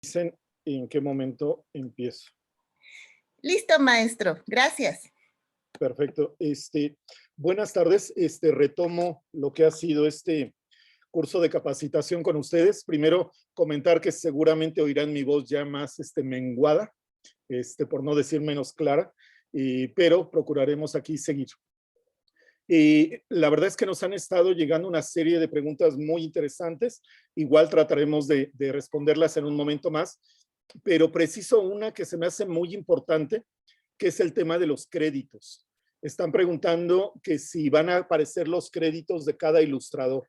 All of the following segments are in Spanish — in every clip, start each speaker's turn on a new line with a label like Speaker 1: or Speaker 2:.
Speaker 1: Dicen en qué momento empiezo.
Speaker 2: Listo, maestro. Gracias.
Speaker 1: Perfecto. Buenas tardes. Retomo lo que ha sido este curso de capacitación con ustedes. Primero, comentar que seguramente oirán mi voz ya más menguada, por no decir menos clara, pero procuraremos aquí seguir. La verdad es que nos han estado llegando una serie de preguntas muy interesantes. Igual trataremos de responderlas en un momento más, pero preciso una que se me hace muy importante, que es el tema de los créditos. Están preguntando que si van a aparecer los créditos de cada ilustrador.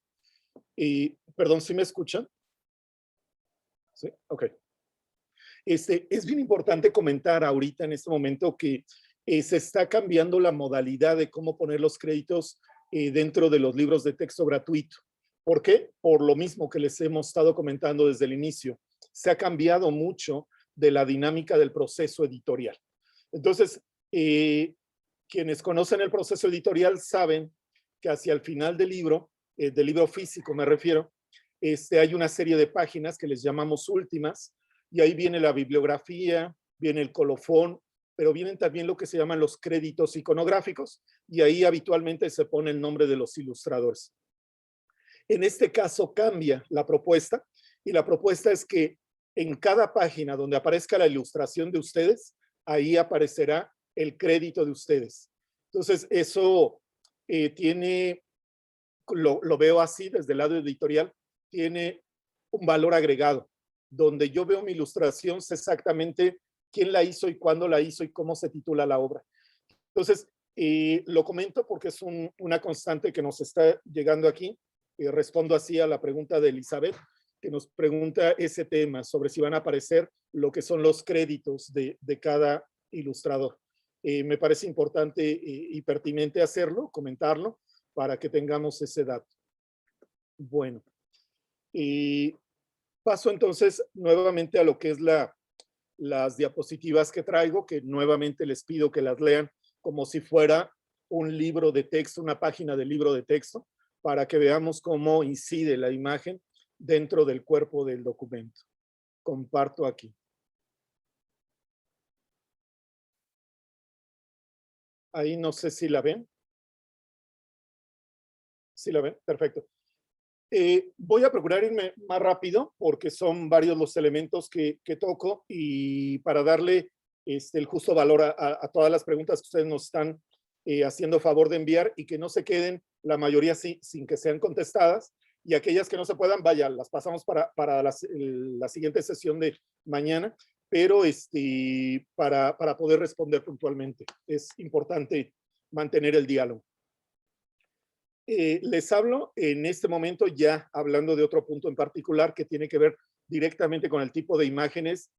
Speaker 1: Perdón, ¿sí me escuchan? Sí, ok. Es bien importante comentar ahorita en este momento que se está cambiando la modalidad de cómo poner los créditos dentro de los libros de texto gratuito. ¿Por qué? Por lo mismo que les hemos estado comentando desde el inicio. Se ha cambiado mucho de la dinámica del proceso editorial. Entonces, quienes conocen el proceso editorial saben que hacia el final del libro físico me refiero, hay una serie de páginas que les llamamos últimas, y ahí viene la bibliografía, viene el colofón, pero vienen también lo que se llaman los créditos iconográficos, y ahí habitualmente se pone el nombre de los ilustradores. En este caso cambia la propuesta, y la propuesta es que en cada página donde aparezca la ilustración de ustedes, ahí aparecerá el crédito de ustedes. Entonces, eso tiene, lo veo así desde el lado editorial, tiene un valor agregado, donde yo veo mi ilustración, sé exactamente quién la hizo y cuándo la hizo y cómo se titula la obra. Entonces, lo comento porque es una constante que nos está llegando aquí. Respondo así a la pregunta de Elizabeth, que nos pregunta ese tema sobre si van a aparecer lo que son los créditos de cada ilustrador. Me parece importante y pertinente hacerlo, comentarlo, para que tengamos ese dato. Bueno, paso entonces nuevamente a lo que es las diapositivas que traigo, que nuevamente les pido que las lean como si fuera un libro de texto, una página de libro de texto, para que veamos cómo incide la imagen dentro del cuerpo del documento. Comparto aquí. Ahí no sé si la ven. ¿Sí la ven? Perfecto. Voy a procurar irme más rápido porque son varios los elementos que toco, y para darle el justo valor a todas las preguntas que ustedes nos están haciendo favor de enviar, y que no se queden la mayoría sin que sean contestadas, y aquellas que no se puedan, vaya, las pasamos para la siguiente sesión de mañana, pero para poder responder puntualmente. Es importante mantener el diálogo. Les hablo en este momento ya hablando de otro punto en particular que tiene que ver directamente con el tipo de imágenes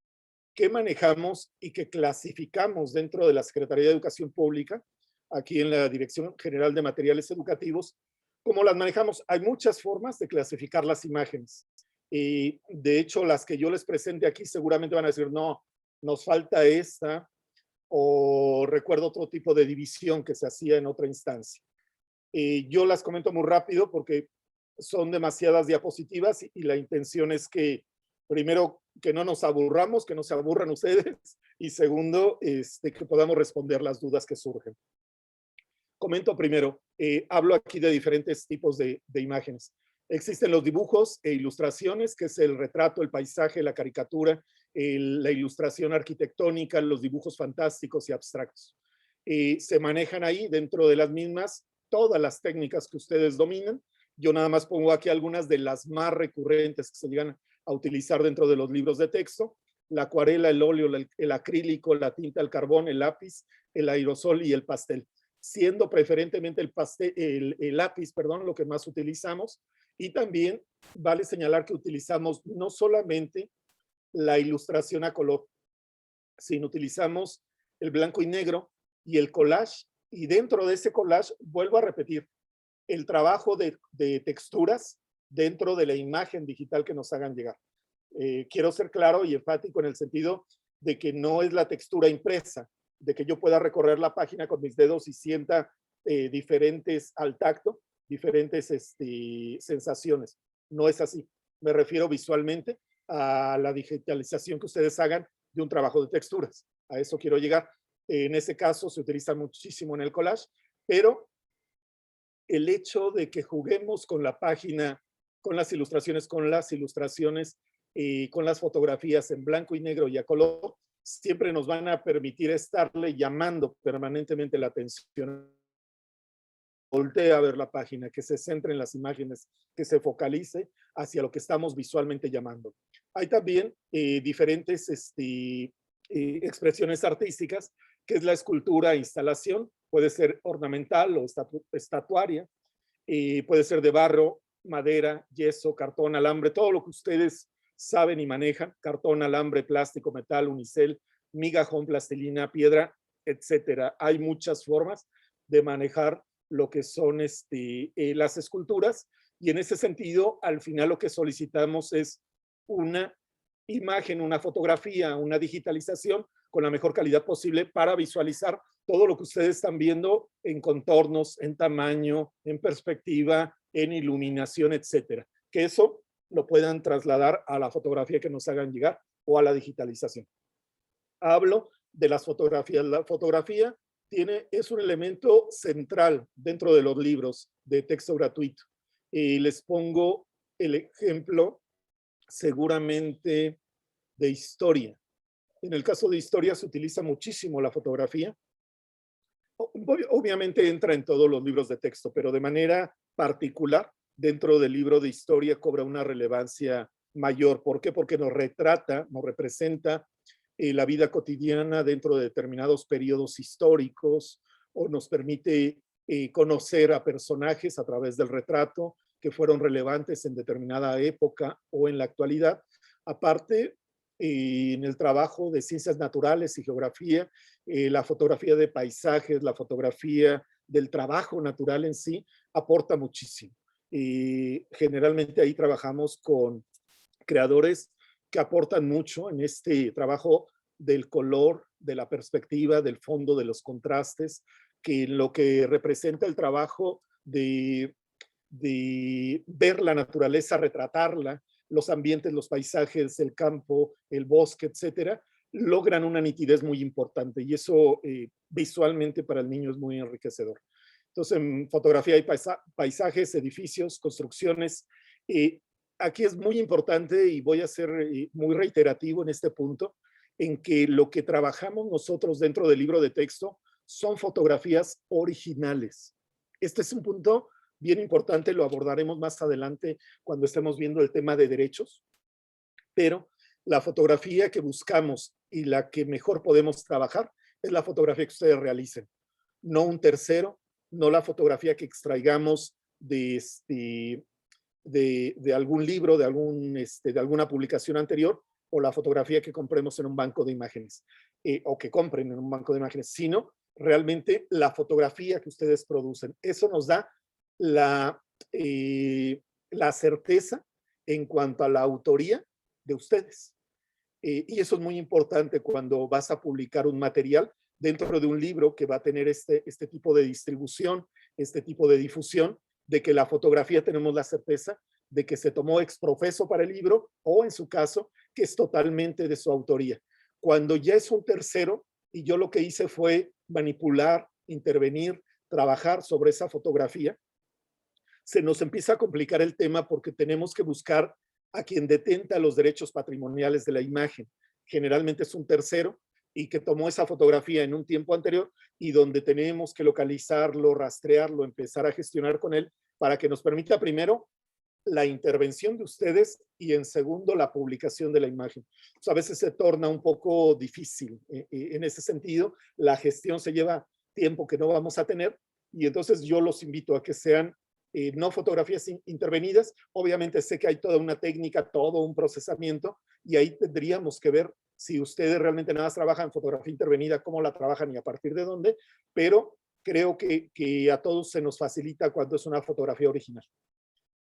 Speaker 1: que manejamos y que clasificamos dentro de la Secretaría de Educación Pública, aquí en la Dirección General de Materiales Educativos. ¿Cómo las manejamos? Hay muchas formas de clasificar las imágenes. De hecho, las que yo les presente aquí seguramente van a decir, no, nos falta esta, o recuerdo otro tipo de división que se hacía en otra instancia. Yo las comento muy rápido porque son demasiadas diapositivas, y la intención es que, primero, que no nos aburramos, que no se aburran ustedes, y segundo, que podamos responder las dudas que surgen. Comento primero, hablo aquí de diferentes tipos de imágenes. Existen los dibujos e ilustraciones, que es el retrato, el paisaje, la caricatura, la ilustración arquitectónica, los dibujos fantásticos y abstractos. Se manejan ahí dentro de las mismas todas las técnicas que ustedes dominan. Yo nada más pongo aquí algunas de las más recurrentes que se llegan a utilizar dentro de los libros de texto: la acuarela, el óleo, el acrílico, la tinta, el carbón, el lápiz, el aerosol y el pastel, siendo preferentemente el lápiz, perdón, lo que más utilizamos. Y también vale señalar que utilizamos no solamente la ilustración a color, sino utilizamos el blanco y negro y el collage, y dentro de ese collage, vuelvo a repetir, el trabajo de texturas dentro de la imagen digital que nos hagan llegar. Quiero ser claro y enfático en el sentido de que no es la textura impresa, de que yo pueda recorrer la página con mis dedos y sienta diferentes al tacto, diferentes sensaciones. No es así. Me refiero visualmente a la digitalización que ustedes hagan de un trabajo de texturas. A eso quiero llegar. En ese caso se utiliza muchísimo en el collage, pero el hecho de que juguemos con la página, con las ilustraciones, con las fotografías en blanco y negro y a color, siempre nos van a permitir estarle llamando permanentemente la atención. Voltee a ver la página, que se centre en las imágenes, que se focalice hacia lo que estamos visualmente llamando. Hay también diferentes expresiones artísticas, que es la escultura e instalación, puede ser ornamental o estatuaria, puede ser de barro, madera, yeso, cartón, alambre, todo lo que ustedes saben y manejan, cartón, alambre, plástico, metal, unicel, migajón, plastilina, piedra, etcétera. Hay muchas formas de manejar lo que son las esculturas, y en ese sentido, al final lo que solicitamos es una imagen, una fotografía, una digitalización con la mejor calidad posible para visualizar todo lo que ustedes están viendo en contornos, en tamaño, en perspectiva, en iluminación, etcétera. Que eso lo puedan trasladar a la fotografía que nos hagan llegar o a la digitalización. Hablo de las fotografías. La fotografía es un elemento central dentro de los libros de texto gratuito. Les pongo el ejemplo seguramente de historia. En el caso de historia se utiliza muchísimo la fotografía. Obviamente entra en todos los libros de texto, pero de manera particular dentro del libro de historia cobra una relevancia mayor. ¿Por qué? Porque nos retrata, nos representa la vida cotidiana dentro de determinados periodos históricos, o nos permite conocer a personajes a través del retrato que fueron relevantes en determinada época o en la actualidad. Aparte, en el trabajo de ciencias naturales y geografía, la fotografía de paisajes, la fotografía del trabajo natural en sí, aporta muchísimo. Generalmente ahí trabajamos con creadores que aportan mucho en este trabajo del color, de la perspectiva, del fondo, de los contrastes, que en lo que representa el trabajo de ver la naturaleza, retratarla, los ambientes, los paisajes, el campo, el bosque, etcétera, logran una nitidez muy importante, y eso visualmente para el niño es muy enriquecedor. Entonces, en fotografía hay paisajes, edificios, construcciones. Aquí es muy importante, y voy a ser muy reiterativo en este punto, en que lo que trabajamos nosotros dentro del libro de texto son fotografías originales. Este es un punto bien importante, lo abordaremos más adelante cuando estemos viendo el tema de derechos, pero la fotografía que buscamos y la que mejor podemos trabajar es la fotografía que ustedes realicen, no un tercero, no la fotografía que extraigamos de algún libro, de alguna publicación anterior, o la fotografía que compremos en un banco de imágenes, o que compren en un banco de imágenes, sino realmente la fotografía que ustedes producen. Eso nos da la certeza en cuanto a la autoría de ustedes. Y eso es muy importante cuando vas a publicar un material dentro de un libro que va a tener este tipo de distribución, este tipo de difusión, de que la fotografía tenemos la certeza de que se tomó ex profeso para el libro, o en su caso, que es totalmente de su autoría. Cuando ya es un tercero, y yo lo que hice fue manipular, intervenir, trabajar sobre esa fotografía, se nos empieza a complicar el tema, porque tenemos que buscar a quien detenta los derechos patrimoniales de la imagen. Generalmente es un tercero, y que tomó esa fotografía en un tiempo anterior, y donde tenemos que localizarlo, rastrearlo, empezar a gestionar con él, para que nos permita primero la intervención de ustedes, y en segundo la publicación de la imagen. Pues a veces se torna un poco difícil en ese sentido, la gestión se lleva tiempo que no vamos a tener, y entonces yo los invito a que sean no fotografías intervenidas. Obviamente sé que hay toda una técnica, todo un procesamiento, y ahí tendríamos que ver si ustedes realmente nada más trabajan fotografía intervenida, cómo la trabajan y a partir de dónde, pero creo que a todos se nos facilita cuando es una fotografía original.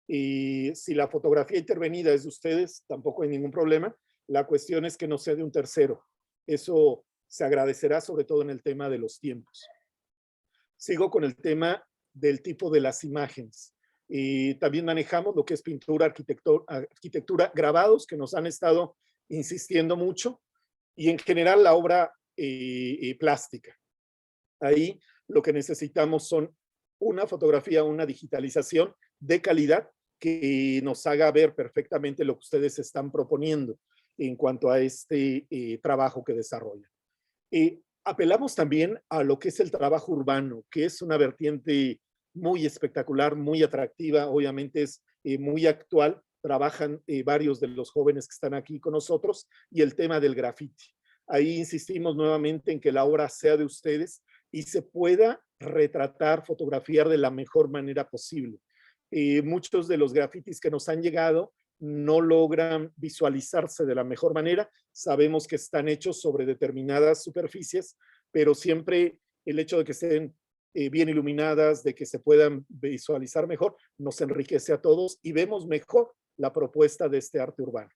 Speaker 1: Y si la fotografía intervenida es de ustedes, tampoco hay ningún problema. La cuestión es que no sea de un tercero. Eso se agradecerá, sobre todo en el tema de los tiempos. Sigo con el tema del tipo de las imágenes. También manejamos lo que es pintura, arquitectura, grabados, que nos han estado insistiendo mucho, y en general la obra plástica. Ahí lo que necesitamos son una fotografía, una digitalización de calidad que nos haga ver perfectamente lo que ustedes están proponiendo en cuanto a este trabajo que desarrollan. Apelamos también a lo que es el trabajo urbano, que es una vertiente muy espectacular, muy atractiva, obviamente es muy actual. Trabajan varios de los jóvenes que están aquí con nosotros, y el tema del graffiti. Ahí insistimos nuevamente en que la obra sea de ustedes y se pueda retratar, fotografiar de la mejor manera posible. Muchos de los grafitis que nos han llegado no logran visualizarse de la mejor manera. Sabemos que están hechos sobre determinadas superficies, pero siempre el hecho de que estén bien iluminadas, de que se puedan visualizar mejor, nos enriquece a todos y vemos mejor la propuesta de este arte urbano.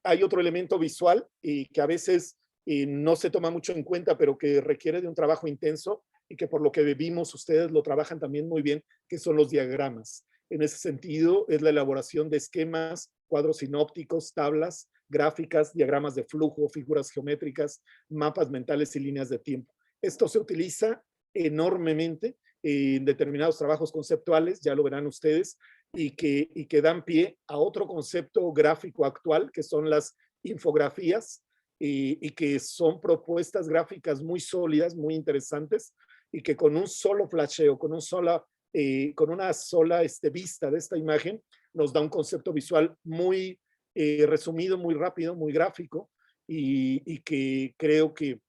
Speaker 1: Hay otro elemento visual que a veces no se toma mucho en cuenta, pero que requiere de un trabajo intenso y que por lo que vimos ustedes lo trabajan también muy bien, que son los diagramas. En ese sentido, es la elaboración de esquemas, cuadros sinópticos, tablas, gráficas, diagramas de flujo, figuras geométricas, mapas mentales y líneas de tiempo. Esto se utiliza enormemente en determinados trabajos conceptuales, ya lo verán ustedes, y que dan pie a otro concepto gráfico actual, que son las infografías, y que son propuestas gráficas muy sólidas, muy interesantes, y que con un solo flasheo, con una sola vista de esta imagen, nos da un concepto visual muy resumido, muy rápido, muy gráfico, y que creo que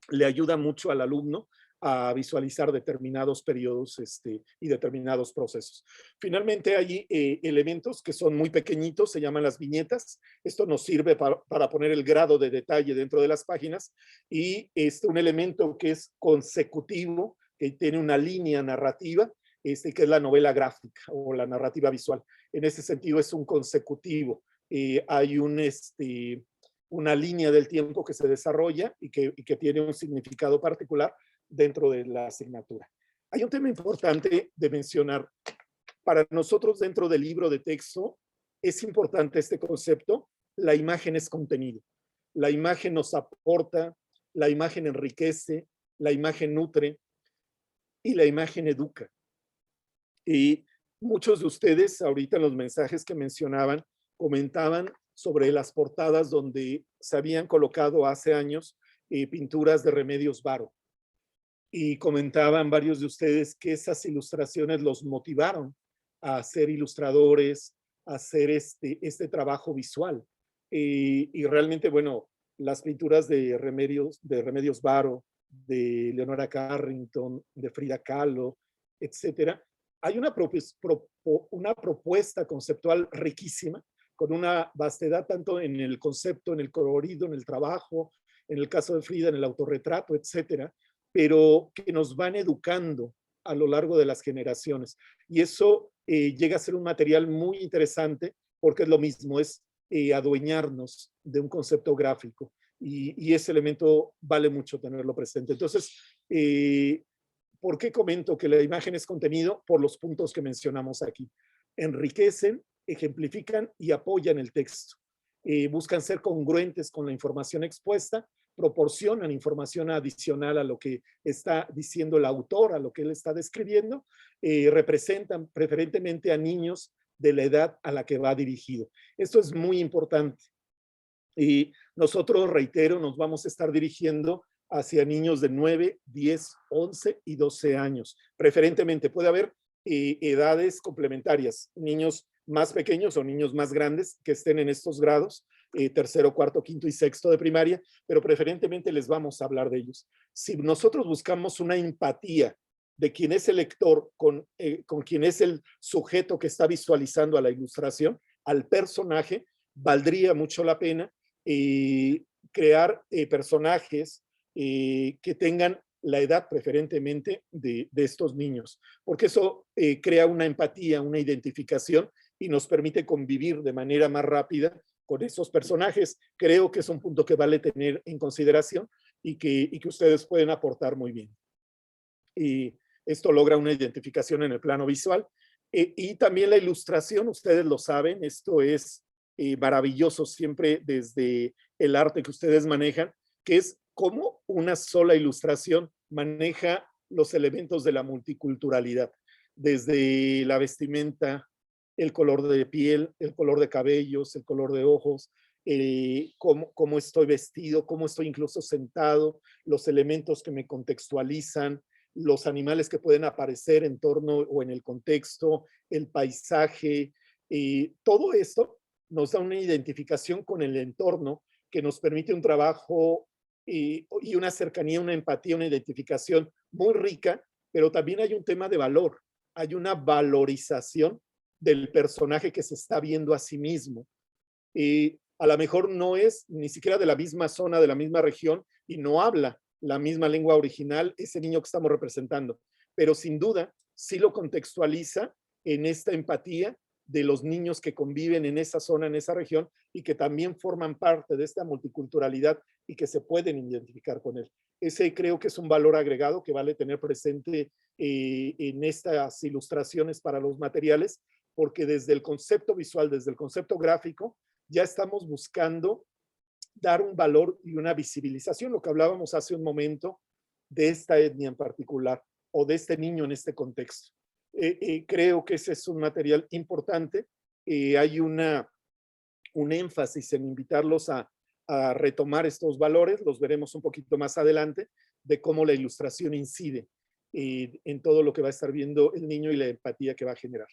Speaker 1: le ayuda mucho al alumno a visualizar determinados periodos y determinados procesos. Finalmente hay elementos que son muy pequeñitos, se llaman las viñetas. Esto nos sirve para poner el grado de detalle dentro de las páginas, y un elemento que es consecutivo, que tiene una línea narrativa, que es la novela gráfica o la narrativa visual. En ese sentido es un consecutivo. Hay una línea del tiempo que se desarrolla y que tiene un significado particular dentro de la asignatura. Hay un tema importante de mencionar. Para nosotros, dentro del libro de texto, es importante este concepto. La imagen es contenido. La imagen nos aporta, la imagen enriquece, la imagen nutre y la imagen educa. Y muchos de ustedes, ahorita en los mensajes que mencionaban, comentaban sobre las portadas donde se habían colocado hace años pinturas de Remedios Varo. Y comentaban varios de ustedes que esas ilustraciones los motivaron a ser ilustradores, a hacer este trabajo visual. Y realmente, bueno, las pinturas de Remedios Varo, de Leonora Carrington, de Frida Kahlo, etcétera, hay una propuesta conceptual riquísima, con una vastedad tanto en el concepto, en el colorido, en el trabajo, en el caso de Frida, en el autorretrato, etcétera, pero que nos van educando a lo largo de las generaciones. Y eso llega a ser un material muy interesante, porque es lo mismo, es adueñarnos de un concepto gráfico, y ese elemento vale mucho tenerlo presente. Entonces, ¿por qué comento que la imagen es contenido? Por los puntos que mencionamos aquí. Enriquecen, ejemplifican y apoyan el texto. Buscan ser congruentes con la información expuesta, proporcionan información adicional a lo que está diciendo el autor, a lo que él está describiendo, representan preferentemente a niños de la edad a la que va dirigido. Esto es muy importante. Y nosotros, reitero, nos vamos a estar dirigiendo hacia niños de 9, 10, 11 y 12 años. Preferentemente puede haber edades complementarias, niños más pequeños o niños más grandes que estén en estos grados, tercero, cuarto, quinto y sexto de primaria, pero preferentemente les vamos a hablar de ellos. Si nosotros buscamos una empatía de quién es el lector con quién es el sujeto que está visualizando a la ilustración, al personaje, valdría mucho la pena crear personajes que tengan la edad preferentemente de estos niños, porque eso crea una empatía, una identificación, y nos permite convivir de manera más rápida con esos personajes. Creo que es un punto que vale tener en consideración y que ustedes pueden aportar muy bien. Y esto logra una identificación en el plano visual. Y también la ilustración, ustedes lo saben, esto es maravilloso siempre desde el arte que ustedes manejan, que es cómo una sola ilustración maneja los elementos de la multiculturalidad, desde la vestimenta, el color de piel, el color de cabellos, el color de ojos, cómo estoy vestido, cómo estoy incluso sentado, los elementos que me contextualizan, los animales que pueden aparecer en torno o en el contexto, el paisaje, todo esto nos da una identificación con el entorno que nos permite un trabajo y una cercanía, una empatía, una identificación muy rica, pero también hay un tema de valor, hay una valorización del personaje que se está viendo a sí mismo. A lo mejor no es ni siquiera de la misma zona, de la misma región, y no habla la misma lengua original ese niño que estamos representando, pero sin duda sí lo contextualiza en esta empatía de los niños que conviven en esa zona, en esa región, y que también forman parte de esta multiculturalidad y que se pueden identificar con él. Ese creo que es un valor agregado que vale tener presente en estas ilustraciones para los materiales, porque desde el concepto visual, desde el concepto gráfico, ya estamos buscando dar un valor y una visibilización, lo que hablábamos hace un momento de esta etnia en particular o de este niño en este contexto. Creo que ese es un material importante. Hay un énfasis en invitarlos a retomar estos valores, los veremos un poquito más adelante, de cómo la ilustración incide en todo lo que va a estar viendo el niño y la empatía que va a generar.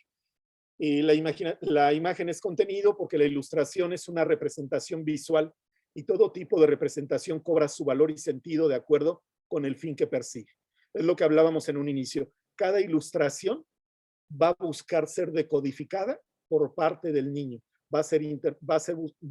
Speaker 1: La imagen es contenido porque la ilustración es una representación visual y todo tipo de representación cobra su valor y sentido de acuerdo con el fin que persigue. Es lo que hablábamos en un inicio. Cada ilustración va a buscar ser decodificada por parte del niño. Va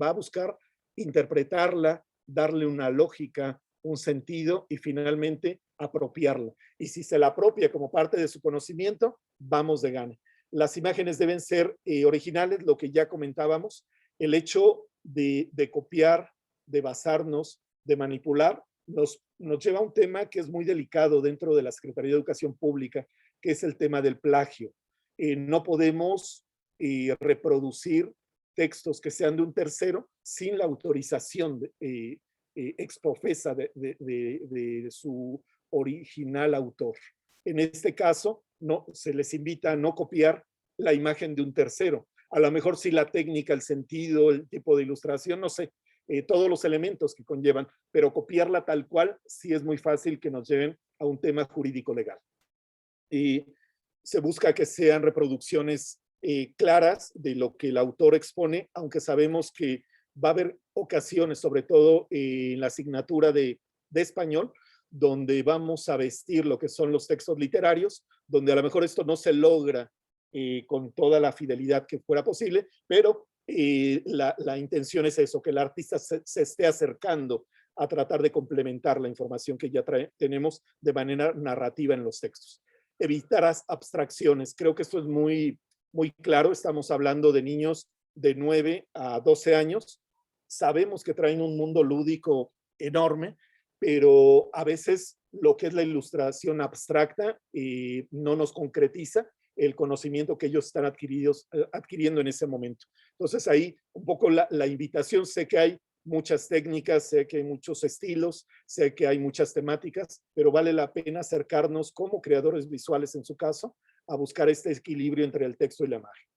Speaker 1: a buscar interpretarla, darle una lógica, un sentido y finalmente apropiarla. Y si se la apropia como parte de su conocimiento, vamos de gana. Las imágenes deben ser originales, lo que ya comentábamos. El hecho de copiar, de basarnos, de manipular, nos lleva a un tema que es muy delicado dentro de la Secretaría de Educación Pública, que es el tema del plagio. No podemos reproducir textos que sean de un tercero sin la autorización exprofesa de su original autor. En este caso, no, se les invita a no copiar la imagen de un tercero. A lo mejor sí la técnica, el sentido, el tipo de ilustración, no sé, todos los elementos que conllevan, pero copiarla tal cual sí es muy fácil que nos lleven a un tema jurídico legal. Y se busca que sean reproducciones claras de lo que el autor expone, aunque sabemos que va a haber ocasiones, sobre todo en la asignatura de español, donde vamos a vestir lo que son los textos literarios, donde a lo mejor esto no se logra con toda la fidelidad que fuera posible, pero la intención es eso, que el artista se esté acercando a tratar de complementar la información que ya tenemos de manera narrativa en los textos. Evitar abstracciones, creo que esto es muy, muy claro, estamos hablando de niños de 9 a 12 años, sabemos que traen un mundo lúdico enorme, pero a veces lo que es la ilustración abstracta no nos concretiza el conocimiento que ellos están adquiriendo en ese momento. Entonces ahí un poco la invitación, sé que hay muchas técnicas, sé que hay muchos estilos, sé que hay muchas temáticas, pero vale la pena acercarnos como creadores visuales en su caso a buscar este equilibrio entre el texto y la imagen.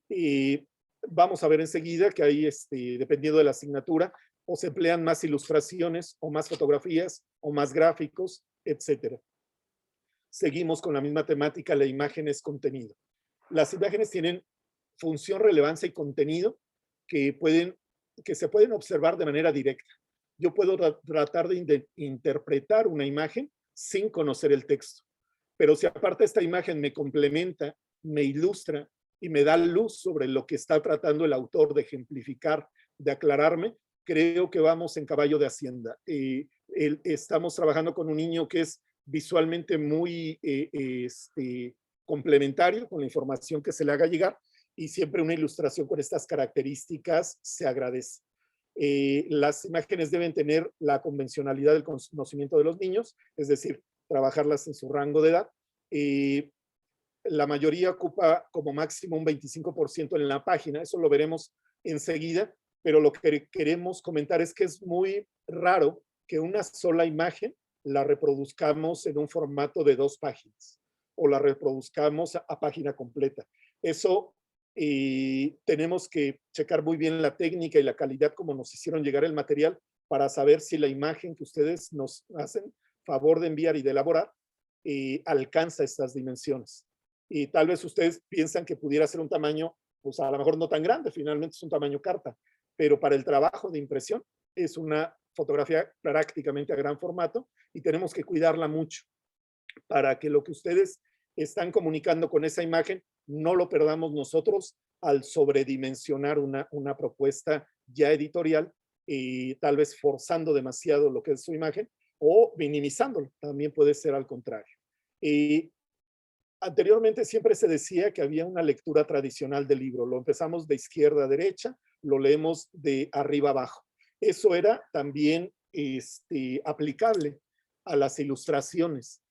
Speaker 1: Y vamos a ver enseguida que ahí, dependiendo de la asignatura, o se emplean más ilustraciones o más fotografías o más gráficos, etcétera. Seguimos con la misma temática, la imagen es contenido. Las imágenes tienen función, relevancia y contenido que se pueden observar de manera directa. Yo puedo tratar de interpretar una imagen sin conocer el texto, pero si aparte esta imagen me complementa, me ilustra y me da luz sobre lo que está tratando el autor de ejemplificar, de aclararme, creo que vamos en caballo de hacienda. Estamos trabajando con un niño que es visualmente muy complementario con la información que se le haga llegar, y siempre una ilustración con estas características se agradece. Las imágenes deben tener la convencionalidad del conocimiento de los niños, es decir, trabajarlas en su rango de edad. la mayoría ocupa como máximo un 25% en la página, eso lo veremos enseguida, pero lo que queremos comentar es que es muy raro que una sola imagen la reproduzcamos en un formato de 2 páginas o la reproduzcamos a página completa. Eso tenemos que checar muy bien la técnica y la calidad como nos hicieron llegar el material para saber si la imagen que ustedes nos hacen favor de enviar y de elaborar alcanza estas dimensiones. Y tal vez ustedes piensan que pudiera ser un tamaño, pues a lo mejor no tan grande, finalmente es un tamaño carta, pero para el trabajo de impresión es una fotografía prácticamente a gran formato y tenemos que cuidarla mucho para que lo que ustedes están comunicando con esa imagen no lo perdamos nosotros al sobredimensionar una propuesta ya editorial y tal vez forzando demasiado lo que es su imagen o minimizándolo, también puede ser al contrario. Anteriormente siempre se decía que había una lectura tradicional del libro, lo empezamos de izquierda a derecha, lo leemos de arriba a abajo. Eso era también aplicable a las ilustraciones,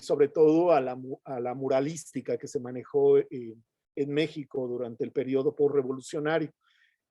Speaker 1: sobre todo a la muralística que se manejó en México durante el periodo postrevolucionario.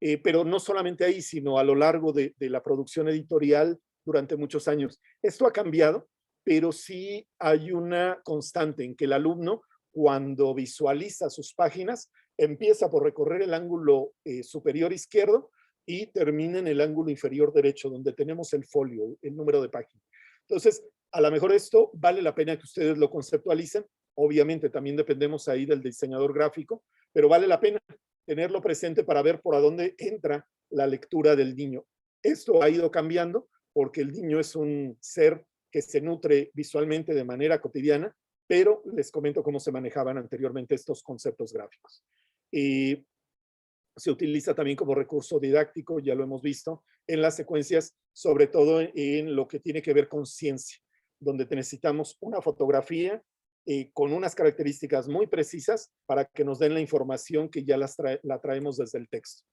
Speaker 1: Pero no solamente ahí, sino a lo largo de la producción editorial durante muchos años. Esto ha cambiado, pero sí hay una constante en que el alumno, cuando visualiza sus páginas, empieza por recorrer el ángulo superior izquierdo y termina en el ángulo inferior derecho, donde tenemos el folio, el número de página. Entonces, a lo mejor esto vale la pena que ustedes lo conceptualicen. Obviamente también dependemos ahí del diseñador gráfico, pero vale la pena tenerlo presente para ver por dónde entra la lectura del niño. Esto ha ido cambiando porque el niño es un ser que se nutre visualmente de manera cotidiana, pero les comento cómo se manejaban anteriormente estos conceptos gráficos. Y se utiliza también como recurso didáctico, ya lo hemos visto, en las secuencias, sobre todo en lo que tiene que ver con ciencia, donde necesitamos una fotografía con unas características muy precisas para que nos den la información que ya la traemos desde el texto.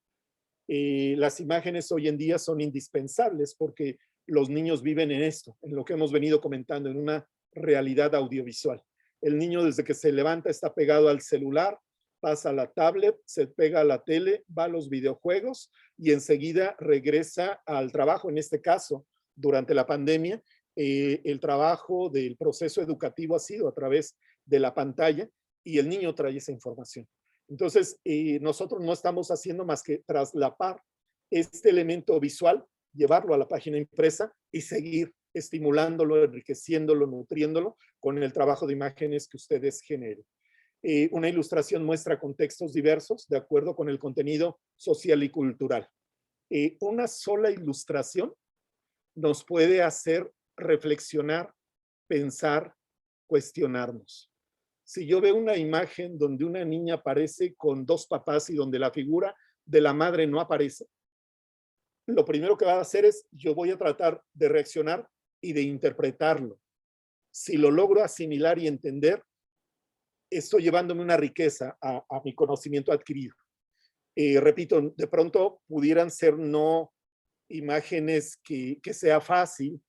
Speaker 1: Las imágenes hoy en día son indispensables porque los niños viven en esto, en lo que hemos venido comentando, en una realidad audiovisual. El niño desde que se levanta está pegado al celular, pasa a la tablet, se pega a la tele, va a los videojuegos y enseguida regresa al trabajo. En este caso, durante la pandemia, el trabajo del proceso educativo ha sido a través de la pantalla y el niño trae esa información. Entonces, nosotros no estamos haciendo más que traslapar este elemento visual, llevarlo a la página impresa y seguir estimulándolo, enriqueciéndolo, nutriéndolo con el trabajo de imágenes que ustedes generen. Una ilustración muestra contextos diversos de acuerdo con el contenido social y cultural. Una sola ilustración nos puede hacer reflexionar, pensar, cuestionarnos. Si yo veo una imagen donde una niña aparece con 2 papás y donde la figura de la madre no aparece, lo primero que va a hacer es, yo voy a tratar de reaccionar y de interpretarlo. Si lo logro asimilar y entender, estoy llevándome una riqueza a mi conocimiento adquirido. Repito, de pronto pudieran ser no imágenes que sea fácil,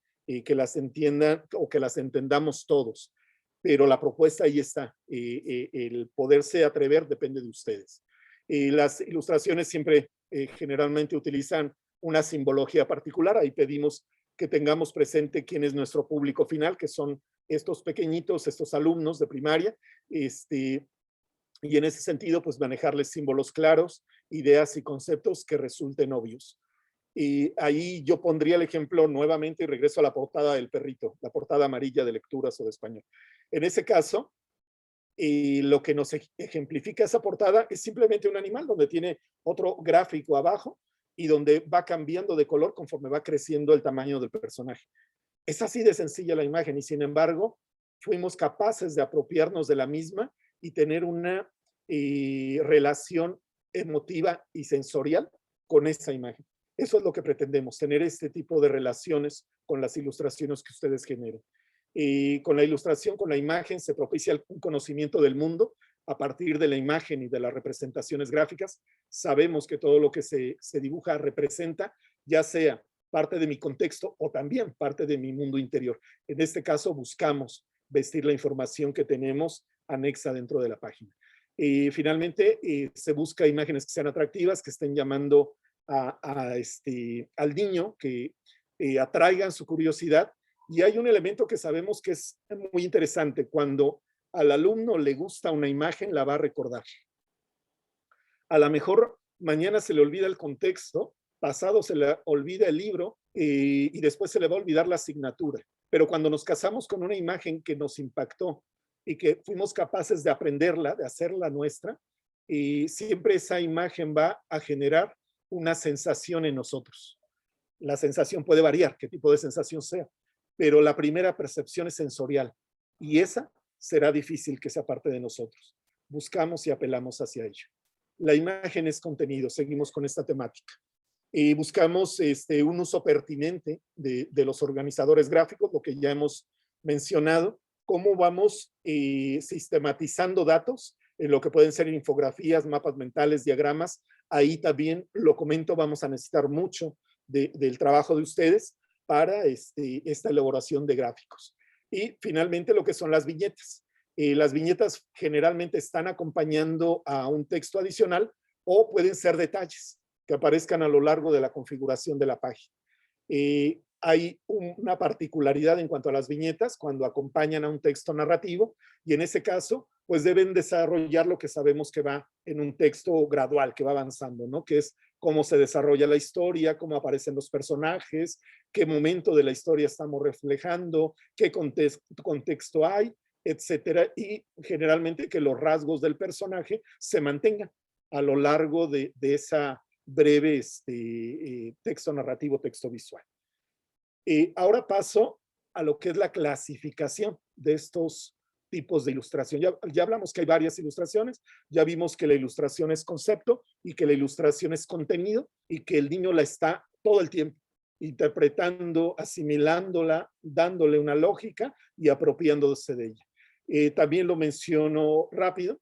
Speaker 1: que las entiendan o que las entendamos todos, pero la propuesta ahí está. El poderse atrever depende de ustedes. Las ilustraciones siempre generalmente utilizan una simbología particular. Ahí pedimos que tengamos presente quién es nuestro público final, que son estos pequeñitos, estos alumnos de primaria, y en ese sentido, pues manejarles símbolos claros, ideas y conceptos que resulten obvios. Y ahí yo pondría el ejemplo nuevamente y regreso a la portada del perrito, la portada amarilla de lecturas o de español. En ese caso, lo que nos ejemplifica esa portada es simplemente un animal donde tiene otro gráfico abajo y donde va cambiando de color conforme va creciendo el tamaño del personaje. Es así de sencilla la imagen y sin embargo fuimos capaces de apropiarnos de la misma y tener una relación emotiva y sensorial con esa imagen. Eso es lo que pretendemos, tener este tipo de relaciones con las ilustraciones que ustedes generen. Con la ilustración, con la imagen, se propicia un conocimiento del mundo a partir de la imagen y de las representaciones gráficas. Sabemos que todo lo que se dibuja representa, ya sea parte de mi contexto o también parte de mi mundo interior. En este caso, buscamos vestir la información que tenemos anexa dentro de la página. Finalmente, se busca imágenes que sean atractivas, que estén llamando al niño, que atraigan su curiosidad. Y hay un elemento que sabemos que es muy interesante. Cuando al alumno le gusta una imagen, la va a recordar. A lo mejor mañana se le olvida el contexto, pasado se le olvida el libro y después se le va a olvidar la asignatura. Pero cuando nos casamos con una imagen que nos impactó y que fuimos capaces de aprenderla, de hacerla nuestra, siempre esa imagen va a generar una sensación en nosotros. La sensación puede variar, qué tipo de sensación sea, pero la primera percepción es sensorial y esa será difícil que sea parte de nosotros. Buscamos y apelamos hacia ello. La imagen es contenido, seguimos con esta temática. Buscamos un uso pertinente de los organizadores gráficos, lo que ya hemos mencionado, cómo vamos sistematizando datos en lo que pueden ser infografías, mapas mentales, diagramas. Ahí también, lo comento, vamos a necesitar mucho del trabajo de ustedes para esta elaboración de gráficos. Y finalmente lo que son las viñetas. Las viñetas generalmente están acompañando a un texto adicional o pueden ser detalles que aparezcan a lo largo de la configuración de la página. Hay una particularidad en cuanto a las viñetas cuando acompañan a un texto narrativo y en ese caso pues deben desarrollar lo que sabemos que va en un texto gradual, que va avanzando, ¿no? Que es cómo se desarrolla la historia, cómo aparecen los personajes, qué momento de la historia estamos reflejando, qué contexto hay, etcétera, y generalmente que los rasgos del personaje se mantengan a lo largo de esa breve texto narrativo, texto visual. Ahora paso a lo que es la clasificación de estos tipos de ilustración. Ya hablamos que hay varias ilustraciones, ya vimos que la ilustración es concepto y que la ilustración es contenido y que el niño la está todo el tiempo interpretando, asimilándola, dándole una lógica y apropiándose de ella. También lo menciono rápido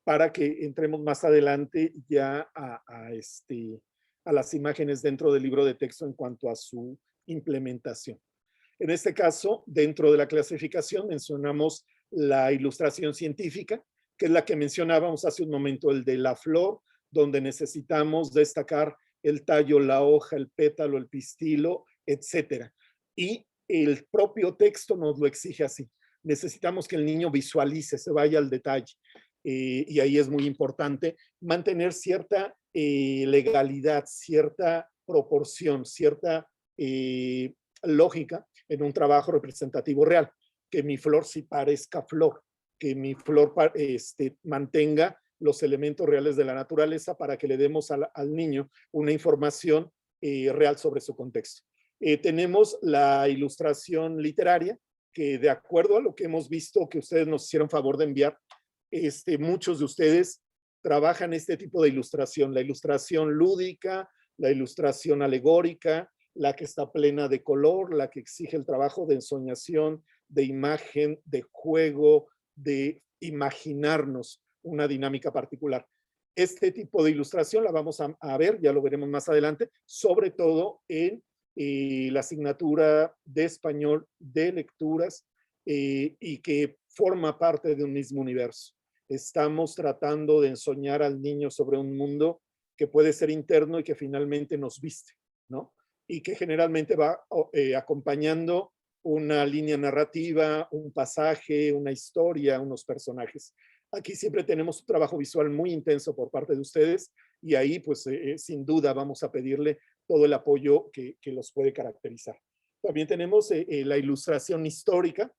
Speaker 1: para que entremos más adelante ya a las imágenes dentro del libro de texto en cuanto a su implementación. En este caso, dentro de la clasificación mencionamos la ilustración científica, que es la que mencionábamos hace un momento, el de la flor, donde necesitamos destacar el tallo, la hoja, el pétalo, el pistilo, etcétera. Y el propio texto nos lo exige así. Necesitamos que el niño visualice, se vaya al detalle. Y ahí es muy importante mantener cierta legalidad, cierta proporción, cierta lógica en un trabajo representativo real. Que mi flor sí parezca flor, que mi flor mantenga los elementos reales de la naturaleza para que le demos al niño una información real sobre su contexto. Tenemos la ilustración literaria, que de acuerdo a lo que hemos visto que ustedes nos hicieron favor de enviar, muchos de ustedes trabajan este tipo de ilustración, la ilustración lúdica, la ilustración alegórica, la que está plena de color, la que exige el trabajo de ensoñación, de imagen, de juego, de imaginarnos una dinámica particular. Este tipo de ilustración la vamos a ver, ya lo veremos más adelante, sobre todo en la asignatura de español de lecturas y que forma parte de un mismo universo. Estamos tratando de ensoñar al niño sobre un mundo que puede ser interno y que finalmente nos viste, ¿no? Y que generalmente va acompañando una línea narrativa, un pasaje, una historia, unos personajes. Aquí siempre tenemos un trabajo visual muy intenso por parte de ustedes y ahí pues sin duda vamos a pedirle todo el apoyo que los puede caracterizar. También tenemos la ilustración histórica,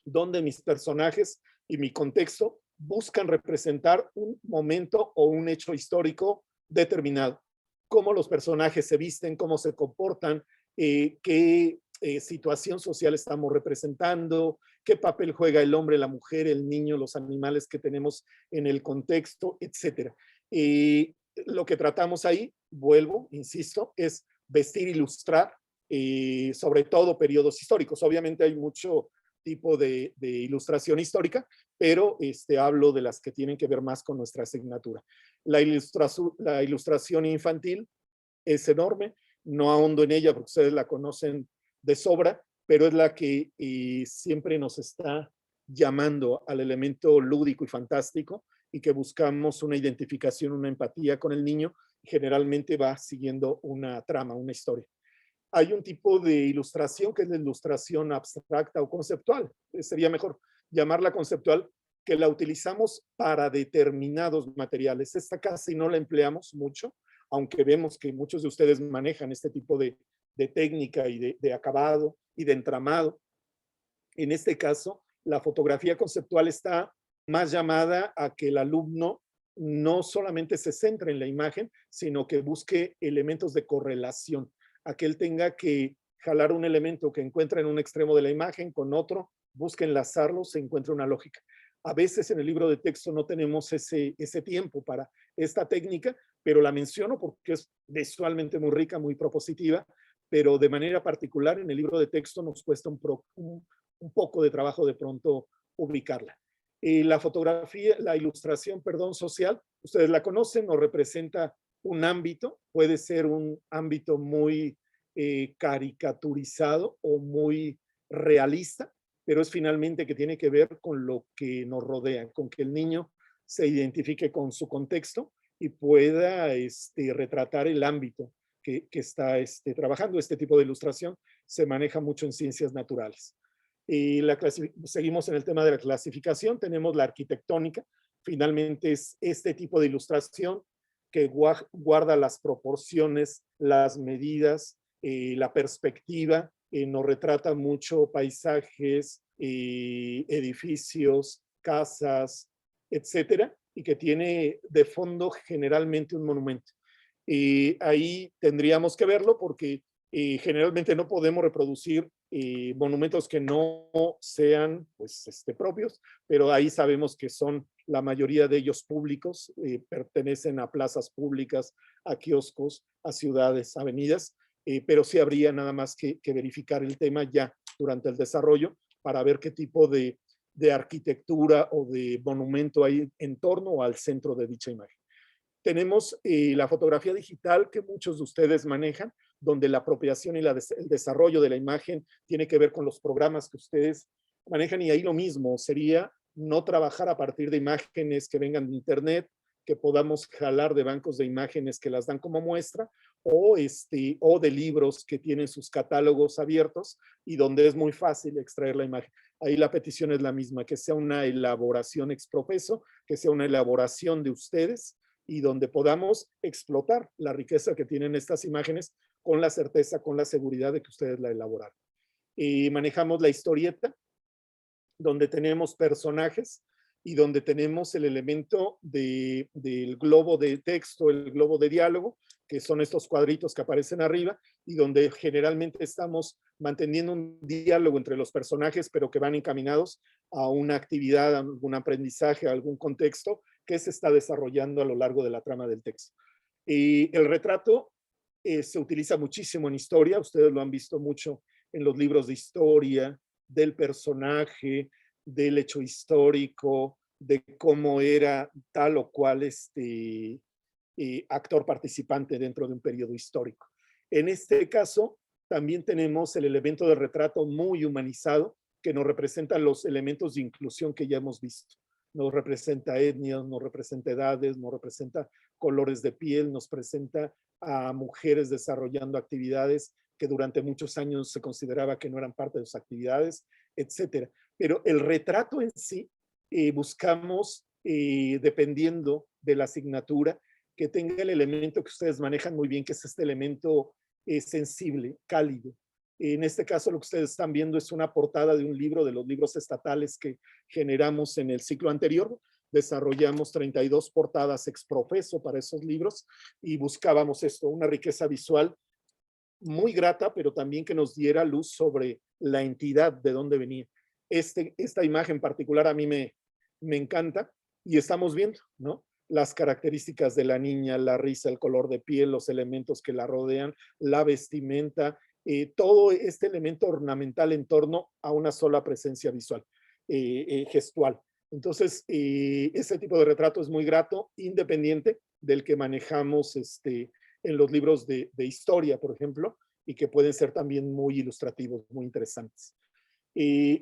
Speaker 1: donde mis personajes y mi contexto buscan representar un momento o un hecho histórico determinado. Cómo los personajes se visten, cómo se comportan, qué situación social estamos representando, qué papel juega el hombre, la mujer, el niño, los animales que tenemos en el contexto, etc. Lo que tratamos ahí, vuelvo, insisto, es vestir, ilustrar, sobre todo periodos históricos. Obviamente hay mucho tipo de ilustración histórica, pero hablo de las que tienen que ver más con nuestra asignatura. La ilustración infantil es enorme, no ahondo en ella porque ustedes la conocen de sobra, pero es la que siempre nos está llamando al elemento lúdico y fantástico y que buscamos una identificación, una empatía con el niño, generalmente va siguiendo una trama, una historia. Hay un tipo de ilustración que es la ilustración abstracta o conceptual. Sería mejor llamarla conceptual, que la utilizamos para determinados materiales. Esta casi no la empleamos mucho, aunque vemos que muchos de ustedes manejan este tipo de técnica y de acabado y de entramado. En este caso, la fotografía conceptual está más llamada a que el alumno no solamente se centre en la imagen, sino que busque elementos de correlación, a que él tenga que jalar un elemento que encuentra en un extremo de la imagen con otro, busque enlazarlo, se encuentra una lógica. A veces en el libro de texto no tenemos ese tiempo para esta técnica, pero la menciono porque es visualmente muy rica, muy propositiva, pero de manera particular en el libro de texto nos cuesta un poco de trabajo de pronto ubicarla. La fotografía, la ilustración, perdón, social, ustedes la conocen, nos representa un ámbito, puede ser un ámbito muy caricaturizado o muy realista, pero es finalmente que tiene que ver con lo que nos rodea, con que el niño se identifique con su contexto y pueda retratar el ámbito que está trabajando. Este tipo de ilustración se maneja mucho en ciencias naturales. Seguimos en el tema de la clasificación, tenemos la arquitectónica, finalmente es este tipo de ilustración que guarda las proporciones, las medidas, la perspectiva, nos retrata mucho paisajes, edificios, casas, etcétera, y que tiene de fondo generalmente un monumento. Ahí tendríamos que verlo porque generalmente no podemos reproducir monumentos que no sean pues, propios, pero ahí sabemos que son la mayoría de ellos públicos, pertenecen a plazas públicas, a kioscos, a ciudades, avenidas, pero sí habría nada más que verificar el tema ya durante el desarrollo para ver qué tipo de arquitectura o de monumento hay en torno o al centro de dicha imagen. Tenemos la fotografía digital que muchos de ustedes manejan, donde la apropiación y el desarrollo de la imagen tiene que ver con los programas que ustedes manejan, y ahí lo mismo sería no trabajar a partir de imágenes que vengan de internet, que podamos jalar de bancos de imágenes que las dan como muestra, o de libros que tienen sus catálogos abiertos y donde es muy fácil extraer la imagen. Ahí la petición es la misma, que sea una elaboración ex profeso, que sea una elaboración de ustedes, y donde podamos explotar la riqueza que tienen estas imágenes con la certeza, con la seguridad de que ustedes la elaboraron. Manejamos la historieta, donde tenemos personajes y donde tenemos el elemento del globo de texto, el globo de diálogo, que son estos cuadritos que aparecen arriba, y donde generalmente estamos manteniendo un diálogo entre los personajes, pero que van encaminados a una actividad, a algún aprendizaje, a algún contexto que se está desarrollando a lo largo de la trama del texto. El retrato se utiliza muchísimo en historia, ustedes lo han visto mucho en los libros de historia, del personaje, del hecho histórico, de cómo era tal o cual actor participante dentro de un periodo histórico. En este caso, también tenemos el elemento de retrato muy humanizado que nos representa los elementos de inclusión que ya hemos visto. Nos representa etnias, nos representa edades, nos representa colores de piel, nos presenta a mujeres desarrollando actividades que durante muchos años se consideraba que no eran parte de sus actividades, etcétera. Pero el retrato en sí, buscamos, dependiendo de la asignatura, que tenga el elemento que ustedes manejan muy bien, que es este elemento sensible, cálido. En este caso, lo que ustedes están viendo es una portada de un libro, de los libros estatales que generamos en el ciclo anterior. Desarrollamos 32 portadas ex profeso para esos libros y buscábamos esto, una riqueza visual muy grata, pero también que nos diera luz sobre la entidad de dónde venía. Esta imagen particular a mí me encanta y estamos viendo, ¿no? Las características de la niña, la risa, el color de piel, los elementos que la rodean, la vestimenta, todo este elemento ornamental en torno a una sola presencia visual, gestual. Entonces, ese tipo de retrato es muy grato, independiente del que manejamos en los libros de historia, por ejemplo, y que pueden ser también muy ilustrativos, muy interesantes.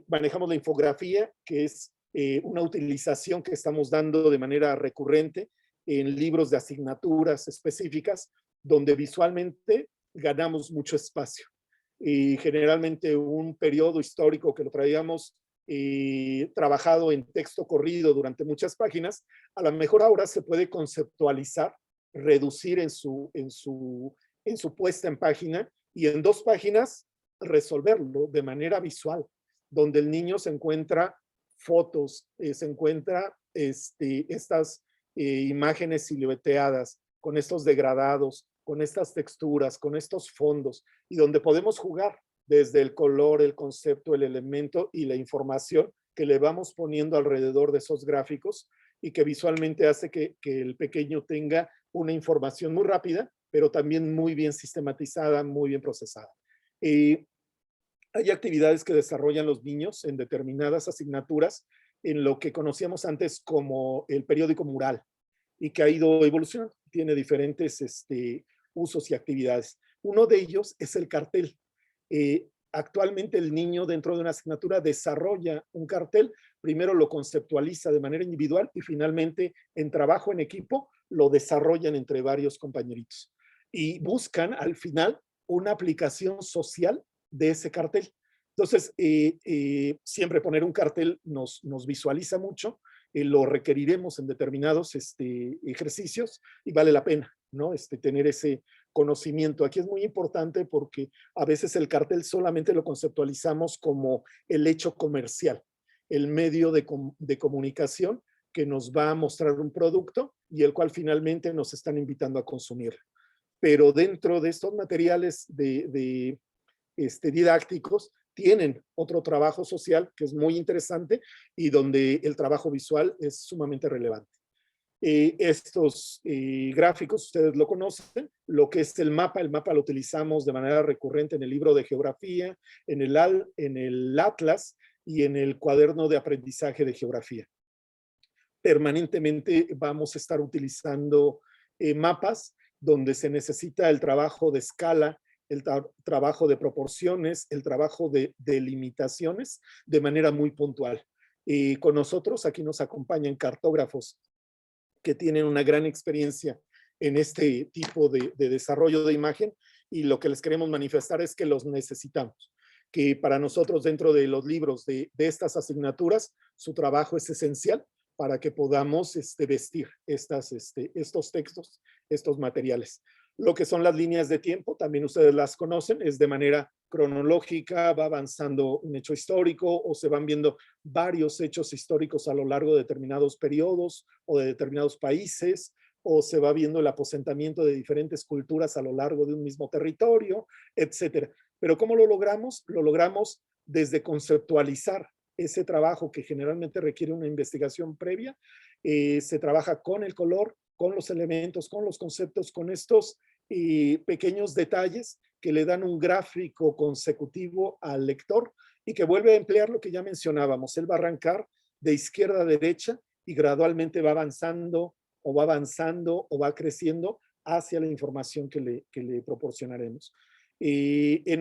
Speaker 1: Manejamos la infografía, que es una utilización que estamos dando de manera recurrente en libros de asignaturas específicas, donde visualmente ganamos mucho espacio. Y generalmente un periodo histórico que lo traíamos trabajado en texto corrido durante muchas páginas, a lo mejor ahora se puede conceptualizar, reducir en su puesta en página y en 2 páginas resolverlo de manera visual, donde el niño se encuentra fotos, se encuentra estas imágenes silueteadas, con estos degradados, con estas texturas, con estos fondos, y donde podemos jugar desde el color, el concepto, el elemento y la información que le vamos poniendo alrededor de esos gráficos y que visualmente hace que el pequeño tenga una información muy rápida, pero también muy bien sistematizada, muy bien procesada. Hay actividades que desarrollan los niños en determinadas asignaturas en lo que conocíamos antes como el periódico mural y que ha ido evolucionando, tiene diferentes usos y actividades. Uno de ellos es el cartel. Actualmente el niño dentro de una asignatura desarrolla un cartel, primero lo conceptualiza de manera individual y finalmente en trabajo en equipo lo desarrollan entre varios compañeritos y buscan al final una aplicación social de ese cartel. Entonces, siempre poner un cartel nos visualiza mucho, lo requeriremos en determinados ejercicios y vale la pena, ¿no? Tener ese conocimiento. Aquí es muy importante porque a veces el cartel solamente lo conceptualizamos como el hecho comercial, el medio de comunicación que nos va a mostrar un producto y el cual finalmente nos están invitando a consumir. Pero dentro de estos materiales didácticos tienen otro trabajo social que es muy interesante y donde el trabajo visual es sumamente relevante. Estos gráficos ustedes lo conocen, lo que es el mapa lo utilizamos de manera recurrente en el libro de geografía, en el atlas y en el cuaderno de aprendizaje de geografía. Permanentemente vamos a estar utilizando mapas donde se necesita el trabajo de escala, el trabajo de proporciones, el trabajo de limitaciones de manera muy puntual. Con nosotros aquí nos acompañan cartógrafos que tienen una gran experiencia en este tipo de desarrollo de imagen y lo que les queremos manifestar es que los necesitamos, que para nosotros dentro de los libros de estas asignaturas su trabajo es esencial para que podamos vestir estos textos, estos materiales. Lo que son las líneas de tiempo, también ustedes las conocen, es de manera cronológica, va avanzando un hecho histórico o se van viendo varios hechos históricos a lo largo de determinados periodos o de determinados países, o se va viendo el aposentamiento de diferentes culturas a lo largo de un mismo territorio, etcétera. Pero ¿cómo lo logramos? Lo logramos desde conceptualizar ese trabajo que generalmente requiere una investigación previa. Se trabaja con el color, con los elementos, con los conceptos, con estos pequeños detalles que le dan un gráfico consecutivo al lector y que vuelve a emplear lo que ya mencionábamos. Él va a arrancar de izquierda a derecha y gradualmente va avanzando o va creciendo hacia la información que le proporcionaremos. En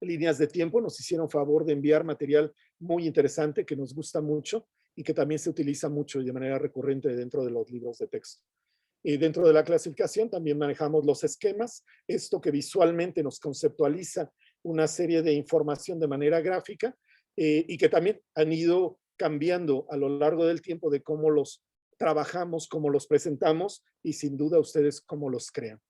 Speaker 1: líneas de tiempo nos hicieron favor de enviar material muy interesante que nos gusta mucho y que también se utiliza mucho y de manera recurrente dentro de los libros de texto. Dentro de la clasificación también manejamos los esquemas, esto que visualmente nos conceptualiza una serie de información de manera gráfica y que también han ido cambiando a lo largo del tiempo de cómo los trabajamos, cómo los presentamos y sin duda ustedes cómo los crean.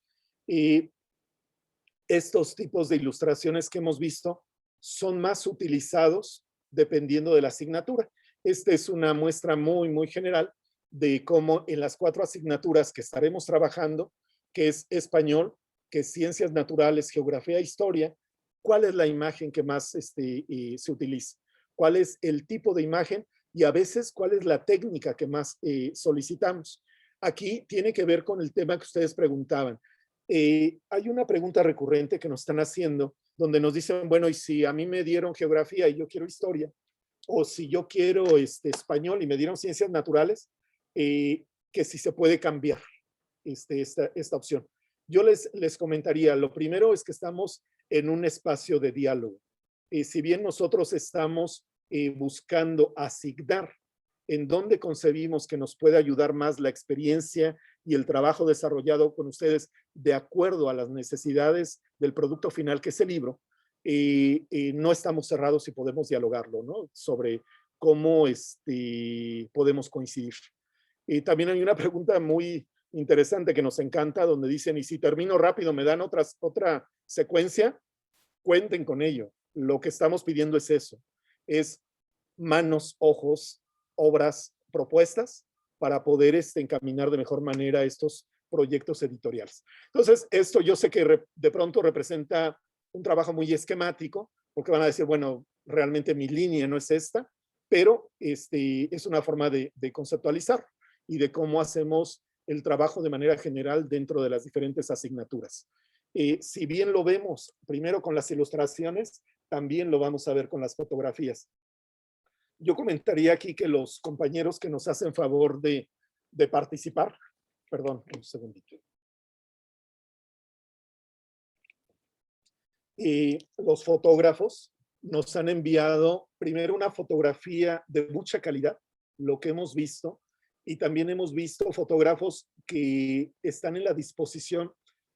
Speaker 1: Estos tipos de ilustraciones que hemos visto son más utilizados dependiendo de la asignatura. Esta es una muestra muy, muy general de cómo en las 4 asignaturas que estaremos trabajando, que es español, que es ciencias naturales, geografía e historia, cuál es la imagen que más se utiliza, cuál es el tipo de imagen y a veces cuál es la técnica que más solicitamos. Aquí tiene que ver con el tema que ustedes preguntaban. Hay una pregunta recurrente que nos están haciendo donde nos dicen, bueno, y si a mí me dieron geografía y yo quiero historia, o si yo quiero español y me dieron ciencias naturales, que si se puede cambiar esta opción. Yo les comentaría, lo primero es que estamos en un espacio de diálogo. Si bien nosotros estamos buscando asignar en dónde concebimos que nos puede ayudar más la experiencia y el trabajo desarrollado con ustedes de acuerdo a las necesidades del producto final, que es el libro, no estamos cerrados y podemos dialogarlo, ¿no? Sobre cómo podemos coincidir. También hay una pregunta muy interesante que nos encanta, donde dicen, y si termino rápido, ¿me dan otra secuencia? Cuenten con ello. Lo que estamos pidiendo es eso, es manos, ojos, obras, propuestas para poder encaminar de mejor manera estos proyectos editoriales. Entonces, esto yo sé que de pronto representa un trabajo muy esquemático, porque van a decir, bueno, realmente mi línea no es esta, pero es una forma de conceptualizar y de cómo hacemos el trabajo de manera general dentro de las diferentes asignaturas. Si bien lo vemos primero con las ilustraciones, también lo vamos a ver con las fotografías. Yo comentaría aquí que los compañeros que nos hacen favor de participar, perdón, un segundito. Los fotógrafos nos han enviado primero una fotografía de mucha calidad, lo que hemos visto, y también hemos visto fotógrafos que están en la disposición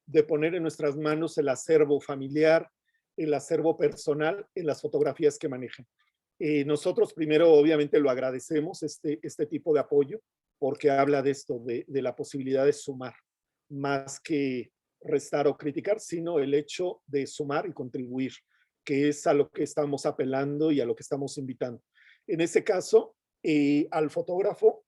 Speaker 1: de poner en nuestras manos el acervo familiar, el acervo personal en las fotografías que manejan. Nosotros primero obviamente lo agradecemos, este tipo de apoyo, porque habla de esto, de la posibilidad de sumar, más que restar o criticar, sino el hecho de sumar y contribuir, que es a lo que estamos apelando y a lo que estamos invitando. En ese caso, al fotógrafo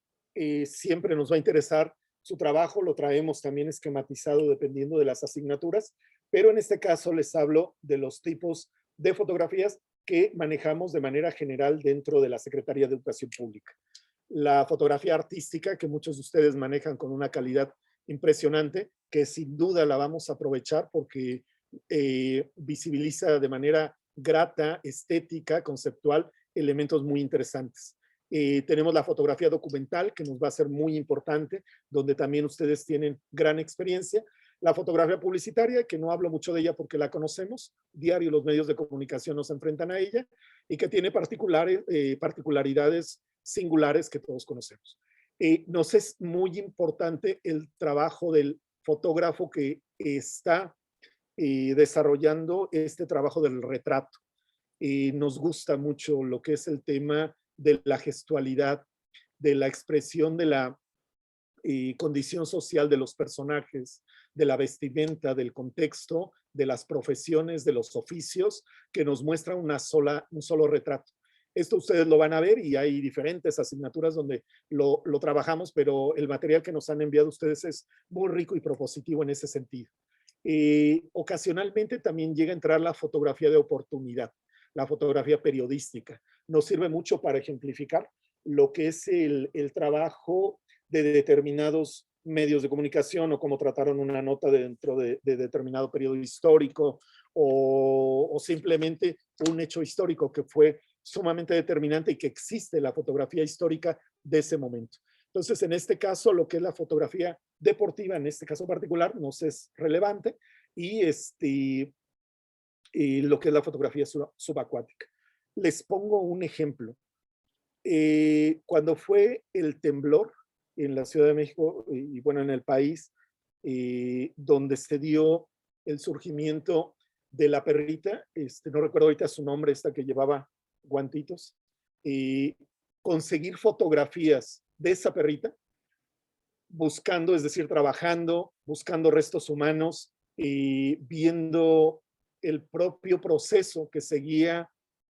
Speaker 1: siempre nos va a interesar su trabajo, lo traemos también esquematizado dependiendo de las asignaturas, pero en este caso les hablo de los tipos de fotografías que manejamos de manera general dentro de la Secretaría de Educación Pública. La fotografía artística, que muchos de ustedes manejan con una calidad impresionante, que sin duda la vamos a aprovechar porque visibiliza de manera grata, estética, conceptual, elementos muy interesantes. Tenemos la fotografía documental, que nos va a ser muy importante, donde también ustedes tienen gran experiencia. La fotografía publicitaria, que no hablo mucho de ella porque la conocemos, diario los medios de comunicación nos enfrentan a ella, y que tiene particularidades singulares que todos conocemos. Nos es muy importante el trabajo del fotógrafo que está desarrollando este trabajo del retrato. Nos gusta mucho lo que es el tema de la gestualidad, de la expresión de la condición social de los personajes, de la vestimenta, del contexto, de las profesiones, de los oficios, que nos muestra un solo retrato. Esto ustedes lo van a ver y hay diferentes asignaturas donde lo trabajamos, pero el material que nos han enviado ustedes es muy rico y propositivo en ese sentido. Ocasionalmente también llega a entrar la fotografía de oportunidad, la fotografía periodística. Nos sirve mucho para ejemplificar lo que es el trabajo de determinados medios de comunicación o cómo trataron una nota dentro de determinado periodo histórico o simplemente un hecho histórico que fue sumamente determinante y que existe la fotografía histórica de ese momento. Entonces, en este caso, lo que es la fotografía deportiva, en este caso particular, nos es relevante y lo que es la fotografía subacuática. Les pongo un ejemplo. Cuando fue el temblor en la Ciudad de México y bueno, en el país, donde se dio el surgimiento de la perrita, no recuerdo ahorita su nombre, esta que llevaba guantitos, conseguir fotografías de esa perrita, buscando, es decir, trabajando, buscando restos humanos, viendo el propio proceso que seguía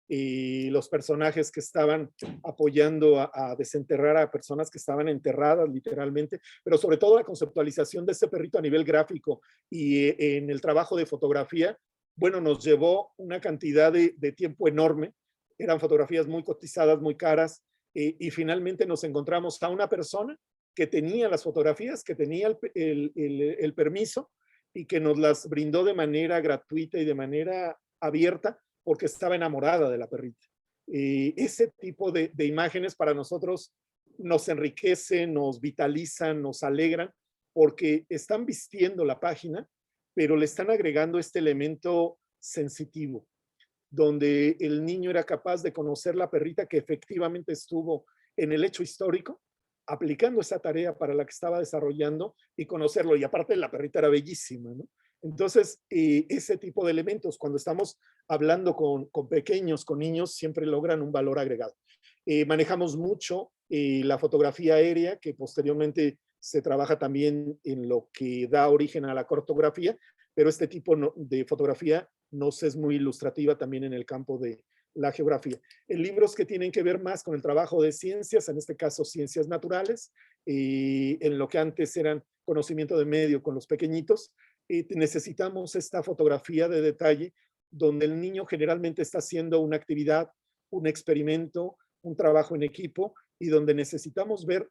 Speaker 1: los personajes que estaban apoyando a desenterrar a personas que estaban enterradas literalmente, pero sobre todo la conceptualización de ese perrito a nivel gráfico y en el trabajo de fotografía, bueno, nos llevó una cantidad de tiempo enorme. Eran fotografías muy cotizadas, muy caras, y finalmente nos encontramos a una persona que tenía las fotografías, que tenía el permiso y que nos las brindó de manera gratuita y de manera abierta porque estaba enamorada de la perrita. Ese tipo de imágenes para nosotros nos enriquecen, nos vitalizan, nos alegran, porque están vistiendo la página, pero le están agregando este elemento sensitivo. donde el niño era capaz de conocer la perrita que efectivamente estuvo en el hecho histórico, aplicando esa tarea para la que estaba desarrollando y conocerlo. Y aparte la perrita era bellísima, ¿no? Entonces, ese tipo de elementos, cuando estamos hablando con pequeños, con niños, siempre logran un valor agregado. Manejamos mucho la fotografía aérea, que posteriormente se trabaja también en lo que da origen a la cartografía, pero este tipo de fotografía nos es muy ilustrativa también en el campo de la geografía. En libros que tienen que ver más con el trabajo de ciencias, en este caso ciencias naturales, en lo que antes eran conocimiento de medio con los pequeñitos, necesitamos esta fotografía de detalle donde el niño generalmente está haciendo una actividad, un experimento, un trabajo en equipo y donde necesitamos ver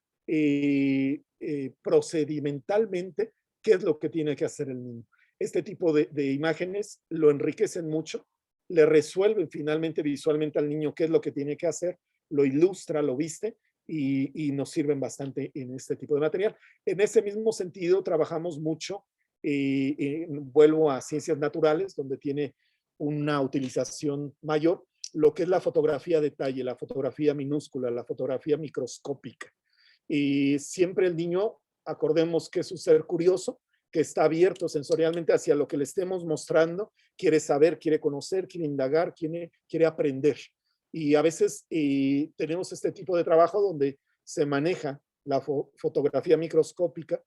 Speaker 1: procedimentalmente qué es lo que tiene que hacer el niño. Este tipo de imágenes lo enriquecen mucho, le resuelven finalmente visualmente al niño qué es lo que tiene que hacer, lo ilustra, lo viste y nos sirven bastante en este tipo de material. En ese mismo sentido, trabajamos mucho, vuelvo a ciencias naturales, donde tiene una utilización mayor, lo que es la fotografía detalle, la fotografía minúscula, la fotografía microscópica. Y siempre el niño, acordemos que es un ser curioso, que está abierto sensorialmente hacia lo que le estemos mostrando, quiere saber, quiere conocer, quiere indagar, quiere aprender. Y a veces tenemos este tipo de trabajo donde se maneja la fotografía microscópica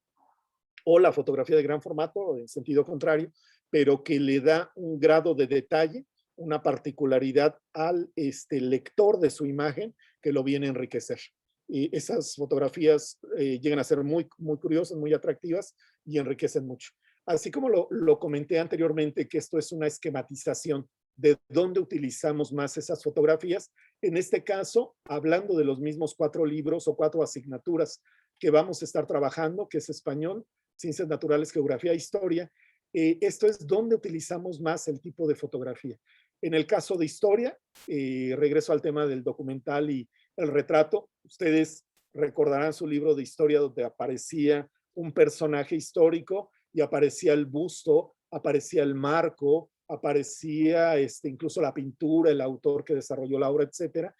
Speaker 1: o la fotografía de gran formato, en sentido contrario, pero que le da un grado de detalle, una particularidad al lector de su imagen que lo viene a enriquecer. Y esas fotografías llegan a ser muy, muy curiosas, muy atractivas y enriquecen mucho. Así como lo comenté anteriormente, que esto es una esquematización de dónde utilizamos más esas fotografías. En este caso, hablando de los mismos 4 libros o 4 asignaturas que vamos a estar trabajando, que es español, ciencias naturales, geografía, historia, esto es donde utilizamos más el tipo de fotografía. En el caso de historia, regreso al tema del documental y el retrato. Ustedes recordarán su libro de historia donde aparecía un personaje histórico y aparecía el busto, aparecía el marco, aparecía incluso la pintura, el autor que desarrolló la obra, etcétera.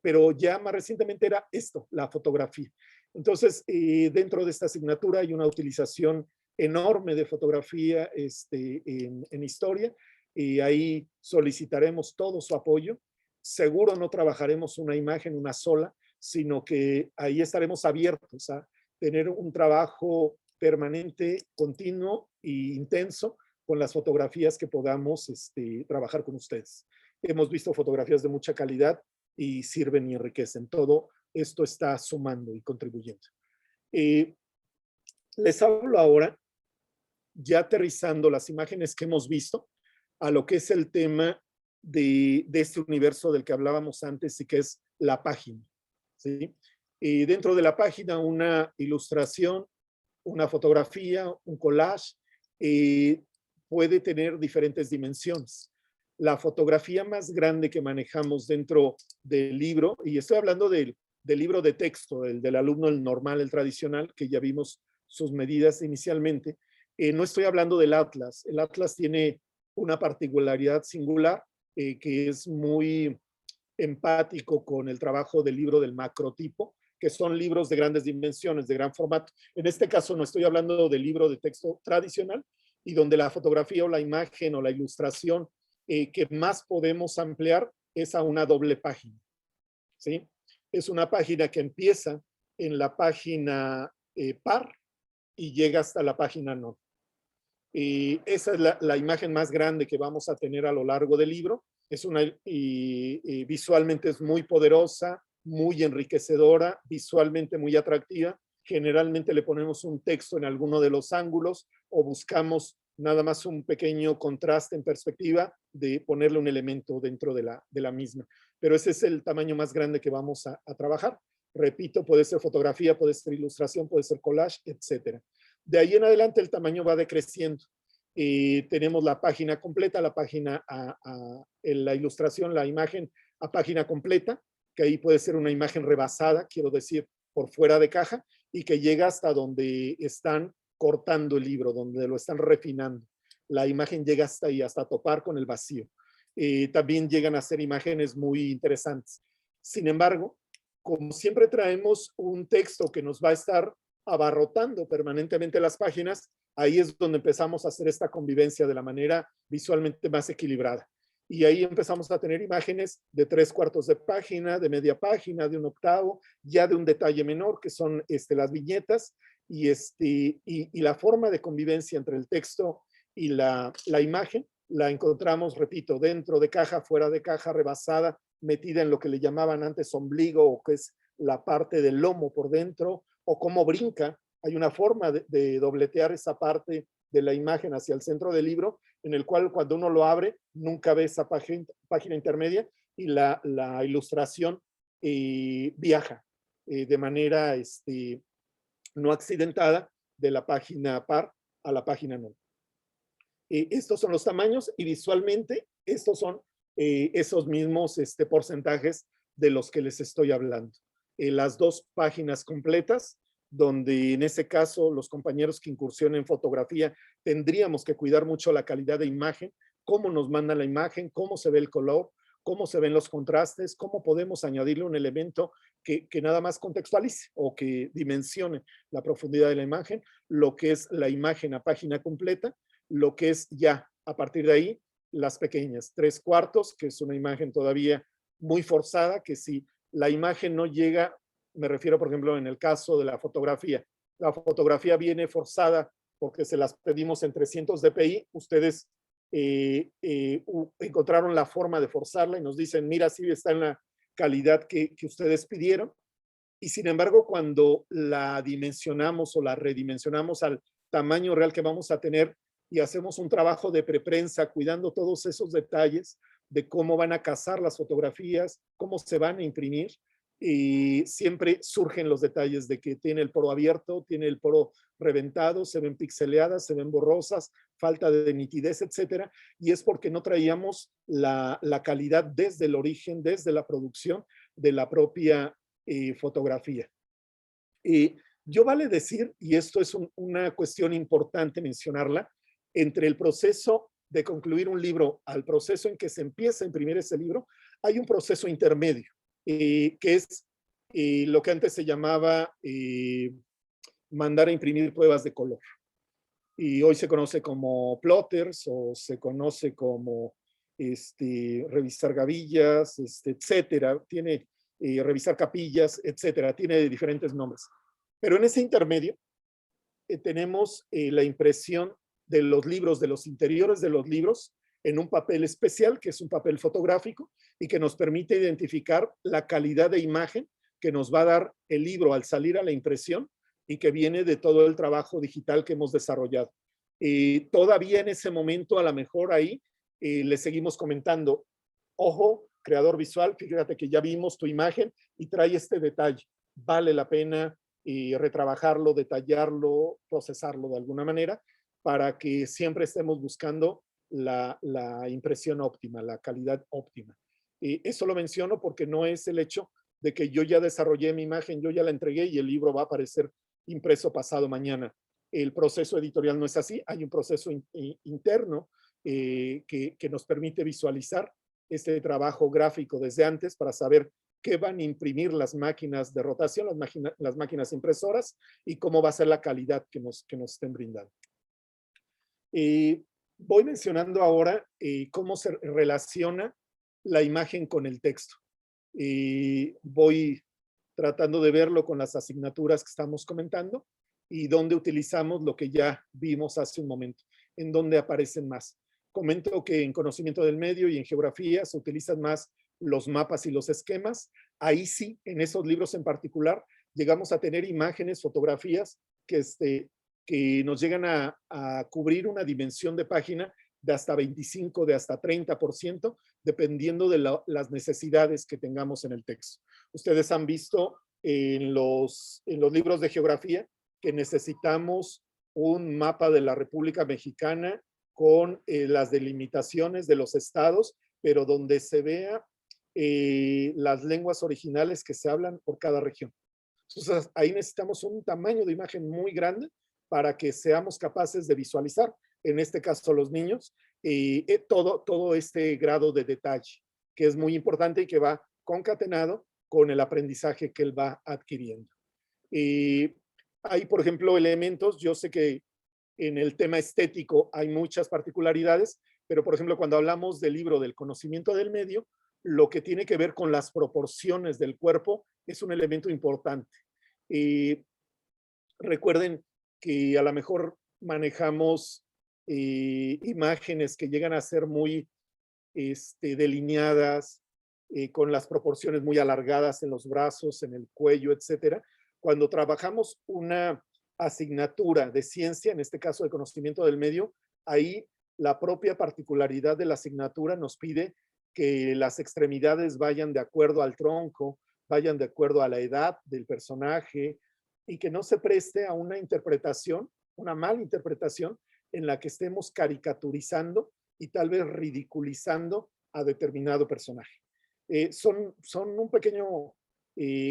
Speaker 1: Pero ya más recientemente era esto, la fotografía. Entonces, dentro de esta asignatura hay una utilización enorme de fotografía en historia y ahí solicitaremos todo su apoyo. Seguro no trabajaremos una imagen, una sola, sino que ahí estaremos abiertos a tener un trabajo permanente, continuo e intenso con las fotografías que podamos trabajar con ustedes. Hemos visto fotografías de mucha calidad y sirven y enriquecen. Todo esto está sumando y contribuyendo. Les hablo ahora, ya aterrizando las imágenes que hemos visto, a lo que es el tema de este universo del que hablábamos antes y que es la página. ¿Sí? Dentro de la página una ilustración, una fotografía, un collage, puede tener diferentes dimensiones. La fotografía más grande que manejamos dentro del libro, y estoy hablando del libro de texto, el del alumno, el normal, el tradicional, que ya vimos sus medidas inicialmente, no estoy hablando del Atlas. El Atlas tiene una particularidad singular que es muy empático con el trabajo del libro del macrotipo, que son libros de grandes dimensiones, de gran formato. En este caso no estoy hablando del libro de texto tradicional y donde la fotografía o la imagen o la ilustración que más podemos ampliar es a una doble página. ¿Sí? Es una página que empieza en la página par y llega hasta la página no. Esa es la imagen más grande que vamos a tener a lo largo del libro. Es visualmente es muy poderosa, muy enriquecedora, visualmente muy atractiva. Generalmente le ponemos un texto en alguno de los ángulos o buscamos nada más un pequeño contraste en perspectiva de ponerle un elemento dentro de la misma. Pero ese es el tamaño más grande que vamos a trabajar. Repito, puede ser fotografía, puede ser ilustración, puede ser collage, etcétera. De ahí en adelante el tamaño va decreciendo. Tenemos la página completa, la página la ilustración, la imagen a página completa, que ahí puede ser una imagen rebasada, quiero decir, por fuera de caja, y que llega hasta donde están cortando el libro, donde lo están refinando. La imagen llega hasta ahí, hasta topar con el vacío. también llegan a ser imágenes muy interesantes. Sin embargo, como siempre traemos un texto que nos va a estar abarrotando permanentemente las páginas, ahí es donde empezamos a hacer esta convivencia de la manera visualmente más equilibrada. Y ahí empezamos a tener imágenes de 3/4 de página, de media página, de 1/8, ya de un detalle menor, que son las viñetas, y la forma de convivencia entre el texto y la imagen la encontramos, repito, dentro de caja, fuera de caja, rebasada, metida en lo que le llamaban antes ombligo, o que es la parte del lomo por dentro, o cómo brinca. Hay una forma de dobletear esa parte de la imagen hacia el centro del libro, en el cual cuando uno lo abre, nunca ve esa página intermedia, y la ilustración viaja de manera no accidentada de la página par a la página no. Estos son los tamaños, y visualmente estos son esos mismos porcentajes de los que les estoy hablando. Las 2 páginas completas, donde en ese caso los compañeros que incursionen en fotografía tendríamos que cuidar mucho la calidad de imagen, cómo nos manda la imagen, cómo se ve el color, cómo se ven los contrastes, cómo podemos añadirle un elemento que nada más contextualice o que dimensione la profundidad de la imagen, lo que es la imagen a página completa, lo que es ya a partir de ahí las pequeñas 3/4, que es una imagen todavía muy forzada, que si la imagen no llega, me refiero por ejemplo en el caso de la fotografía viene forzada porque se las pedimos en 300 dpi, ustedes encontraron la forma de forzarla y nos dicen, mira, sí está en la calidad que ustedes pidieron, y sin embargo cuando la dimensionamos o la redimensionamos al tamaño real que vamos a tener, y hacemos un trabajo de preprensa cuidando todos esos detalles de cómo van a cazar las fotografías, cómo se van a imprimir, y siempre surgen los detalles de que tiene el poro abierto, tiene el poro reventado, se ven pixeleadas, se ven borrosas, falta de nitidez, etcétera, y es porque no traíamos la calidad desde el origen, desde la producción de la propia fotografía. Yo vale decir, y esto es una cuestión importante mencionarla, entre el proceso de concluir un libro al proceso en que se empieza a imprimir ese libro, hay un proceso intermedio, que es lo que antes se llamaba mandar a imprimir pruebas de color. Y hoy se conoce como plotters, o se conoce como revisar gavillas, etcétera. Tiene revisar capillas, etcétera. Tiene diferentes nombres. Pero en ese intermedio tenemos la impresión de los libros, de los interiores de los libros, en un papel especial, que es un papel fotográfico, y que nos permite identificar la calidad de imagen que nos va a dar el libro al salir a la impresión, y que viene de todo el trabajo digital que hemos desarrollado. Todavía en ese momento, a lo mejor ahí, le seguimos comentando, ojo, creador visual, fíjate que ya vimos tu imagen y trae este detalle, vale la pena retrabajarlo, detallarlo, procesarlo de alguna manera, para que siempre estemos buscando la impresión óptima, la calidad óptima. Eso lo menciono porque no es el hecho de que yo ya desarrollé mi imagen, yo ya la entregué y el libro va a aparecer impreso pasado mañana. El proceso editorial no es así, hay un proceso interno que nos permite visualizar este trabajo gráfico desde antes para saber qué van a imprimir las máquinas de rotación, las máquinas impresoras, y cómo va a ser la calidad que nos estén brindando. Voy mencionando ahora cómo se relaciona la imagen con el texto. Voy tratando de verlo con las asignaturas que estamos comentando, y donde utilizamos lo que ya vimos hace un momento, en donde aparecen más. Comento que en conocimiento del medio y en geografía se utilizan más los mapas y los esquemas. Ahí sí, en esos libros en particular, llegamos a tener imágenes, fotografías que nos llegan a cubrir una dimensión de página de hasta 25, de hasta 30%, dependiendo de las necesidades que tengamos en el texto. Ustedes han visto en los libros de geografía que necesitamos un mapa de la República Mexicana con las delimitaciones de los estados, pero donde se vea las lenguas originales que se hablan por cada región. Entonces, ahí necesitamos un tamaño de imagen muy grande para que seamos capaces de visualizar, en este caso los niños, todo este grado de detalle, que es muy importante y que va concatenado con el aprendizaje que él va adquiriendo. Hay, por ejemplo, elementos, yo sé que en el tema estético hay muchas particularidades, pero por ejemplo, cuando hablamos del libro del conocimiento del medio, lo que tiene que ver con las proporciones del cuerpo es un elemento importante. Recuerden que a lo mejor manejamos imágenes que llegan a ser muy delineadas, con las proporciones muy alargadas en los brazos, en el cuello, etcétera. Cuando trabajamos una asignatura de ciencia, en este caso de conocimiento del medio, ahí la propia particularidad de la asignatura nos pide que las extremidades vayan de acuerdo al tronco, vayan de acuerdo a la edad del personaje y que no se preste a una interpretación, una mala interpretación en la que estemos caricaturizando y tal vez ridiculizando a determinado personaje. Son un pequeño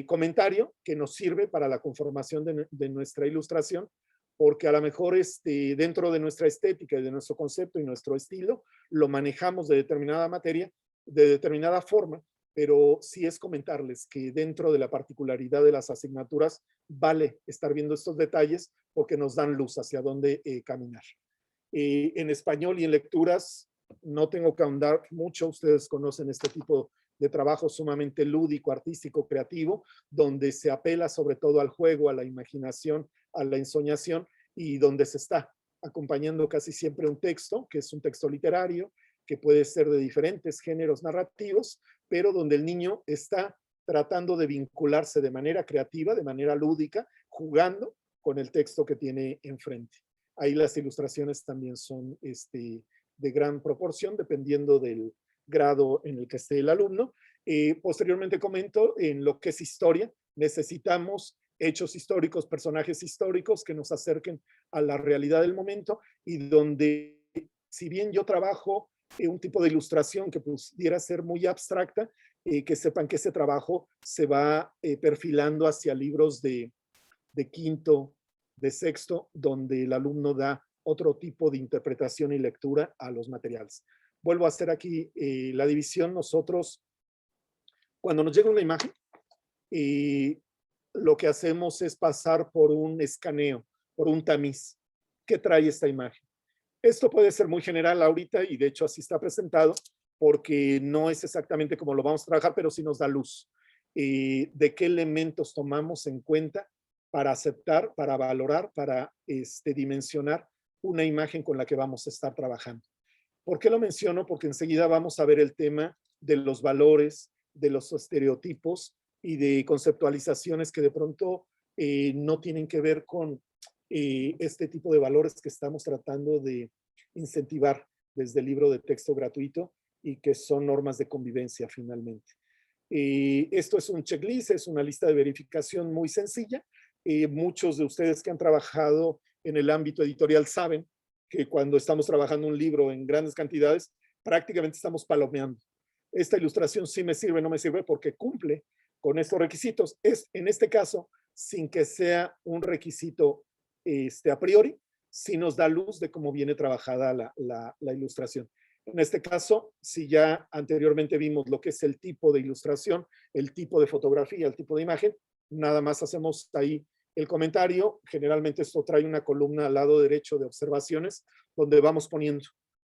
Speaker 1: comentario que nos sirve para la conformación de nuestra ilustración, porque a lo mejor dentro de nuestra estética y de nuestro concepto y nuestro estilo, lo manejamos de determinada materia, de determinada forma, pero sí es comentarles que dentro de la particularidad de las asignaturas vale estar viendo estos detalles porque nos dan luz hacia dónde caminar. En español y en lecturas no tengo que ahondar mucho, ustedes conocen este tipo de trabajo sumamente lúdico, artístico, creativo, donde se apela sobre todo al juego, a la imaginación, a la ensoñación y donde se está acompañando casi siempre un texto, que es un texto literario, que puede ser de diferentes géneros narrativos, pero donde el niño está tratando de vincularse de manera creativa, de manera lúdica, jugando con el texto que tiene enfrente. Ahí las ilustraciones también son de gran proporción, dependiendo del grado en el que esté el alumno. Posteriormente comento en lo que es historia. Necesitamos hechos históricos, personajes históricos que nos acerquen a la realidad del momento y donde, si bien yo trabajo un tipo de ilustración que pudiera ser muy abstracta, que sepan que ese trabajo se va perfilando hacia libros de quinto, de sexto, donde el alumno da otro tipo de interpretación y lectura a los materiales. Vuelvo a hacer aquí la división. Nosotros, cuando nos llega una imagen, lo que hacemos es pasar por un escaneo, por un tamiz. ¿Qué trae esta imagen? Esto puede ser muy general ahorita y de hecho así está presentado porque no es exactamente como lo vamos a trabajar, pero sí nos da luz. ¿De qué elementos tomamos en cuenta para aceptar, para valorar, para dimensionar una imagen con la que vamos a estar trabajando? ¿Por qué lo menciono? Porque enseguida vamos a ver el tema de los valores, de los estereotipos y de conceptualizaciones que de pronto no tienen que ver con este tipo de valores que estamos tratando de incentivar desde el libro de texto gratuito y que son normas de convivencia finalmente. Esto es un checklist, es una lista de verificación muy sencilla. Muchos de ustedes que han trabajado en el ámbito editorial saben que cuando estamos trabajando un libro en grandes cantidades, prácticamente estamos palomeando. Esta ilustración sí me sirve, no me sirve porque cumple con estos requisitos. Es, en este caso, sin que sea un requisito a priori, sí nos da luz de cómo viene trabajada la ilustración. En este caso, si ya anteriormente vimos lo que es el tipo de ilustración, el tipo de fotografía, el tipo de imagen, nada más hacemos ahí el comentario. Generalmente esto trae una columna al lado derecho de observaciones donde vamos poniendo,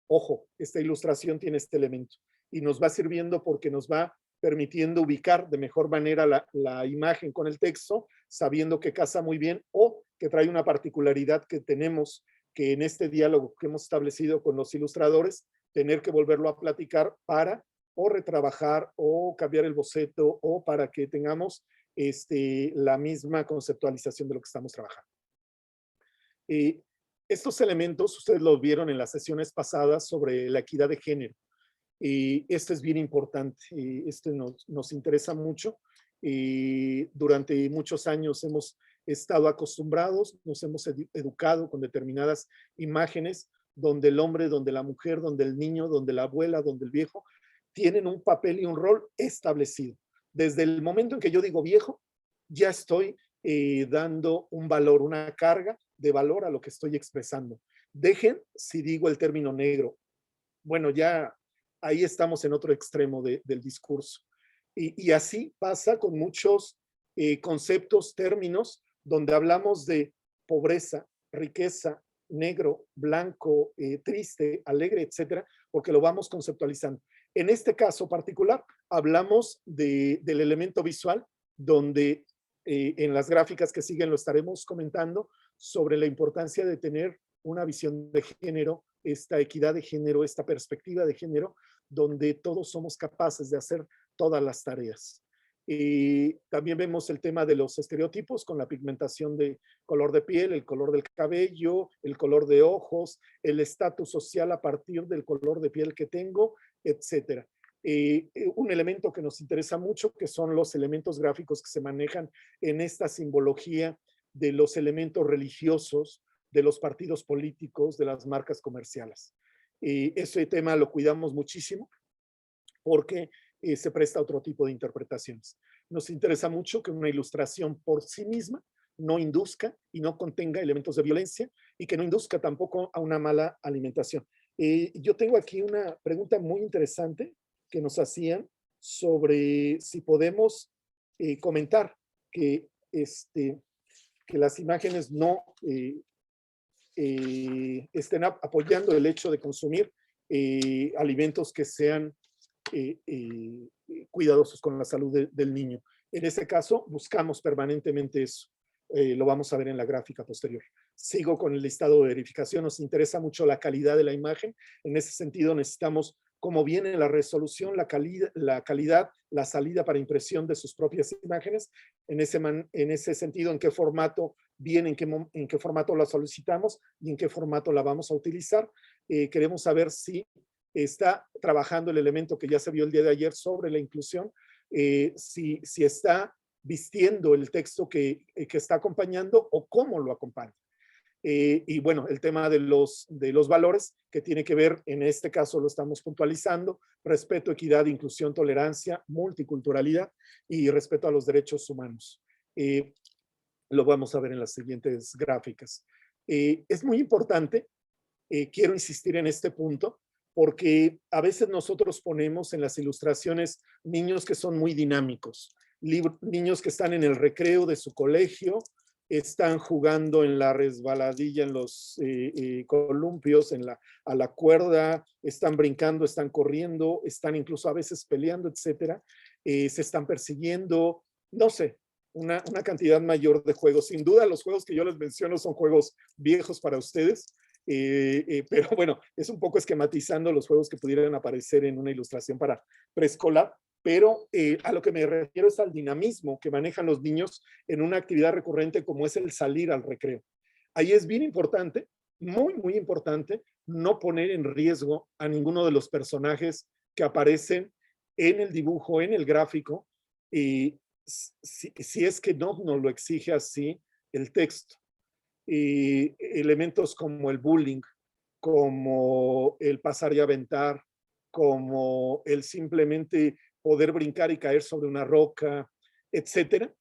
Speaker 1: ojo, esta ilustración tiene este elemento y nos va sirviendo porque nos va permitiendo ubicar de mejor manera la imagen con el texto, sabiendo que casa muy bien o que trae una particularidad que tenemos que en este diálogo que hemos establecido con los ilustradores, tener que volverlo a platicar para o retrabajar o cambiar el boceto o para que tengamos la misma conceptualización de lo que estamos trabajando. Estos elementos ustedes los vieron en las sesiones pasadas sobre la equidad de género. Esto es bien importante, nos interesa mucho. Durante muchos años hemos estado acostumbrados, nos hemos educado con determinadas imágenes donde el hombre, donde la mujer, donde el niño, donde la abuela, donde el viejo tienen un papel y un rol establecido. Desde el momento en que yo digo viejo, ya estoy dando un valor, una carga de valor a lo que estoy expresando. Dejen si digo el término negro. bueno, ya ahí estamos en otro extremo del discurso. Y así pasa con muchos conceptos, términos, donde hablamos de pobreza, riqueza, negro, blanco, triste, alegre, etcétera, porque lo vamos conceptualizando. En este caso particular, hablamos del elemento visual, donde en las gráficas que siguen lo estaremos comentando sobre la importancia de tener una visión de género, esta equidad de género, esta perspectiva de género, donde todos somos capaces de hacer todas las tareas. También vemos el tema de los estereotipos con la pigmentación de color de piel, el color del cabello, el color de ojos, el estatus social a partir del color de piel que tengo, etcétera. Un elemento que nos interesa mucho, que son los elementos gráficos que se manejan en esta simbología de los elementos religiosos, de los partidos políticos, de las marcas comerciales. Ese tema lo cuidamos muchísimo porque se presta a otro tipo de interpretaciones. Nos interesa mucho que una ilustración por sí misma no induzca y no contenga elementos de violencia y que no induzca tampoco a una mala alimentación. Yo tengo aquí una pregunta muy interesante que nos hacían sobre si podemos comentar que, que las imágenes no estén apoyando el hecho de consumir alimentos que sean cuidadosos con la salud del niño. En este caso, buscamos permanentemente eso. Lo vamos a ver en la gráfica posterior. Sigo con el listado de verificación. Nos interesa mucho la calidad de la imagen. En ese sentido, necesitamos cómo viene la resolución, la calidad, la salida para impresión de sus propias imágenes. En ese sentido, en qué formato viene, en qué formato la solicitamos y en qué formato la vamos a utilizar. Queremos saber si está trabajando el elemento que ya se vio el día de ayer sobre la inclusión, si está vistiendo el texto que está acompañando o cómo lo acompaña. Y bueno, el tema de los valores que tiene que ver, en este caso lo estamos puntualizando, respeto, equidad, inclusión, tolerancia, multiculturalidad y respeto a los derechos humanos. Lo vamos a ver en las siguientes gráficas. Es muy importante, quiero insistir en este punto, porque a veces nosotros ponemos en las ilustraciones niños que son muy dinámicos, niños que están en el recreo de su colegio, están jugando en la resbaladilla, en los columpios, a la cuerda, están brincando, están corriendo, están incluso a veces peleando, etcétera. Se están persiguiendo, no sé, una cantidad mayor de juegos. Sin duda, los juegos que yo les menciono son juegos viejos para ustedes, pero bueno, es un poco esquematizando los juegos que pudieran aparecer en una ilustración para preescolar, pero a lo que me refiero es al dinamismo que manejan los niños en una actividad recurrente como es el salir al recreo. Ahí es bien importante, muy, muy importante, no poner en riesgo a ninguno de los personajes que aparecen en el dibujo, en el gráfico, si es que no nos lo exige así el texto. Elementos como el bullying, como el pasar y aventar, como el simplemente poder brincar y caer sobre una roca, etcétera,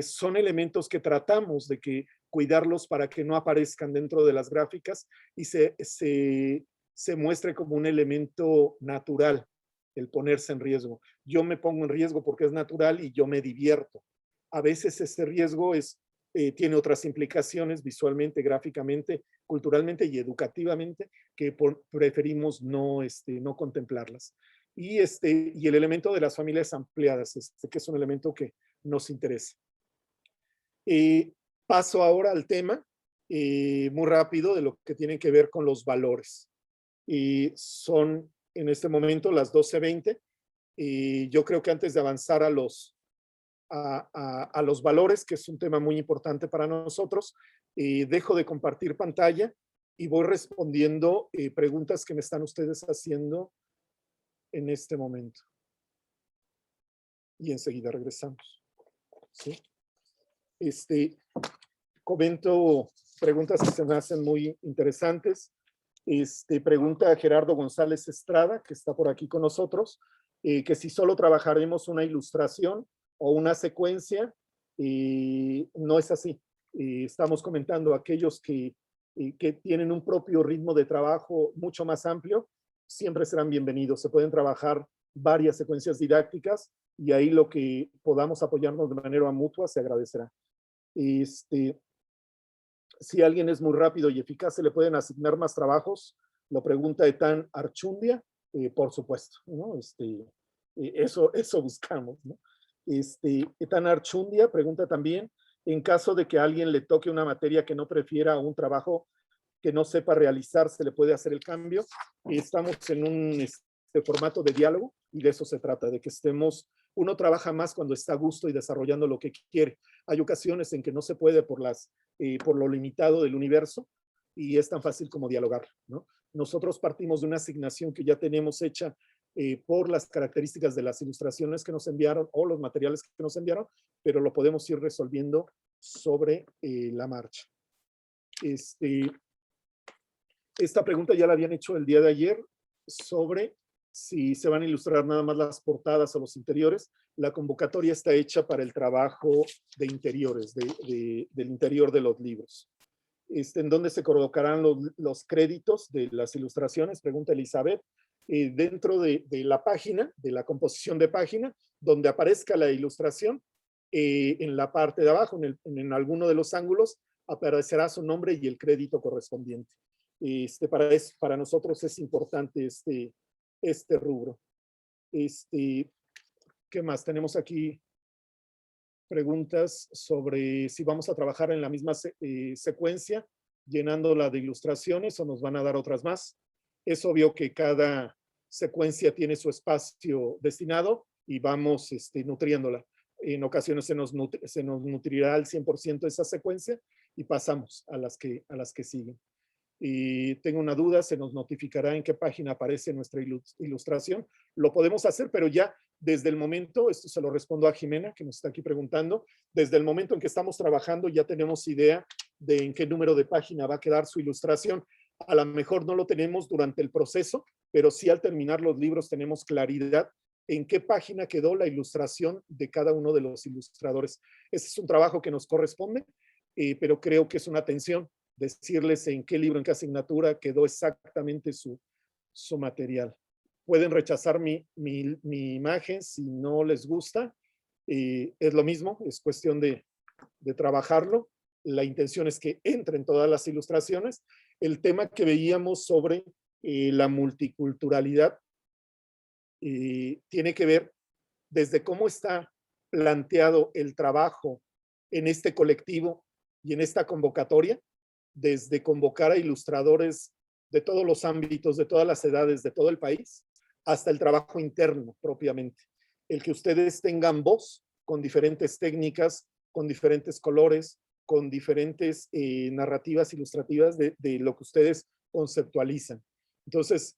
Speaker 1: son elementos que tratamos de que cuidarlos para que no aparezcan dentro de las gráficas y se muestre como un elemento natural el ponerse en riesgo. Yo me pongo en riesgo porque es natural y yo me divierto. A veces ese riesgo tiene otras implicaciones visualmente, gráficamente, culturalmente y educativamente que preferimos no contemplarlas. Y el elemento de las familias ampliadas, que es un elemento que nos interesa. Paso ahora al tema muy rápido de lo que tiene que ver con los valores. Son en este momento las 12:20 y yo creo que antes de avanzar a los valores, que es un tema muy importante para nosotros, dejo de compartir pantalla y voy respondiendo preguntas que me están ustedes haciendo en este momento. Y enseguida regresamos. ¿Sí? Comento preguntas que se me hacen muy interesantes. Pregunta a Gerardo González Estrada, que está por aquí con nosotros, que si solo trabajaremos una ilustración o una secuencia, no es así. Estamos comentando aquellos que tienen un propio ritmo de trabajo mucho más amplio siempre serán bienvenidos. Se pueden trabajar varias secuencias didácticas y ahí lo que podamos apoyarnos de manera mutua se agradecerá. Si alguien es muy rápido y eficaz, ¿se le pueden asignar más trabajos? Lo pregunta Etan Archundia, por supuesto, ¿no? Eso buscamos, ¿no? Etan Archundia pregunta también, en caso de que a alguien le toque una materia que no prefiera un trabajo que no sepa realizar, ¿se le puede hacer el cambio? Estamos en un formato de diálogo y de eso se trata, de que estemos, uno trabaja más cuando está a gusto y desarrollando lo que quiere. Hay ocasiones en que no se puede por lo limitado del universo y es tan fácil como dialogar, ¿no? Nosotros partimos de una asignación que ya tenemos hecha por las características de las ilustraciones que nos enviaron o los materiales que nos enviaron, pero lo podemos ir resolviendo sobre la marcha. Esta pregunta ya la habían hecho el día de ayer sobre si se van a ilustrar nada más las portadas o los interiores. La convocatoria está hecha para el trabajo de interiores, del interior de los libros. ¿En dónde se colocarán los créditos de las ilustraciones? Pregunta Elizabeth. Dentro de la página, de la composición de página, donde aparezca la ilustración, en la parte de abajo, en alguno de los ángulos, aparecerá su nombre y el crédito correspondiente. Para nosotros es importante este rubro. ¿Qué más? Tenemos aquí preguntas sobre si vamos a trabajar en la misma secuencia, llenándola de ilustraciones o nos van a dar otras más. Es obvio que cada secuencia tiene su espacio destinado y vamos nutriéndola. En ocasiones se nos nutrirá al 100% esa secuencia y pasamos a las que siguen. Y tengo una duda, se nos notificará en qué página aparece nuestra ilustración. Lo podemos hacer, pero ya desde el momento, esto se lo respondo a Jimena, que nos está aquí preguntando, desde el momento en que estamos trabajando ya tenemos idea de en qué número de página va a quedar su ilustración. A lo mejor no lo tenemos durante el proceso, pero sí al terminar los libros tenemos claridad en qué página quedó la ilustración de cada uno de los ilustradores. Ese es un trabajo que nos corresponde, pero creo que es una atención decirles en qué libro, en qué asignatura quedó exactamente su material. Pueden rechazar mi imagen si no les gusta. Es lo mismo, es cuestión de trabajarlo. La intención es que entren todas las ilustraciones. El tema que veíamos sobre la multiculturalidad tiene que ver desde cómo está planteado el trabajo en este colectivo y en esta convocatoria, desde convocar a ilustradores de todos los ámbitos, de todas las edades, de todo el país, hasta el trabajo interno propiamente. El que ustedes tengan voz con diferentes técnicas, con diferentes colores, con diferentes narrativas ilustrativas de lo que ustedes conceptualizan. Entonces,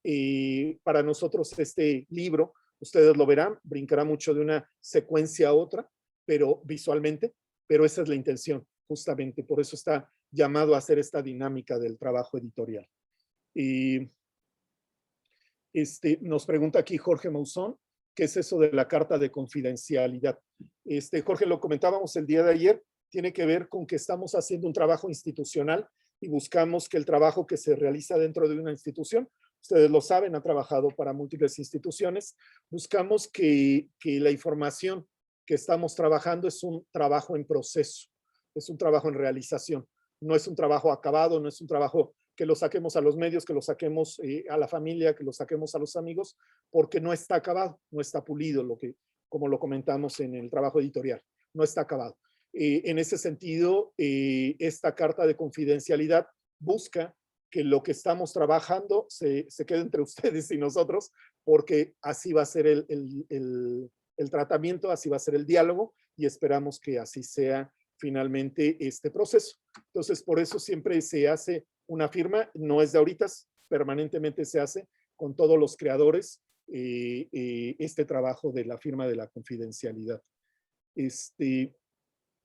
Speaker 1: para nosotros este libro, ustedes lo verán, brincará mucho de una secuencia a otra, pero visualmente, pero esa es la intención, justamente, por eso está llamado a hacer esta dinámica del trabajo editorial. Y nos pregunta aquí Jorge Mausón, ¿qué es eso de la carta de confidencialidad? Jorge, lo comentábamos el día de ayer, tiene que ver con que estamos haciendo un trabajo institucional y buscamos que el trabajo que se realiza dentro de una institución, ustedes lo saben, han trabajado para múltiples instituciones, buscamos que la información que estamos trabajando es un trabajo en proceso, es un trabajo en realización, no es un trabajo acabado, no es un trabajo que lo saquemos a los medios, que lo saquemos a la familia, que lo saquemos a los amigos, porque no está acabado, no está pulido, como lo comentamos en el trabajo editorial, no está acabado. En ese sentido, esta carta de confidencialidad busca que lo que estamos trabajando se quede entre ustedes y nosotros, porque así va a ser el tratamiento, así va a ser el diálogo, y esperamos que así sea finalmente este proceso. Entonces, por eso siempre se hace una firma, no es de ahorita, permanentemente se hace con todos los creadores este trabajo de la firma de la confidencialidad.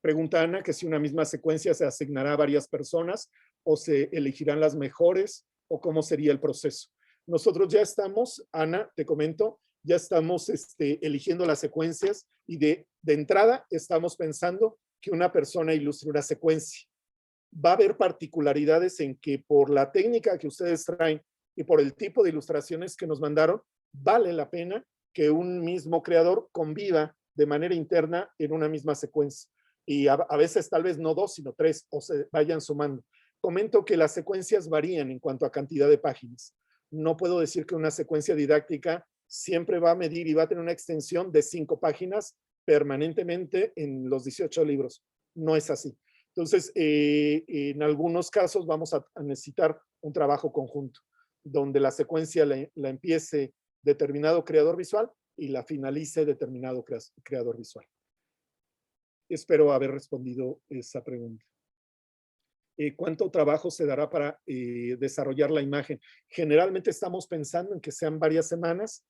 Speaker 1: Pregunta Ana que si una misma secuencia se asignará a varias personas o se elegirán las mejores o cómo sería el proceso. Nosotros ya estamos, Ana, te comento, ya estamos eligiendo las secuencias y de entrada estamos pensando que una persona ilustre una secuencia. Va a haber particularidades en que por la técnica que ustedes traen y por el tipo de ilustraciones que nos mandaron, vale la pena que un mismo creador conviva de manera interna en una misma secuencia. Y a veces tal vez no 2, sino 3, o se vayan sumando. Comento que las secuencias varían en cuanto a cantidad de páginas. No puedo decir que una secuencia didáctica siempre va a medir y va a tener una extensión de 5 páginas permanentemente en los 18 libros. No es así. Entonces, en algunos casos vamos a necesitar un trabajo conjunto, donde la secuencia la empiece determinado creador visual y la finalice determinado creador visual. Espero haber respondido esa pregunta. ¿Cuánto trabajo se dará para desarrollar la imagen? Generalmente estamos pensando en que sean varias semanas,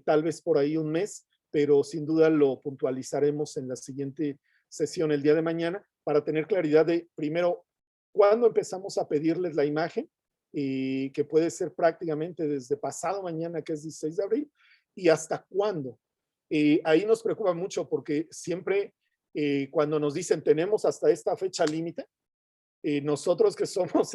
Speaker 1: tal vez por ahí un mes, pero sin duda lo puntualizaremos en la siguiente sesión el día de mañana para tener claridad de, primero, cuándo empezamos a pedirles la imagen, que puede ser prácticamente desde pasado mañana, que es 16 de abril, y hasta cuándo. Ahí nos preocupa mucho porque siempre cuando nos dicen tenemos hasta esta fecha límite, nosotros que somos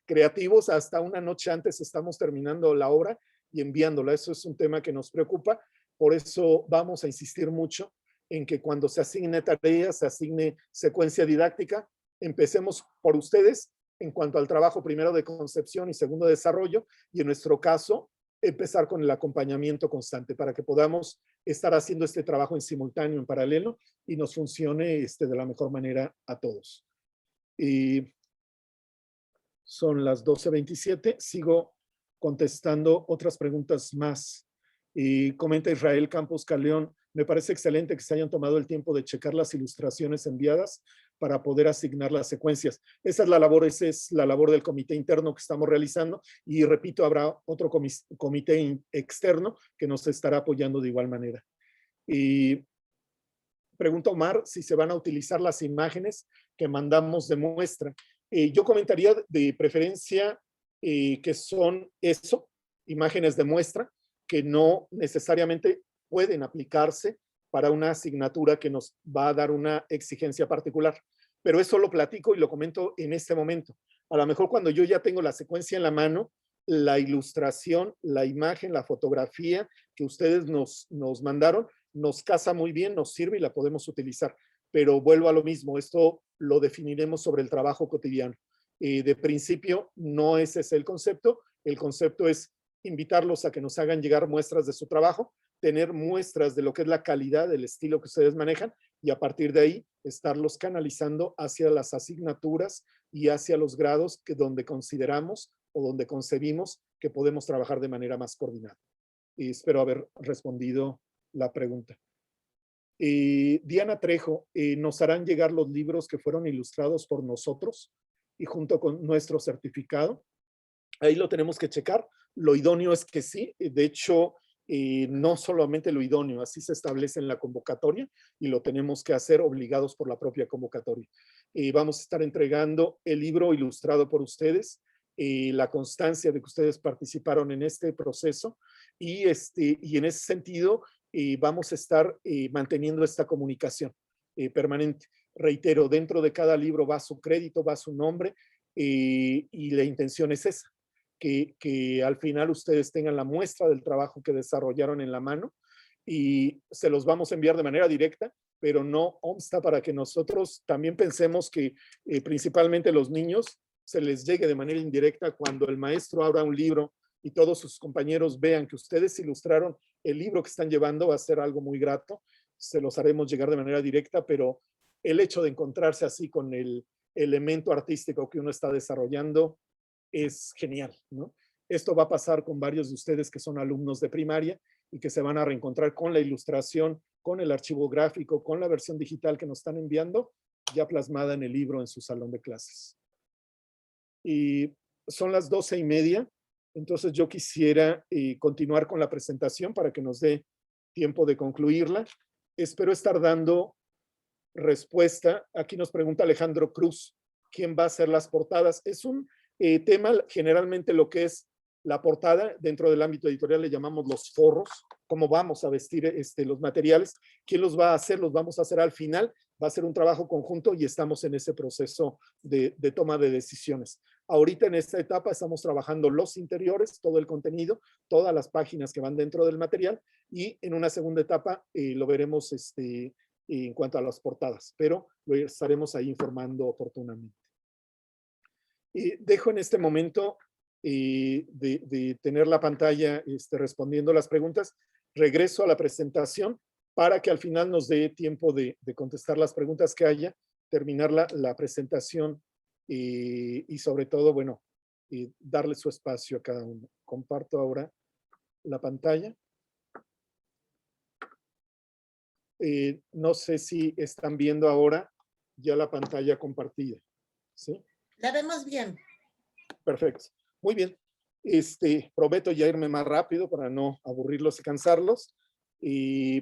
Speaker 1: creativos, hasta una noche antes estamos terminando la obra y enviándola. Eso es un tema que nos preocupa. Por eso vamos a insistir mucho en que cuando se asigne tarea, se asigne secuencia didáctica, empecemos por ustedes en cuanto al trabajo primero de concepción y segundo de desarrollo, y en nuestro caso, empezar con el acompañamiento constante para que podamos estar haciendo este trabajo en simultáneo, en paralelo, y nos funcione de la mejor manera a todos. Y son las 12:27. Sigo contestando otras preguntas más. Y comenta Israel Campos Caleón, me parece excelente que se hayan tomado el tiempo de checar las ilustraciones enviadas para poder asignar las secuencias. Esa es la labor del comité interno que estamos realizando y repito, habrá otro comité externo que nos estará apoyando de igual manera. Y pregunta Omar si se van a utilizar las imágenes que mandamos de muestra. Yo comentaría de preferencia que son eso, imágenes de muestra, que no necesariamente pueden aplicarse para una asignatura que nos va a dar una exigencia particular. Pero eso lo platico y lo comento en este momento. A lo mejor cuando yo ya tengo la secuencia en la mano, la ilustración, la imagen, la fotografía que ustedes nos mandaron, nos casa muy bien, nos sirve y la podemos utilizar. Pero vuelvo a lo mismo, esto lo definiremos sobre el trabajo cotidiano. De principio, no ese es el concepto es invitarlos a que nos hagan llegar muestras de su trabajo, tener muestras de lo que es la calidad del estilo que ustedes manejan y a partir de ahí estarlos canalizando hacia las asignaturas y hacia los grados donde consideramos o donde concebimos que podemos trabajar de manera más coordinada. Y espero haber respondido la pregunta. Diana Trejo, nos harán llegar los libros que fueron ilustrados por nosotros y junto con nuestro certificado. Ahí lo tenemos que checar. Lo idóneo es que sí. De hecho, no solamente lo idóneo, así se establece en la convocatoria y lo tenemos que hacer obligados por la propia convocatoria. Vamos a estar entregando el libro ilustrado por ustedes, la constancia de que ustedes participaron en este proceso y en ese sentido vamos a estar manteniendo esta comunicación permanente. Reitero, dentro de cada libro va su crédito, va su nombre y la intención es esa, que al final ustedes tengan la muestra del trabajo que desarrollaron en la mano y se los vamos a enviar de manera directa, pero no obsta para que nosotros también pensemos que principalmente los niños se les llegue de manera indirecta cuando el maestro abra un libro y todos sus compañeros vean que ustedes ilustraron el libro que están llevando, va a ser algo muy grato. Se los haremos llegar de manera directa, pero el hecho de encontrarse así con el elemento artístico que uno está desarrollando es genial, ¿no? Esto va a pasar con varios de ustedes que son alumnos de primaria y que se van a reencontrar con la ilustración, con el archivo gráfico, con la versión digital que nos están enviando, ya plasmada en el libro en su salón de clases. Y son las 12:30, entonces yo quisiera continuar con la presentación para que nos dé tiempo de concluirla. Espero estar dando respuesta. Aquí nos pregunta Alejandro Cruz, ¿quién va a hacer las portadas? Es un tema, generalmente lo que es la portada, dentro del ámbito editorial le llamamos los forros, cómo vamos a vestir los materiales. ¿Quién los va a hacer? Los vamos a hacer al final. Va a ser un trabajo conjunto y estamos en ese proceso de toma de decisiones. Ahorita en esta etapa estamos trabajando los interiores, todo el contenido, todas las páginas que van dentro del material, y en una segunda etapa lo veremos en cuanto a las portadas, pero lo estaremos ahí informando oportunamente. Dejo en este momento de tener la pantalla respondiendo las preguntas. Regreso a la presentación para que al final nos dé tiempo de contestar las preguntas que haya, terminar la presentación y sobre todo, bueno, darle su espacio a cada uno. Comparto ahora la pantalla. No sé si están viendo ahora ya la pantalla compartida. ¿Sí?
Speaker 2: La vemos bien.
Speaker 1: Perfecto. Muy bien. Prometo ya irme más rápido para no aburrirlos y cansarlos,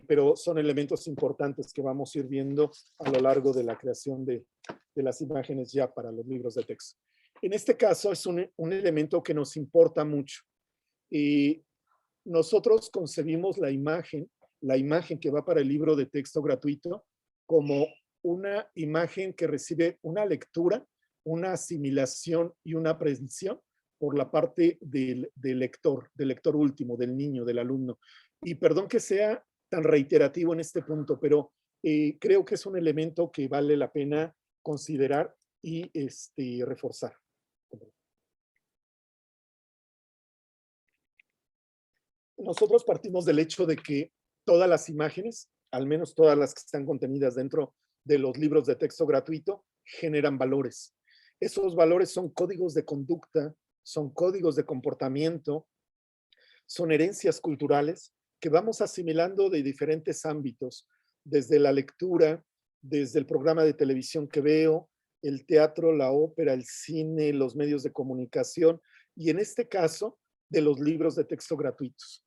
Speaker 1: pero son elementos importantes que vamos a ir viendo a lo largo de la creación de las imágenes ya para los libros de texto. En este caso es un elemento que nos importa mucho. Nosotros concebimos la imagen que va para el libro de texto gratuito como una imagen que recibe una lectura, una asimilación y una aprehensión por la parte del lector último, del niño, del alumno. Y perdón que sea tan reiterativo en este punto, pero creo que es un elemento que vale la pena considerar y reforzar. Nosotros partimos del hecho de que todas las imágenes, al menos todas las que están contenidas dentro de los libros de texto gratuito, generan valores. Esos valores son códigos de conducta, son códigos de comportamiento, son herencias culturales que vamos asimilando de diferentes ámbitos, desde la lectura, desde el programa de televisión que veo, el teatro, la ópera, el cine, los medios de comunicación, y en este caso, de los libros de texto gratuitos.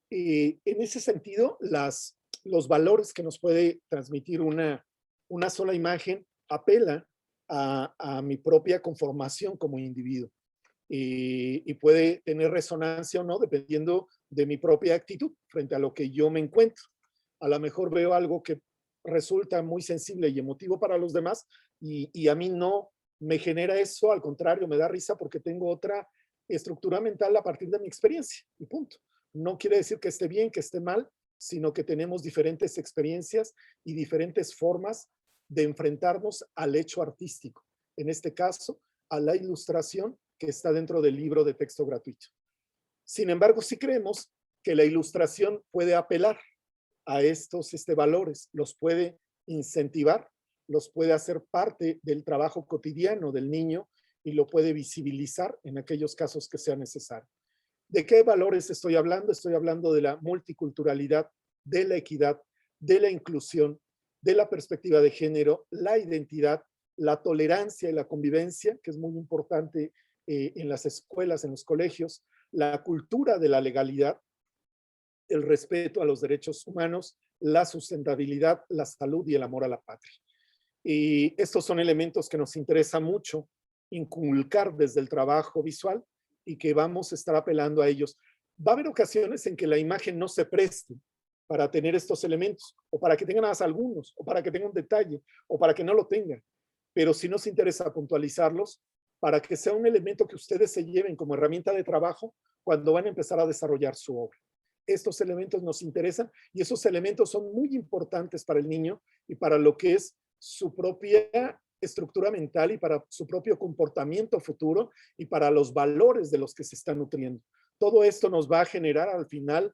Speaker 1: En ese sentido, los valores que nos puede transmitir una sola imagen apela a mi propia conformación como individuo. Y puede tener resonancia o no, dependiendo de mi propia actitud frente a lo que yo me encuentro. A lo mejor veo algo que resulta muy sensible y emotivo para los demás y a mí no me genera eso, al contrario, me da risa porque tengo otra estructura mental a partir de mi experiencia y punto. No quiere decir que esté bien, que esté mal, sino que tenemos diferentes experiencias y diferentes formas de enfrentarnos al hecho artístico. En este caso, a la ilustración que está dentro del libro de texto gratuito. Sin embargo, sí creemos que la ilustración puede apelar a estos valores, los puede incentivar, los puede hacer parte del trabajo cotidiano del niño y lo puede visibilizar en aquellos casos que sea necesario. ¿De qué valores estoy hablando? Estoy hablando de la multiculturalidad, de la equidad, de la inclusión, de la perspectiva de género, la identidad, la tolerancia y la convivencia, que es muy importante en las escuelas, en los colegios, la cultura de la legalidad, el respeto a los derechos humanos, la sustentabilidad, la salud y el amor a la patria. Y estos son elementos que nos interesa mucho inculcar desde el trabajo visual y que vamos a estar apelando a ellos. Va a haber ocasiones en que la imagen no se preste para tener estos elementos, o para que tengan más algunos, o para que tengan un detalle, o para que no lo tengan. Pero sí nos interesa puntualizarlos para que sea un elemento que ustedes se lleven como herramienta de trabajo cuando van a empezar a desarrollar su obra. Estos elementos nos interesan y esos elementos son muy importantes para el niño y para lo que es su propia estructura mental y para su propio comportamiento futuro y para los valores de los que se están nutriendo. Todo esto nos va a generar al final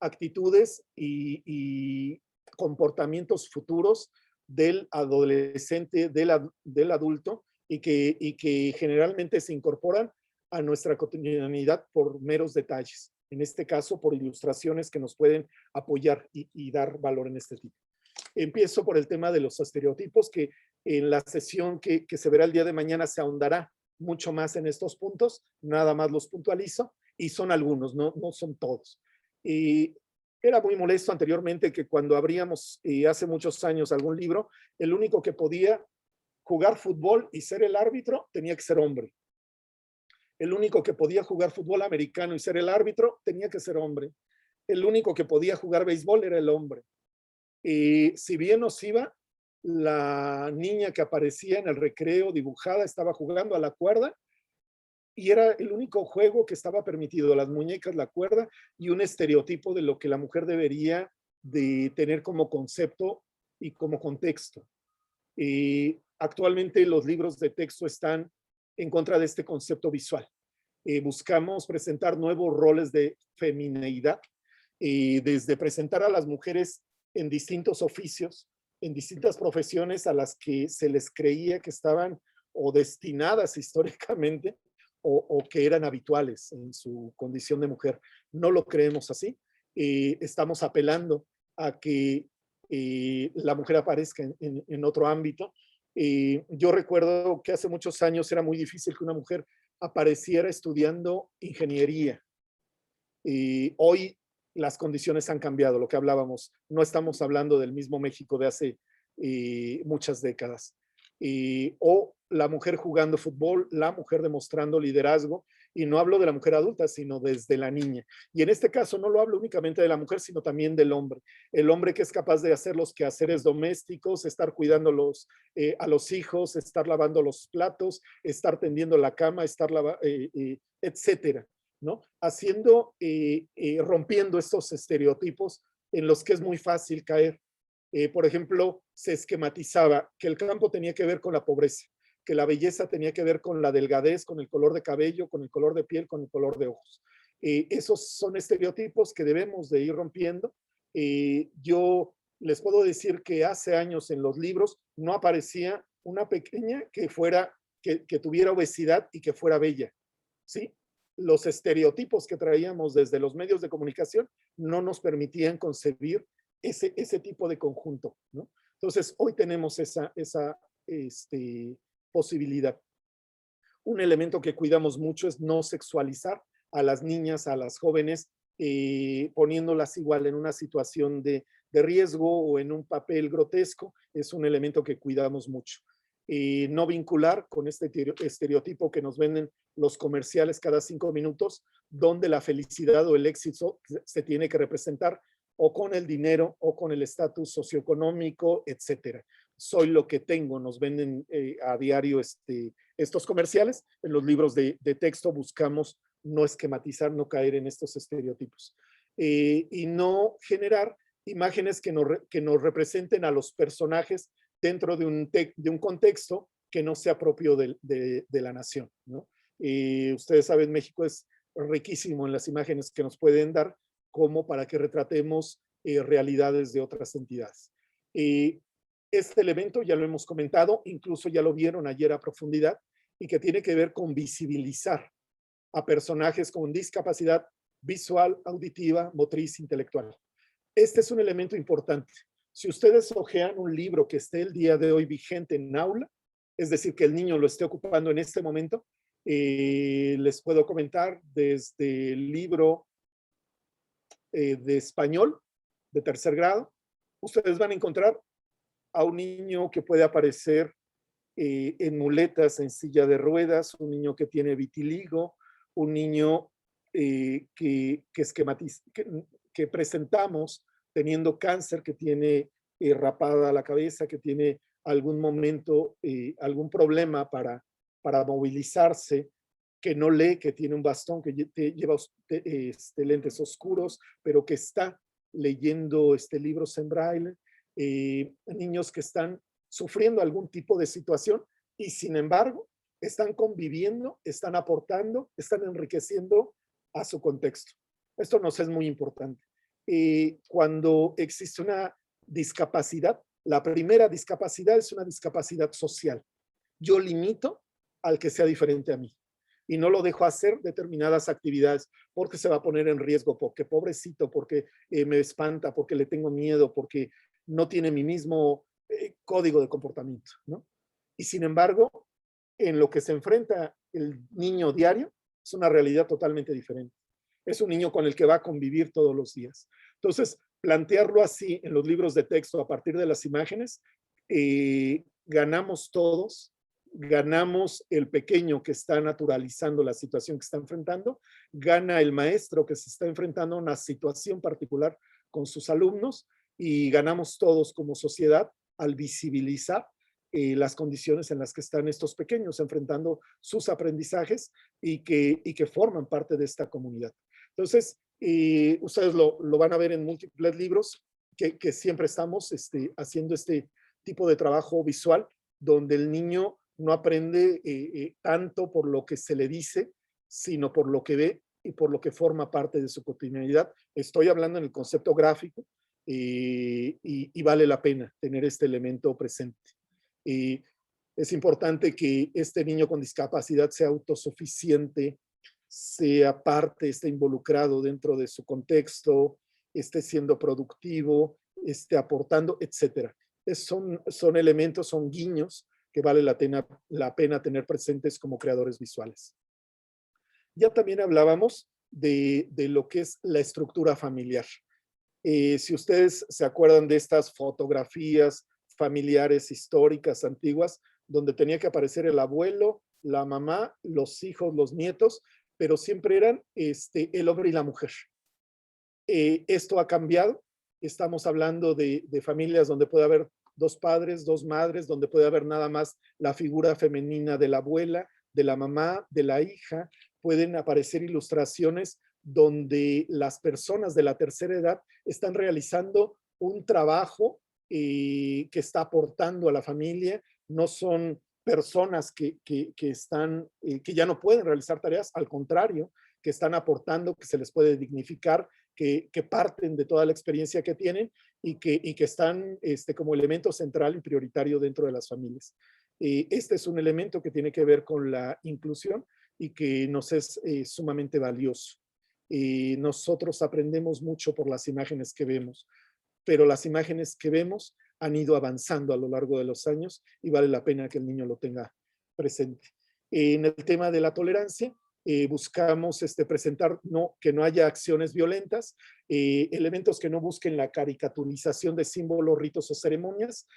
Speaker 1: actitudes y comportamientos futuros del adolescente, del adulto y que generalmente se incorporan a nuestra cotidianidad por meros detalles. En este caso, por ilustraciones que nos pueden apoyar y dar valor en este tipo. Empiezo por el tema de los estereotipos, que en la sesión que se verá el día de mañana se ahondará mucho más en estos puntos, nada más los puntualizo, y son algunos, no son todos. Y era muy molesto anteriormente que cuando abríamos hace muchos años algún libro, el único que podía jugar fútbol y ser el árbitro tenía que ser hombre. El único que podía jugar fútbol americano y ser el árbitro tenía que ser hombre. el único que podía jugar béisbol era el hombre. Si bien nos iba, la niña que aparecía en el recreo dibujada estaba jugando a la cuerda y era el único juego que estaba permitido, las muñecas, la cuerda y un estereotipo de lo que la mujer debería de tener como concepto y como contexto. Actualmente los libros de texto están en contra de este concepto visual. Buscamos presentar nuevos roles de femineidad, desde presentar a las mujeres en distintos oficios, en distintas profesiones a las que se les creía que estaban o destinadas históricamente o que eran habituales en su condición de mujer. No lo creemos así. Estamos apelando a que la mujer aparezca en otro ámbito. Yo recuerdo que hace muchos años era muy difícil que una mujer apareciera estudiando ingeniería. Hoy las condiciones han cambiado, lo que hablábamos. No estamos hablando del mismo México de hace muchas décadas. O la mujer jugando fútbol, la mujer demostrando liderazgo, y no hablo de la mujer adulta, sino desde la niña. Y en este caso no lo hablo únicamente de la mujer, sino también del hombre. El hombre que es capaz de hacer los quehaceres domésticos, estar cuidando a los hijos, estar lavando los platos, estar tendiendo la cama, etcétera, ¿no? Haciendo, rompiendo estos estereotipos en los que es muy fácil caer. Por ejemplo, se esquematizaba que el campo tenía que ver con la pobreza, que la belleza tenía que ver con la delgadez, con el color de cabello, con el color de piel, con el color de ojos. Esos son estereotipos que debemos de ir rompiendo. Yo les puedo decir que hace años en los libros no aparecía una pequeña que tuviera obesidad y que fuera bella, ¿sí? Los estereotipos que traíamos desde los medios de comunicación no nos permitían concebir ese tipo de conjunto, ¿no? Entonces, hoy tenemos esa posibilidad. Un elemento que cuidamos mucho es no sexualizar a las niñas, a las jóvenes, poniéndolas igual en una situación de riesgo o en un papel grotesco. Es un elemento que cuidamos mucho. No vincular con este estereotipo que nos venden los comerciales cada 5 minutos, donde la felicidad o el éxito se tiene que representar o con el dinero o con el estatus socioeconómico, etcétera. Soy lo que tengo, nos venden a diario estos comerciales. En los libros de texto buscamos no esquematizar, no caer en estos estereotipos y no generar imágenes que nos representen a los personajes dentro de un contexto que no sea propio de la nación, ¿no? Ustedes saben, México es riquísimo en las imágenes que nos pueden dar como para que retratemos realidades de otras entidades. Este elemento ya lo hemos comentado, incluso ya lo vieron ayer a profundidad, y que tiene que ver con visibilizar a personajes con discapacidad visual, auditiva, motriz, intelectual. Este es un elemento importante. Si ustedes hojean un libro que esté el día de hoy vigente en aula, es decir, que el niño lo esté ocupando en este momento, les puedo comentar desde el libro de español de tercer grado, ustedes van a encontrar a un niño que puede aparecer en muletas, en silla de ruedas, un niño que tiene vitiligo, un niño que presentamos teniendo cáncer, que tiene rapada la cabeza, que tiene algún momento, algún problema para movilizarse, que no lee, que tiene un bastón, que lleva lentes oscuros, pero que está leyendo libros en braille, niños que están sufriendo algún tipo de situación y sin embargo están conviviendo, están aportando, están enriqueciendo a su contexto. Esto nos es muy importante. Cuando existe una discapacidad, la primera discapacidad es una discapacidad social. Yo limito al que sea diferente a mí y no lo dejo hacer determinadas actividades porque se va a poner en riesgo, porque pobrecito, porque me espanta, porque le tengo miedo, porque no tiene mi mismo código de comportamiento, ¿no? Y sin embargo, en lo que se enfrenta el niño diario, es una realidad totalmente diferente. Es un niño con el que va a convivir todos los días. Entonces, plantearlo así en los libros de texto a partir de las imágenes, ganamos todos ganamos el pequeño que está naturalizando la situación que está enfrentando, gana el maestro que se está enfrentando a una situación particular con sus alumnos y ganamos todos como sociedad al visibilizar las condiciones en las que están estos pequeños enfrentando sus aprendizajes y que forman parte de esta comunidad. Entonces, ustedes lo van a ver en múltiples libros que siempre estamos haciendo este tipo de trabajo visual donde el niño no aprende tanto por lo que se le dice, sino por lo que ve y por lo que forma parte de su cotidianidad. Estoy hablando en el concepto gráfico y vale la pena tener este elemento presente. Es importante que este niño con discapacidad sea autosuficiente, sea parte, esté involucrado dentro de su contexto, esté siendo productivo, esté aportando, etcétera. Son elementos, son guiños que vale la pena tener presentes como creadores visuales. Ya también hablábamos de lo que es la estructura familiar. Si ustedes se acuerdan de estas fotografías familiares históricas antiguas, donde tenía que aparecer el abuelo, la mamá, los hijos, los nietos, pero siempre eran el hombre y la mujer. Esto ha cambiado. Estamos hablando de familias donde puede haber dos padres, dos madres, donde puede haber nada más la figura femenina de la abuela, de la mamá, de la hija. Pueden aparecer ilustraciones donde las personas de la tercera edad están realizando un trabajo que está aportando a la familia. No son personas que ya no pueden realizar tareas, al contrario, que están aportando, que se les puede dignificar, que parten de toda la experiencia que tienen y que están como elemento central y prioritario dentro de las familias. Este es un elemento que tiene que ver con la inclusión y que nos es sumamente valioso. Nosotros aprendemos mucho por las imágenes que vemos, pero las imágenes que vemos han ido avanzando a lo largo de los años y vale la pena que el niño lo tenga presente. En el tema de la tolerancia, buscamos presentar que no haya acciones violentas, elementos que no busquen la caricaturización de símbolos, ritos o ceremonias.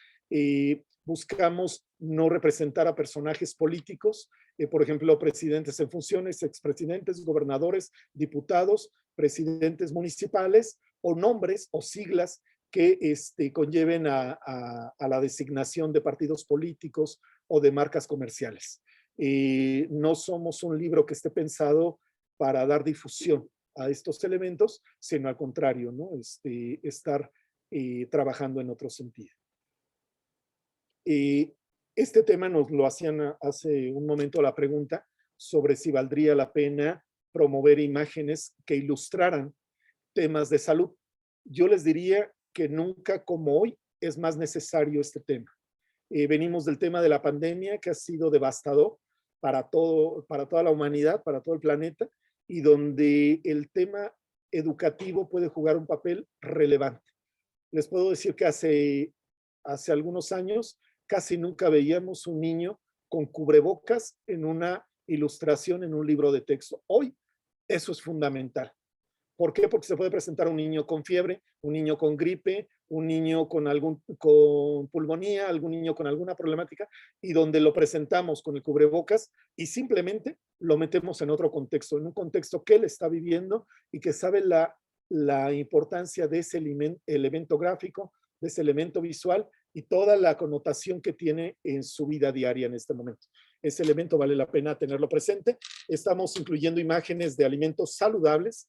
Speaker 1: Buscamos no representar a personajes políticos, por ejemplo, presidentes en funciones, expresidentes, gobernadores, diputados, presidentes municipales o nombres o siglas que conlleven a la designación de partidos políticos o de marcas comerciales. No somos un libro que esté pensado para dar difusión a estos elementos, sino al contrario, ¿no? Estar trabajando en otro sentido. Este tema nos lo hacían hace un momento la pregunta sobre si valdría la pena promover imágenes que ilustraran temas de salud. Yo les diría que nunca como hoy es más necesario este tema. Venimos del tema de la pandemia que ha sido devastador para toda la humanidad, para todo el planeta, y donde el tema educativo puede jugar un papel relevante. Les puedo decir que hace algunos años casi nunca veíamos un niño con cubrebocas en una ilustración en un libro de texto. Hoy eso es fundamental. ¿Por qué? Porque se puede presentar un niño con fiebre, un niño con gripe, un niño con pulmonía, algún niño con alguna problemática, y donde lo presentamos con el cubrebocas y simplemente lo metemos en otro contexto, en un contexto que él está viviendo y que sabe la importancia de ese elemento gráfico, de ese elemento visual y toda la connotación que tiene en su vida diaria en este momento. Ese elemento vale la pena tenerlo presente. Estamos incluyendo imágenes de alimentos saludables,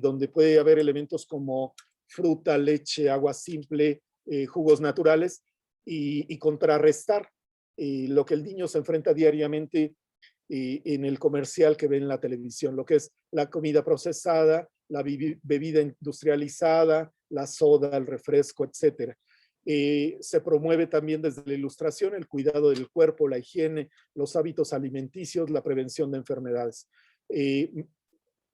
Speaker 1: donde puede haber elementos como fruta, leche, agua simple, jugos naturales, y contrarrestar lo que el niño se enfrenta diariamente en el comercial que ve en la televisión, lo que es la comida procesada, la bebida industrializada, la soda, el refresco, etcétera. Se promueve también desde la ilustración el cuidado del cuerpo, la higiene, los hábitos alimenticios, la prevención de enfermedades.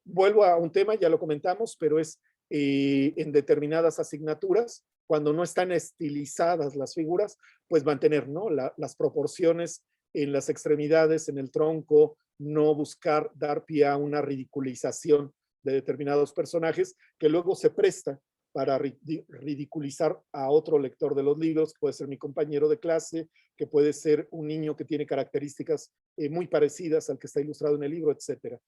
Speaker 1: Vuelvo a un tema, ya lo comentamos, pero es en determinadas asignaturas, cuando no están estilizadas las figuras, pues mantener, ¿no? Las proporciones en las extremidades, en el tronco, no buscar dar pie a una ridiculización de determinados personajes que luego se presta para ridiculizar a otro lector de los libros, que puede ser mi compañero de clase, que puede ser un niño que tiene características muy parecidas al que está ilustrado en el libro, etc.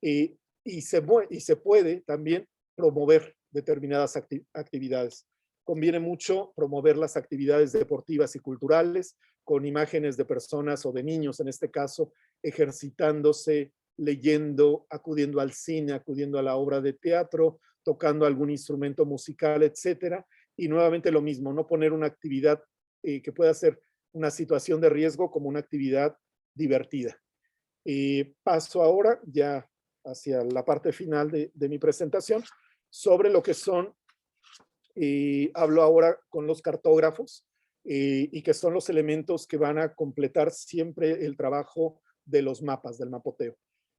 Speaker 1: Y se puede también promover determinadas actividades. Conviene mucho promover las actividades deportivas y culturales con imágenes de personas o de niños, en este caso, ejercitándose, leyendo, acudiendo al cine, acudiendo a la obra de teatro, tocando algún instrumento musical, etcétera. Y nuevamente lo mismo, no poner una actividad que pueda ser una situación de riesgo como una actividad divertida. Paso ahora ya hacia la parte final de mi presentación sobre lo que son, hablo ahora con los cartógrafos y que son los elementos que van a completar siempre el trabajo de los mapas, del mapoteo.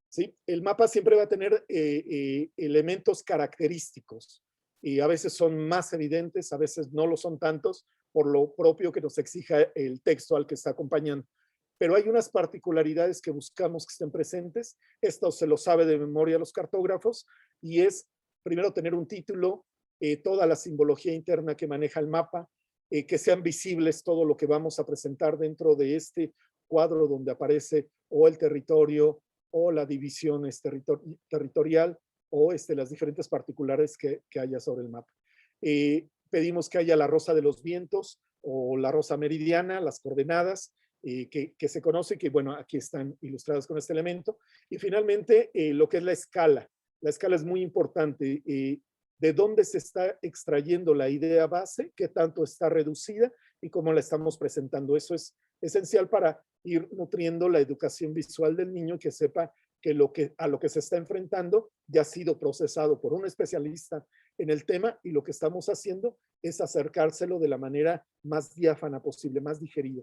Speaker 1: ¿Sí? El mapa siempre va a tener elementos característicos y a veces son más evidentes, a veces no lo son tantos por lo propio que nos exija el texto al que está acompañando. Pero hay unas particularidades que buscamos que estén presentes. Esto se lo sabe de memoria los cartógrafos y es primero tener un título, toda la simbología interna que maneja el mapa, que sean visibles todo lo que vamos a presentar dentro de este cuadro donde aparece o el territorio o la división territorial o las diferentes particulares que haya sobre el mapa. Pedimos que haya la rosa de los vientos o la rosa meridiana, las coordenadas, que se conoce, que bueno, aquí están ilustradas con este elemento. Y finalmente, lo que es la escala. La escala es muy importante. De dónde se está extrayendo la idea base, qué tanto está reducida y cómo la estamos presentando. Eso es esencial para ir nutriendo la educación visual del niño, que sepa que, a lo que se está enfrentando ya ha sido procesado por un especialista en el tema y lo que estamos haciendo es acercárselo de la manera más diáfana posible, más digerida.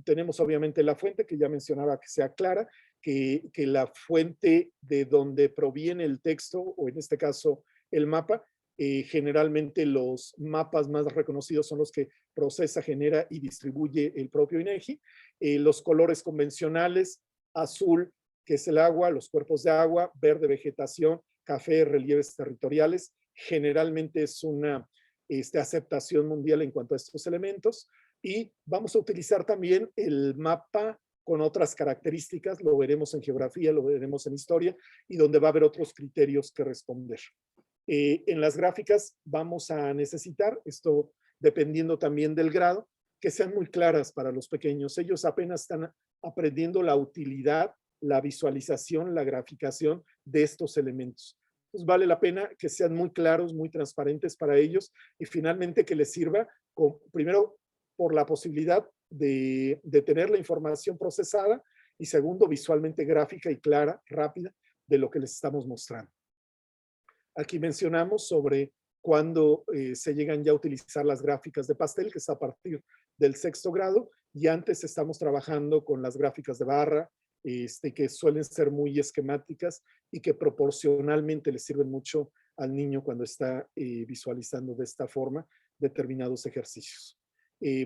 Speaker 1: Tenemos obviamente la fuente que ya mencionaba, que sea clara, que la fuente de donde proviene el texto, o en este caso el mapa, generalmente los mapas más reconocidos son los que procesa, genera y distribuye el propio INEGI. Los colores convencionales, azul, que es el agua, los cuerpos de agua, verde, vegetación, café, relieves territoriales. Generalmente es una aceptación mundial en cuanto a estos elementos. Y vamos a utilizar también el mapa con otras características, lo veremos en geografía, lo veremos en historia, y donde va a haber otros criterios que responder. En las gráficas vamos a necesitar, esto dependiendo también del grado, que sean muy claras para los pequeños. Ellos apenas están aprendiendo la utilidad, la visualización, la graficación de estos elementos. Pues vale la pena que sean muy claros, muy transparentes para ellos y finalmente que les sirva, primero, por la posibilidad de tener la información procesada y segundo, visualmente gráfica y clara, rápida, de lo que les estamos mostrando. Aquí mencionamos sobre cuando se llegan ya a utilizar las gráficas de pastel, que es a partir del 6º grado, y antes estamos trabajando con las gráficas de barra, que suelen ser muy esquemáticas y que proporcionalmente le sirven mucho al niño cuando está visualizando de esta forma determinados ejercicios.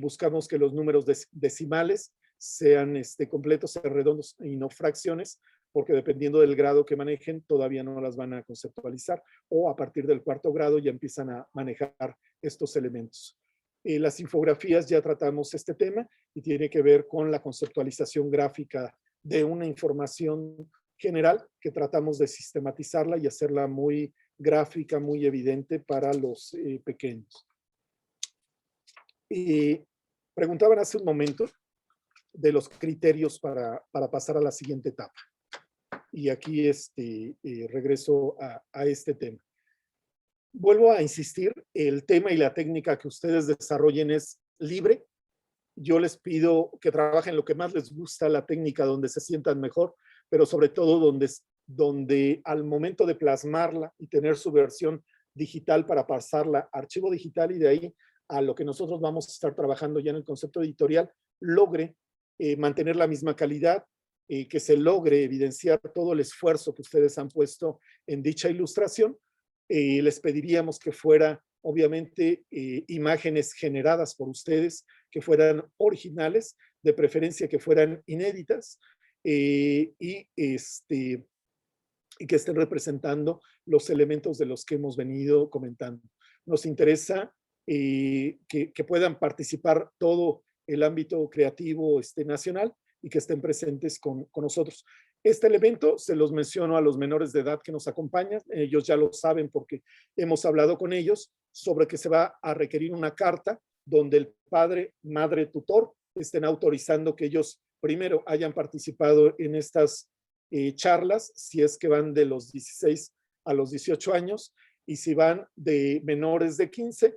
Speaker 1: Buscamos que los números decimales sean completos, sean redondos y no fracciones, porque dependiendo del grado que manejen, todavía no las van a conceptualizar, o a partir del 4º grado ya empiezan a manejar estos elementos. Las infografías ya tratamos este tema y tiene que ver con la conceptualización gráfica de una información general que tratamos de sistematizarla y hacerla muy gráfica, muy evidente para los pequeños. Preguntaban hace un momento de los criterios para pasar a la siguiente etapa. Y aquí regreso a este tema. Vuelvo a insistir, el tema y la técnica que ustedes desarrollen es libre. Yo les pido que trabajen lo que más les gusta, la técnica donde se sientan mejor, pero sobre todo donde al momento de plasmarla y tener su versión digital para pasarla a archivo digital y de ahí a lo que nosotros vamos a estar trabajando ya en el concepto editorial, logre mantener la misma calidad, que se logre evidenciar todo el esfuerzo que ustedes han puesto en dicha ilustración. Les pediríamos que fuera, obviamente, imágenes generadas por ustedes, que fueran originales, de preferencia que fueran inéditas, y que estén representando los elementos de los que hemos venido comentando. nos interesa que puedan participar todo el ámbito creativo nacional y que estén presentes con nosotros. Este elemento se los menciono a los menores de edad que nos acompañan. Ellos ya lo saben porque hemos hablado con ellos sobre que se va a requerir una carta donde el padre, madre, tutor estén autorizando que ellos primero hayan participado en estas charlas, si es que van de los 16 a los 18 años, y si van de menores de 15,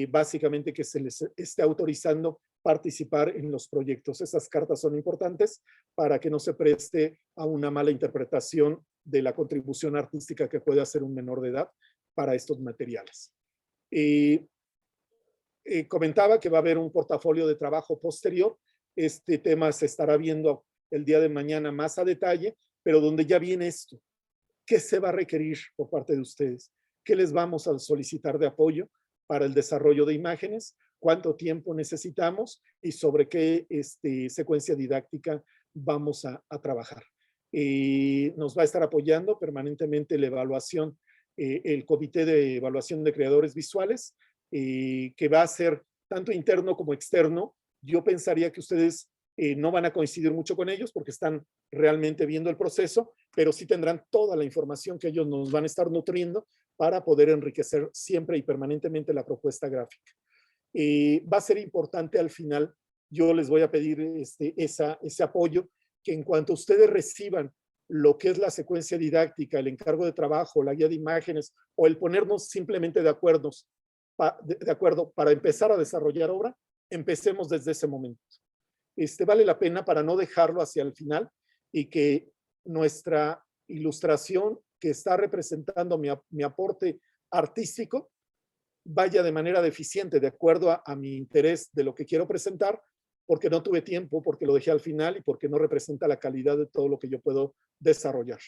Speaker 1: básicamente que se les esté autorizando participar en los proyectos. Esas cartas son importantes para que no se preste a una mala interpretación de la contribución artística que puede hacer un menor de edad para estos materiales. Comentaba que va a haber un portafolio de trabajo posterior. Este tema se estará viendo el día de mañana más a detalle, pero donde ya viene esto. ¿Qué se va a requerir por parte de ustedes? ¿Qué les vamos a solicitar de apoyo para el desarrollo de imágenes? ¿Cuánto tiempo necesitamos? Y sobre qué secuencia didáctica vamos a trabajar. Nos va a estar apoyando permanentemente la evaluación, el Comité de Evaluación de Creadores Visuales, que va a ser tanto interno como externo. Yo pensaría que ustedes no van a coincidir mucho con ellos porque están realmente viendo el proceso, pero sí tendrán toda la información que ellos nos van a estar nutriendo para poder enriquecer siempre y permanentemente la propuesta gráfica. Va a ser importante al final, yo les voy a pedir ese apoyo, que en cuanto ustedes reciban lo que es la secuencia didáctica, el encargo de trabajo, la guía de imágenes, o el ponernos simplemente de acuerdo para empezar a desarrollar obra, empecemos desde ese momento. Vale la pena para no dejarlo hacia el final y que nuestra ilustración que está representando mi aporte artístico vaya de manera deficiente, de acuerdo a mi interés de lo que quiero presentar, porque no tuve tiempo, porque lo dejé al final y porque no representa la calidad de todo lo que yo puedo desarrollar.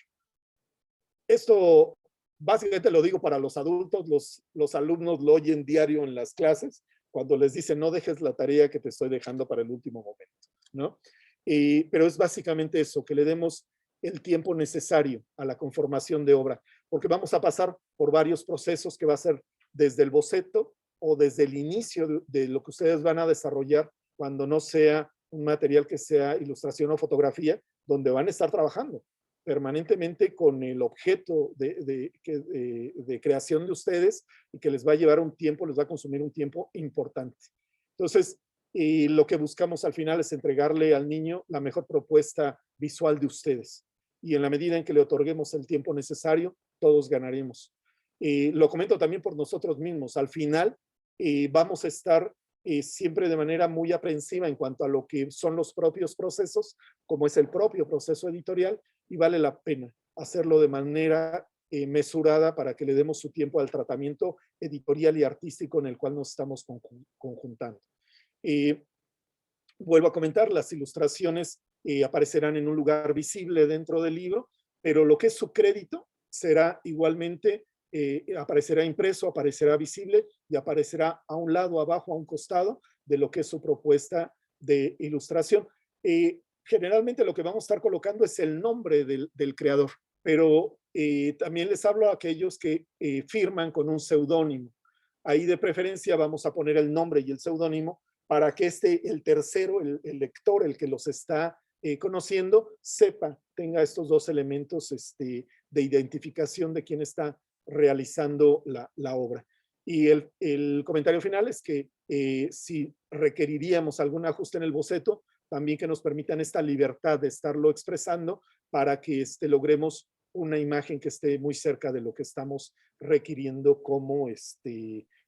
Speaker 1: Esto básicamente lo digo para los adultos, los alumnos lo oyen diario en las clases, cuando les dicen no dejes la tarea que te estoy dejando para el último momento, ¿no? Pero es básicamente eso, que le demos el tiempo necesario a la conformación de obra, porque vamos a pasar por varios procesos que va a ser desde el boceto o desde el inicio de lo que ustedes van a desarrollar cuando no sea un material que sea ilustración o fotografía, donde van a estar trabajando permanentemente con el objeto de creación de ustedes y que les va a llevar un tiempo, les va a consumir un tiempo importante. Entonces, lo que buscamos al final es entregarle al niño la mejor propuesta visual de ustedes. Y en la medida en que le otorguemos el tiempo necesario, todos ganaremos. Lo comento también por nosotros mismos. Al final, vamos a estar siempre de manera muy aprensiva en cuanto a lo que son los propios procesos, como es el propio proceso editorial, y vale la pena hacerlo de manera mesurada para que le demos su tiempo al tratamiento editorial y artístico en el cual nos estamos conjuntando. Vuelvo a comentar, las ilustraciones aparecerán en un lugar visible dentro del libro, pero lo que es su crédito será igualmente, aparecerá impreso, aparecerá visible y aparecerá a un lado, abajo, a un costado de lo que es su propuesta de ilustración. Generalmente lo que vamos a estar colocando es el nombre del creador, pero también les hablo a aquellos que firman con un seudónimo. Ahí de preferencia vamos a poner el nombre y el seudónimo para que el tercero, el lector, el que los está conociendo, sepa, tenga estos dos elementos de identificación de quién está realizando la obra. Y el comentario final es que si requeriríamos algún ajuste en el boceto, también que nos permitan esta libertad de estarlo expresando para que logremos una imagen que esté muy cerca de lo que estamos requiriendo como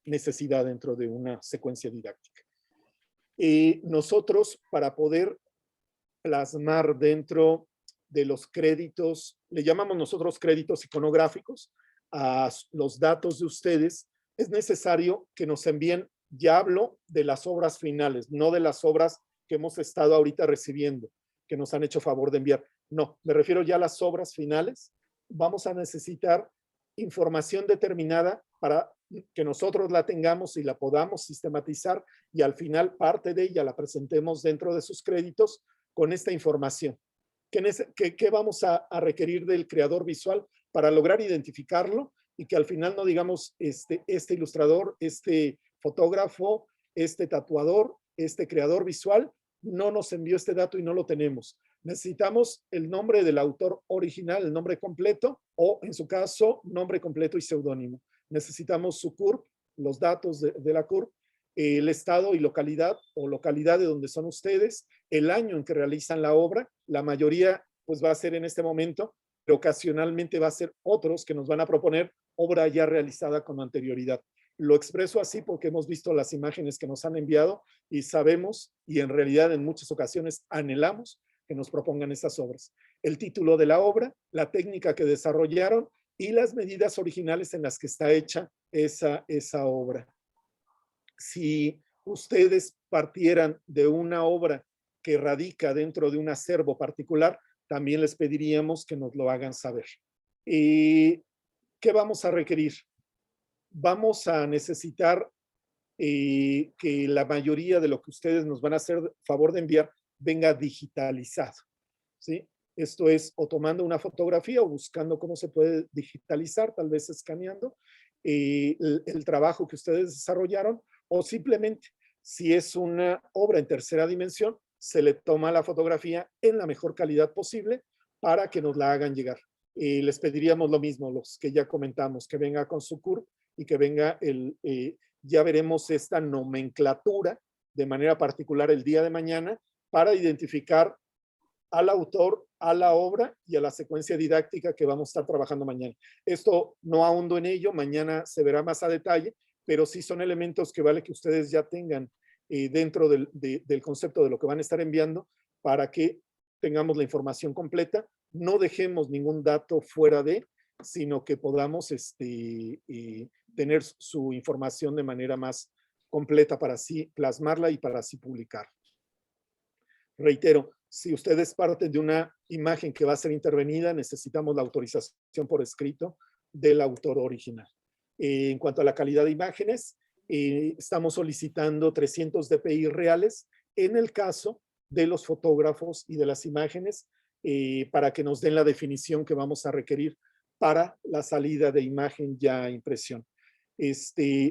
Speaker 1: necesidad dentro de una secuencia didáctica. Nosotros, para poder plasmar dentro de los créditos, le llamamos nosotros créditos iconográficos, a los datos de ustedes, es necesario que nos envíen, ya hablo de las obras finales, no de las obras que hemos estado ahorita recibiendo, que nos han hecho favor de enviar. No, me refiero ya a las obras finales. Vamos a necesitar información determinada para que nosotros la tengamos y la podamos sistematizar y al final parte de ella la presentemos dentro de sus créditos con esta información. ¿Qué vamos a requerir del creador visual para lograr identificarlo y que al final no digamos este ilustrador, este fotógrafo, este tatuador, este creador visual, no nos envió este dato y no lo tenemos. Necesitamos el nombre del autor original, el nombre completo, o en su caso, nombre completo y seudónimo. Necesitamos su CURP, los datos de la CURP, el estado y localidad o localidad de donde son ustedes, el año en que realizan la obra. La mayoría pues va a ser en este momento, pero ocasionalmente va a ser otros que nos van a proponer obra ya realizada con anterioridad. Lo expreso así porque hemos visto las imágenes que nos han enviado y sabemos, y en realidad en muchas ocasiones anhelamos que nos propongan estas obras. El título de la obra, la técnica que desarrollaron y las medidas originales en las que está hecha esa obra. Si ustedes partieran de una obra que radica dentro de un acervo particular, también les pediríamos que nos lo hagan saber. ¿Qué vamos a requerir? Vamos a necesitar que la mayoría de lo que ustedes nos van a hacer favor de enviar venga digitalizado, ¿sí? Esto es o tomando una fotografía o buscando cómo se puede digitalizar, tal vez escaneando el trabajo que ustedes desarrollaron, o simplemente, si es una obra en tercera dimensión, se le toma la fotografía en la mejor calidad posible para que nos la hagan llegar. Les pediríamos lo mismo, los que ya comentamos, que venga con su CURP y que venga ya veremos esta nomenclatura de manera particular el día de mañana para identificar al autor, a la obra y a la secuencia didáctica que vamos a estar trabajando mañana. Esto no ahondo en ello, mañana se verá más a detalle, pero sí son elementos que vale que ustedes ya tengan dentro del concepto de lo que van a estar enviando para que tengamos la información completa, no dejemos ningún dato fuera de, sino que podamos tener su información de manera más completa para así plasmarla y para así publicar. Reitero, si ustedes parten de una imagen que va a ser intervenida, necesitamos la autorización por escrito del autor original. En cuanto a la calidad de imágenes, estamos solicitando 300 dpi reales en el caso de los fotógrafos y de las imágenes para que nos den la definición que vamos a requerir para la salida de imagen ya a impresión.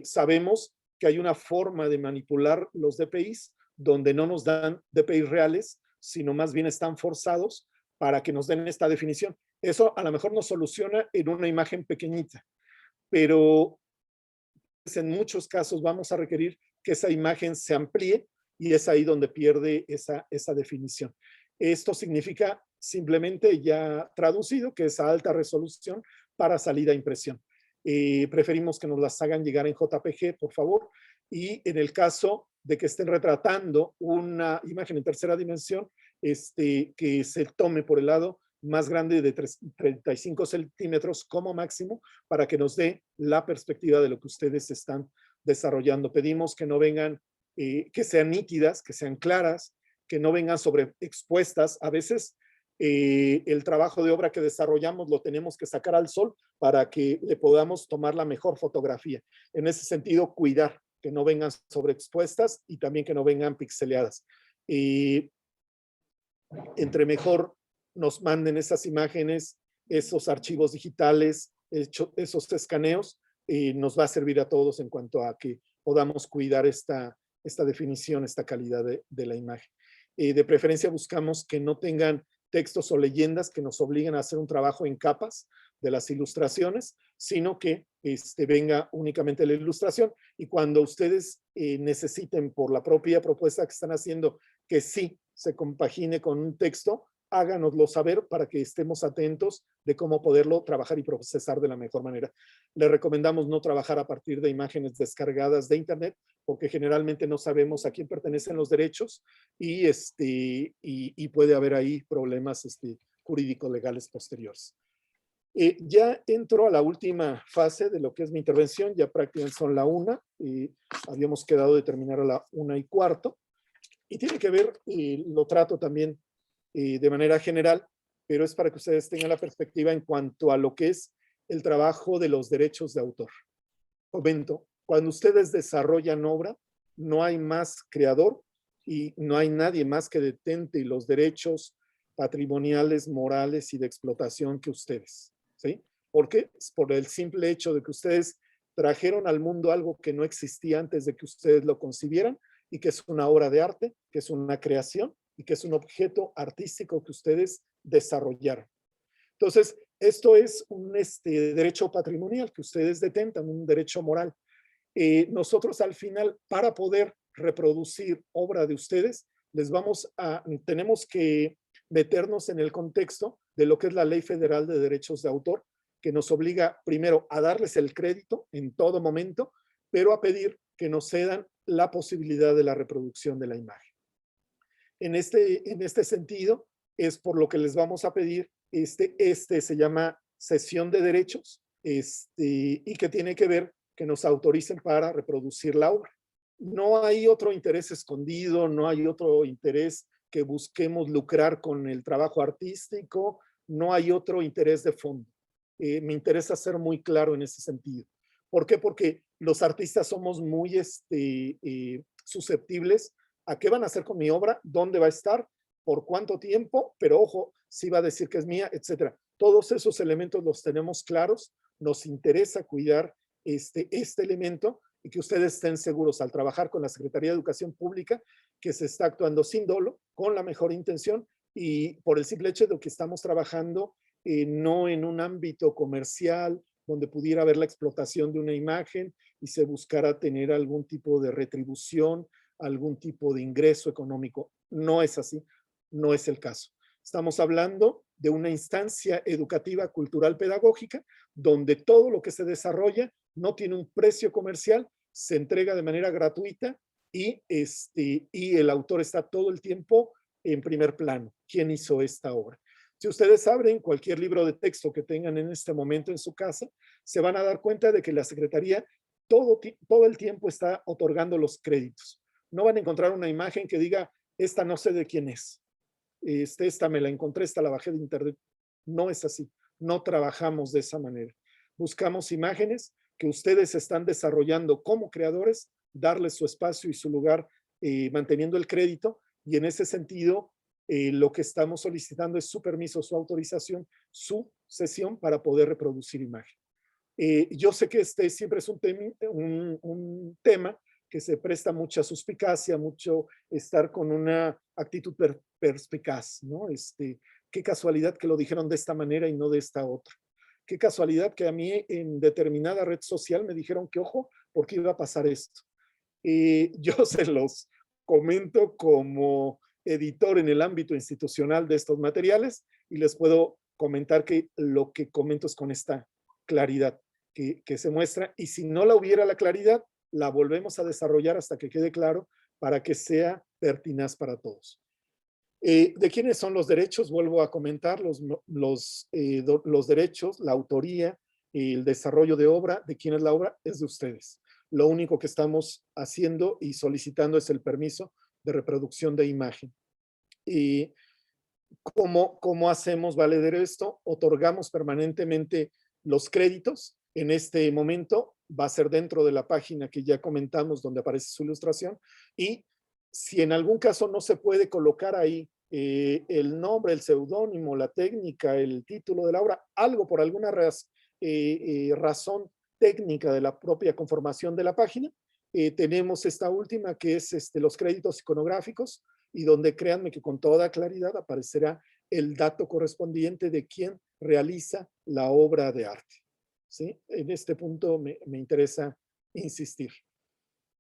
Speaker 1: Sabemos que hay una forma de manipular los DPIs donde no nos dan DPIs reales, sino más bien están forzados para que nos den esta definición. Eso a lo mejor nos soluciona en una imagen pequeñita, pero en muchos casos vamos a requerir que esa imagen se amplíe y es ahí donde pierde esa definición. Esto significa simplemente ya traducido que es a alta resolución para salida a impresión. Preferimos que nos las hagan llegar en JPG, por favor, y en el caso de que estén retratando una imagen en tercera dimensión, que se tome por el lado más grande de 35 centímetros como máximo para que nos dé la perspectiva de lo que ustedes están desarrollando. Pedimos que no vengan, que sean nítidas, que sean claras, que no vengan sobreexpuestas. A veces el trabajo de obra que desarrollamos lo tenemos que sacar al sol para que le podamos tomar la mejor fotografía. En ese sentido, cuidar que no vengan sobreexpuestas y también que no vengan pixeleadas. Entre mejor nos manden esas imágenes, esos archivos digitales, esos escaneos, nos va a servir a todos en cuanto a que podamos cuidar esta definición, esta calidad de la imagen. De preferencia buscamos que no tengan textos o leyendas que nos obliguen a hacer un trabajo en capas de las ilustraciones, sino que venga únicamente la ilustración y cuando ustedes necesiten por la propia propuesta que están haciendo que sí se compagine con un texto, háganoslo saber para que estemos atentos de cómo poderlo trabajar y procesar de la mejor manera. Les recomendamos no trabajar a partir de imágenes descargadas de internet porque generalmente no sabemos a quién pertenecen los derechos y puede haber ahí problemas jurídicos legales posteriores. Ya entro a la última fase de lo que es mi intervención, ya prácticamente son la 1, habíamos quedado de terminar a la 1:15, y tiene que ver, lo trato también de manera general, pero es para que ustedes tengan la perspectiva en cuanto a lo que es el trabajo de los derechos de autor. Comento, cuando ustedes desarrollan obra, no hay más creador y no hay nadie más que detente los derechos patrimoniales, morales y de explotación que ustedes, ¿sí? ¿Por qué? Es por el simple hecho de que ustedes trajeron al mundo algo que no existía antes de que ustedes lo concibieran y que es una obra de arte, que es una creación y que es un objeto artístico que ustedes desarrollaron. Entonces, esto es un derecho patrimonial que ustedes detentan, un derecho moral. Nosotros al final, para poder reproducir obra de ustedes, tenemos que meternos en el contexto de lo que es la Ley Federal de Derechos de Autor, que nos obliga primero a darles el crédito en todo momento, pero a pedir que nos cedan la posibilidad de la reproducción de la imagen. En este sentido, es por lo que les vamos a pedir, se llama cesión de derechos, y que tiene que ver que nos autoricen para reproducir la obra. No hay otro interés escondido, no hay otro interés que busquemos lucrar con el trabajo artístico, no hay otro interés de fondo. Me interesa ser muy claro en ese sentido. ¿Por qué? Porque los artistas somos muy susceptibles a qué van a hacer con mi obra, dónde va a estar, por cuánto tiempo, pero ojo, si va a decir que es mía, etcétera. Todos esos elementos los tenemos claros, nos interesa cuidar este elemento y que ustedes estén seguros al trabajar con la Secretaría de Educación Pública que se está actuando sin dolo, con la mejor intención y por el simple hecho de que estamos trabajando no en un ámbito comercial donde pudiera haber la explotación de una imagen y se buscara tener algún tipo de retribución, algún tipo de ingreso económico. No es así, no es el caso. Estamos hablando de una instancia educativa, cultural, pedagógica, donde todo lo que se desarrolla no tiene un precio comercial, se entrega de manera gratuita y el autor está todo el tiempo en primer plano. ¿Quién hizo esta obra? Si ustedes abren cualquier libro de texto que tengan en este momento en su casa, se van a dar cuenta de que la Secretaría todo el tiempo está otorgando los créditos. No van a encontrar una imagen que diga, esta no sé de quién es. Esta me la encontré, esta la bajé de internet. No es así. No trabajamos de esa manera. Buscamos imágenes que ustedes están desarrollando como creadores, darles su espacio y su lugar manteniendo el crédito y en ese sentido lo que estamos solicitando es su permiso, su autorización, su cesión para poder reproducir imagen. Yo sé que siempre es un tema que se presta mucha suspicacia, mucho estar con una actitud perspicaz, ¿no? Qué casualidad que lo dijeron de esta manera y no de esta otra. Qué casualidad que a mí en determinada red social me dijeron que, ojo, porque iba a pasar esto. Yo se los comento como editor en el ámbito institucional de estos materiales y les puedo comentar que lo que comento es con esta claridad que se muestra y si no la hubiera la claridad, la volvemos a desarrollar hasta que quede claro para que sea pertinaz para todos. ¿De quiénes son los derechos? Vuelvo a comentar los derechos, la autoría, el desarrollo de obra. ¿De quién es la obra? Es de ustedes. Lo único que estamos haciendo y solicitando es el permiso de reproducción de imagen. Y ¿cómo hacemos valer esto? Otorgamos permanentemente los créditos. En este momento va a ser dentro de la página que ya comentamos donde aparece su ilustración y si en algún caso no se puede colocar ahí el nombre, el seudónimo, la técnica, el título de la obra, algo por alguna razón técnica de la propia conformación de la página, tenemos esta última que es los créditos iconográficos y donde créanme que con toda claridad aparecerá el dato correspondiente de quién realiza la obra de arte. ¿Sí? En este punto me interesa insistir.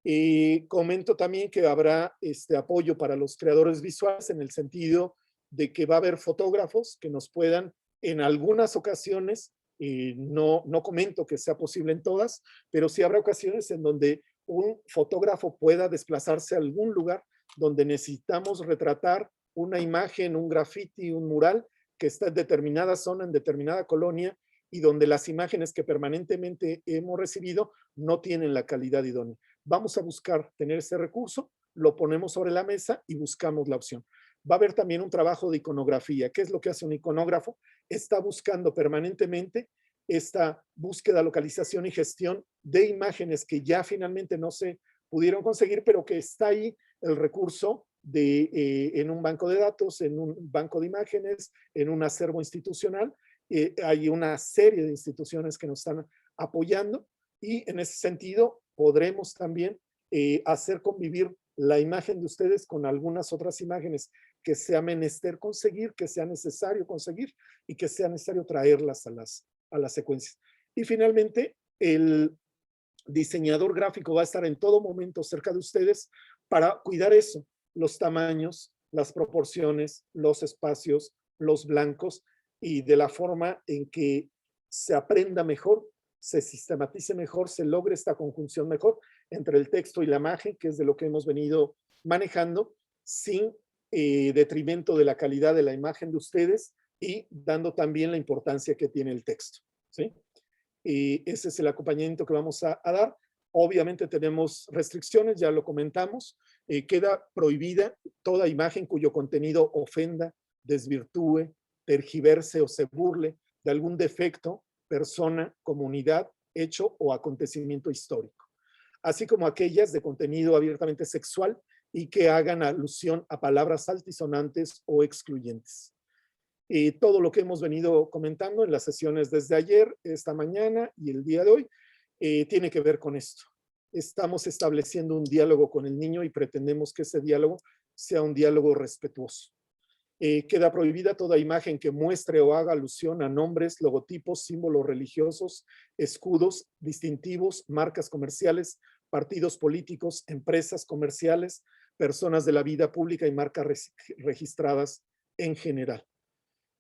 Speaker 1: Y comento también que habrá apoyo para los creadores visuales en el sentido de que va a haber fotógrafos que nos puedan en algunas ocasiones, no comento que sea posible en todas, pero sí habrá ocasiones en donde un fotógrafo pueda desplazarse a algún lugar donde necesitamos retratar una imagen, un graffiti, un mural que está en determinada zona, en determinada colonia, y donde las imágenes que permanentemente hemos recibido no tienen la calidad idónea. Vamos a buscar tener ese recurso, lo ponemos sobre la mesa y buscamos la opción. Va a haber también un trabajo de iconografía. ¿Qué es lo que hace un iconógrafo? Está buscando permanentemente esta búsqueda, localización y gestión de imágenes que ya finalmente no se pudieron conseguir, pero que está ahí el recurso en un banco de datos, en un banco de imágenes, en un acervo institucional, Hay una serie de instituciones que nos están apoyando y en ese sentido podremos también hacer convivir la imagen de ustedes con algunas otras imágenes que sea menester conseguir, que sea necesario conseguir y que sea necesario traerlas a las secuencias. Y finalmente, el diseñador gráfico va a estar en todo momento cerca de ustedes para cuidar eso, los tamaños, las proporciones, los espacios, los blancos y de la forma en que se aprenda mejor, se sistematice mejor, se logre esta conjunción mejor entre el texto y la imagen, que es de lo que hemos venido manejando, sin detrimento de la calidad de la imagen de ustedes y dando también la importancia que tiene el texto, ¿sí? Ese es el acompañamiento que vamos a dar. Obviamente tenemos restricciones, ya lo comentamos. Queda prohibida toda imagen cuyo contenido ofenda, desvirtúe, tergiverse o se burle de algún defecto, persona, comunidad, hecho o acontecimiento histórico, así como aquellas de contenido abiertamente sexual y que hagan alusión a palabras altisonantes o excluyentes. Todo lo que hemos venido comentando en las sesiones desde ayer, esta mañana y el día de hoy, tiene que ver con esto. Estamos estableciendo un diálogo con el niño y pretendemos que ese diálogo sea un diálogo respetuoso. Queda prohibida toda imagen que muestre o haga alusión a nombres, logotipos, símbolos religiosos, escudos, distintivos, marcas comerciales, partidos políticos, empresas comerciales, personas de la vida pública y marcas registradas en general.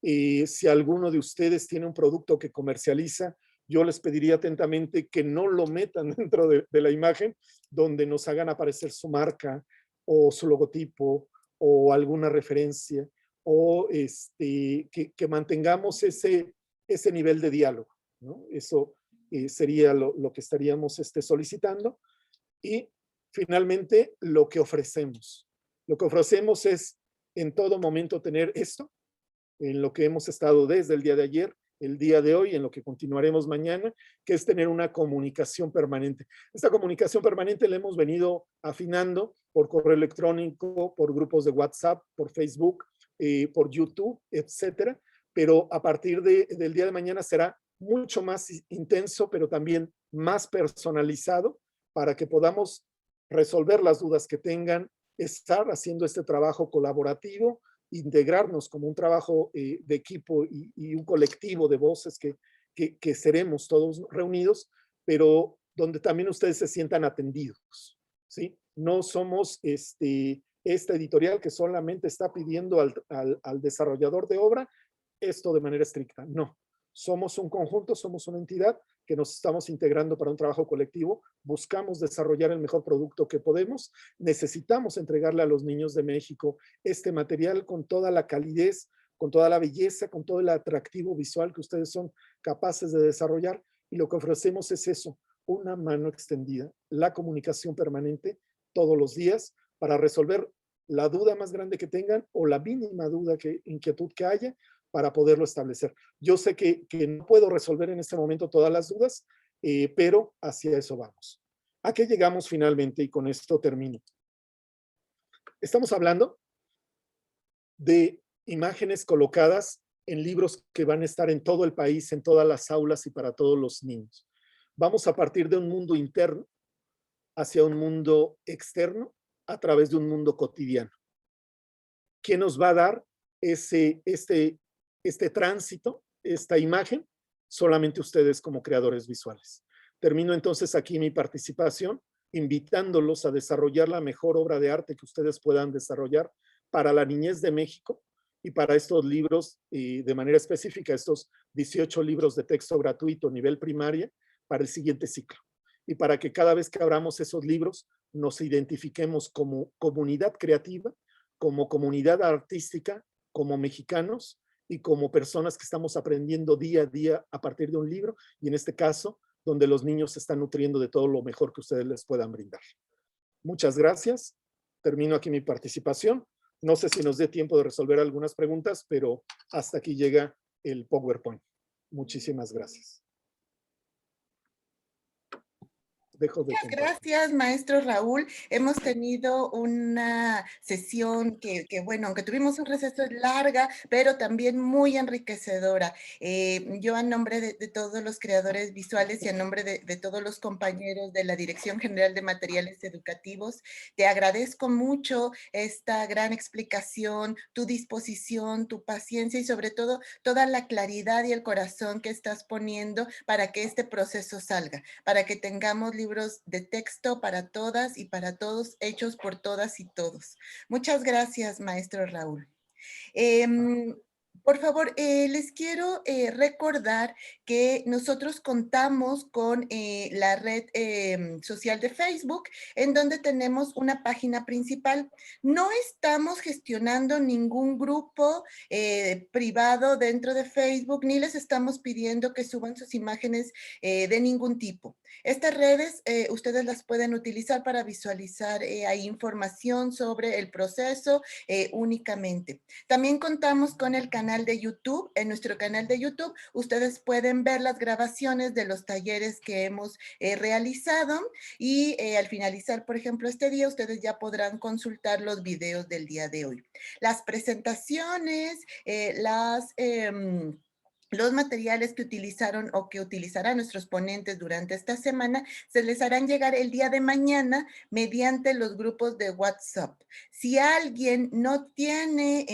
Speaker 1: Si alguno de ustedes tiene un producto que comercializa, yo les pediría atentamente que no lo metan dentro de la imagen donde nos hagan aparecer su marca o su logotipo o alguna referencia, o que mantengamos ese nivel de diálogo, ¿no? Eso sería lo que estaríamos solicitando. Y finalmente, lo que ofrecemos. Lo que ofrecemos es en todo momento tener esto, en lo que hemos estado desde el día de ayer, el día de hoy, en lo que continuaremos mañana, que es tener una comunicación permanente. Esta comunicación permanente la hemos venido afinando por correo electrónico, por grupos de WhatsApp, por Facebook, por YouTube, etcétera, pero a partir del día de mañana será mucho más intenso, pero también más personalizado para que podamos resolver las dudas que tengan, estar haciendo este trabajo colaborativo, integrarnos como un trabajo de equipo y un colectivo de voces que seremos todos reunidos, pero donde también ustedes se sientan atendidos, ¿sí? No somos esta editorial que solamente está pidiendo al desarrollador de obra esto de manera estricta, no. Somos un conjunto, somos una entidad que nos estamos integrando para un trabajo colectivo, buscamos desarrollar el mejor producto que podemos, necesitamos entregarle a los niños de México este material con toda la calidez, con toda la belleza, con todo el atractivo visual que ustedes son capaces de desarrollar, y lo que ofrecemos es eso, una mano extendida, la comunicación permanente todos los días para resolver la duda más grande que tengan o la mínima duda, inquietud que haya, para poderlo establecer. Yo sé que no puedo resolver en este momento todas las dudas, pero hacia eso vamos. ¿A qué llegamos finalmente? Y con esto termino. Estamos hablando de imágenes colocadas en libros que van a estar en todo el país, en todas las aulas y para todos los niños. Vamos a partir de un mundo interno hacia un mundo externo a través de un mundo cotidiano. ¿Qué nos va a dar este tránsito, esta imagen? Solamente ustedes como creadores visuales. Termino entonces aquí mi participación, invitándolos a desarrollar la mejor obra de arte que ustedes puedan desarrollar para la niñez de México y para estos libros, de manera específica, estos 18 libros de texto gratuito nivel primaria para el siguiente ciclo. Y para que cada vez que abramos esos libros nos identifiquemos como comunidad creativa, como comunidad artística, como mexicanos y como personas que estamos aprendiendo día a día a partir de un libro, y en este caso, donde los niños se están nutriendo de todo lo mejor que ustedes les puedan brindar. Muchas gracias. Termino aquí mi participación. No sé si nos dé tiempo de resolver algunas preguntas, pero hasta aquí llega el PowerPoint. Muchísimas gracias. dejo de
Speaker 2: Muchas
Speaker 1: compartir.
Speaker 2: gracias, maestro Raúl. Hemos tenido una sesión bueno, aunque tuvimos un receso larga, pero también muy enriquecedora. Yo a nombre de todos los creadores visuales y a nombre de todos los compañeros de la Dirección General de Materiales Educativos, te agradezco mucho esta gran explicación, tu disposición, tu paciencia y sobre todo toda la claridad y el corazón que estás poniendo para que este proceso salga, para que tengamos libros de texto para todas y para todos, hechos por todas y todos. Muchas gracias, maestro Raúl. Por favor, les quiero recordar que nosotros contamos con la red social de Facebook, en donde tenemos una página principal. No estamos gestionando ningún grupo privado dentro de Facebook, ni les estamos pidiendo que suban sus imágenes de ningún tipo. Estas redes ustedes las pueden utilizar para visualizar ahí información sobre el proceso únicamente. También contamos con el canal de YouTube. En nuestro canal de YouTube ustedes pueden ver las grabaciones de los talleres que hemos realizado y al finalizar, por ejemplo, este día, ustedes ya podrán consultar los videos del día de hoy. Las presentaciones, los materiales que utilizaron o que utilizarán nuestros ponentes durante esta semana se les harán llegar el día de mañana mediante los grupos de WhatsApp. Si alguien no tiene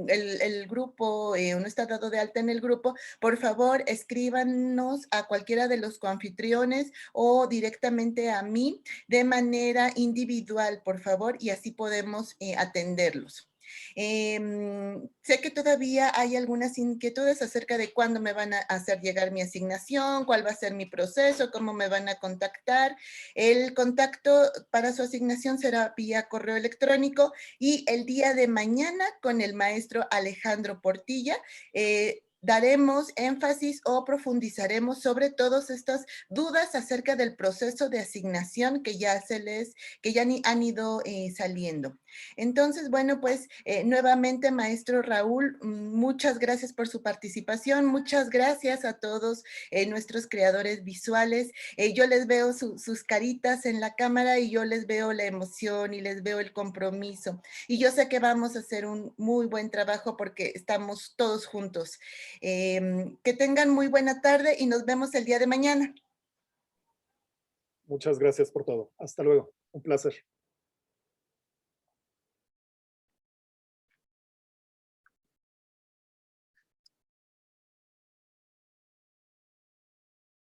Speaker 2: el grupo o no está dado de alta en el grupo, por favor escríbanos a cualquiera de los coanfitriones o directamente a mí de manera individual, por favor, y así podemos atenderlos. Sé que todavía hay algunas inquietudes acerca de cuándo me van a hacer llegar mi asignación, cuál va a ser mi proceso, cómo me van a contactar. El contacto para su asignación será vía correo electrónico y el día de mañana con el maestro Alejandro Portilla daremos énfasis o profundizaremos sobre todas estas dudas acerca del proceso de asignación que ya han ido saliendo. Entonces, bueno, pues nuevamente, maestro Raúl, muchas gracias por su participación, muchas gracias a todos nuestros creadores visuales. Yo les veo sus caritas en la cámara y yo les veo la emoción y les veo el compromiso. Y yo sé que vamos a hacer un muy buen trabajo porque estamos todos juntos. Que tengan muy buena tarde y nos vemos el día de mañana.
Speaker 1: Muchas gracias por todo. Hasta luego. Un placer.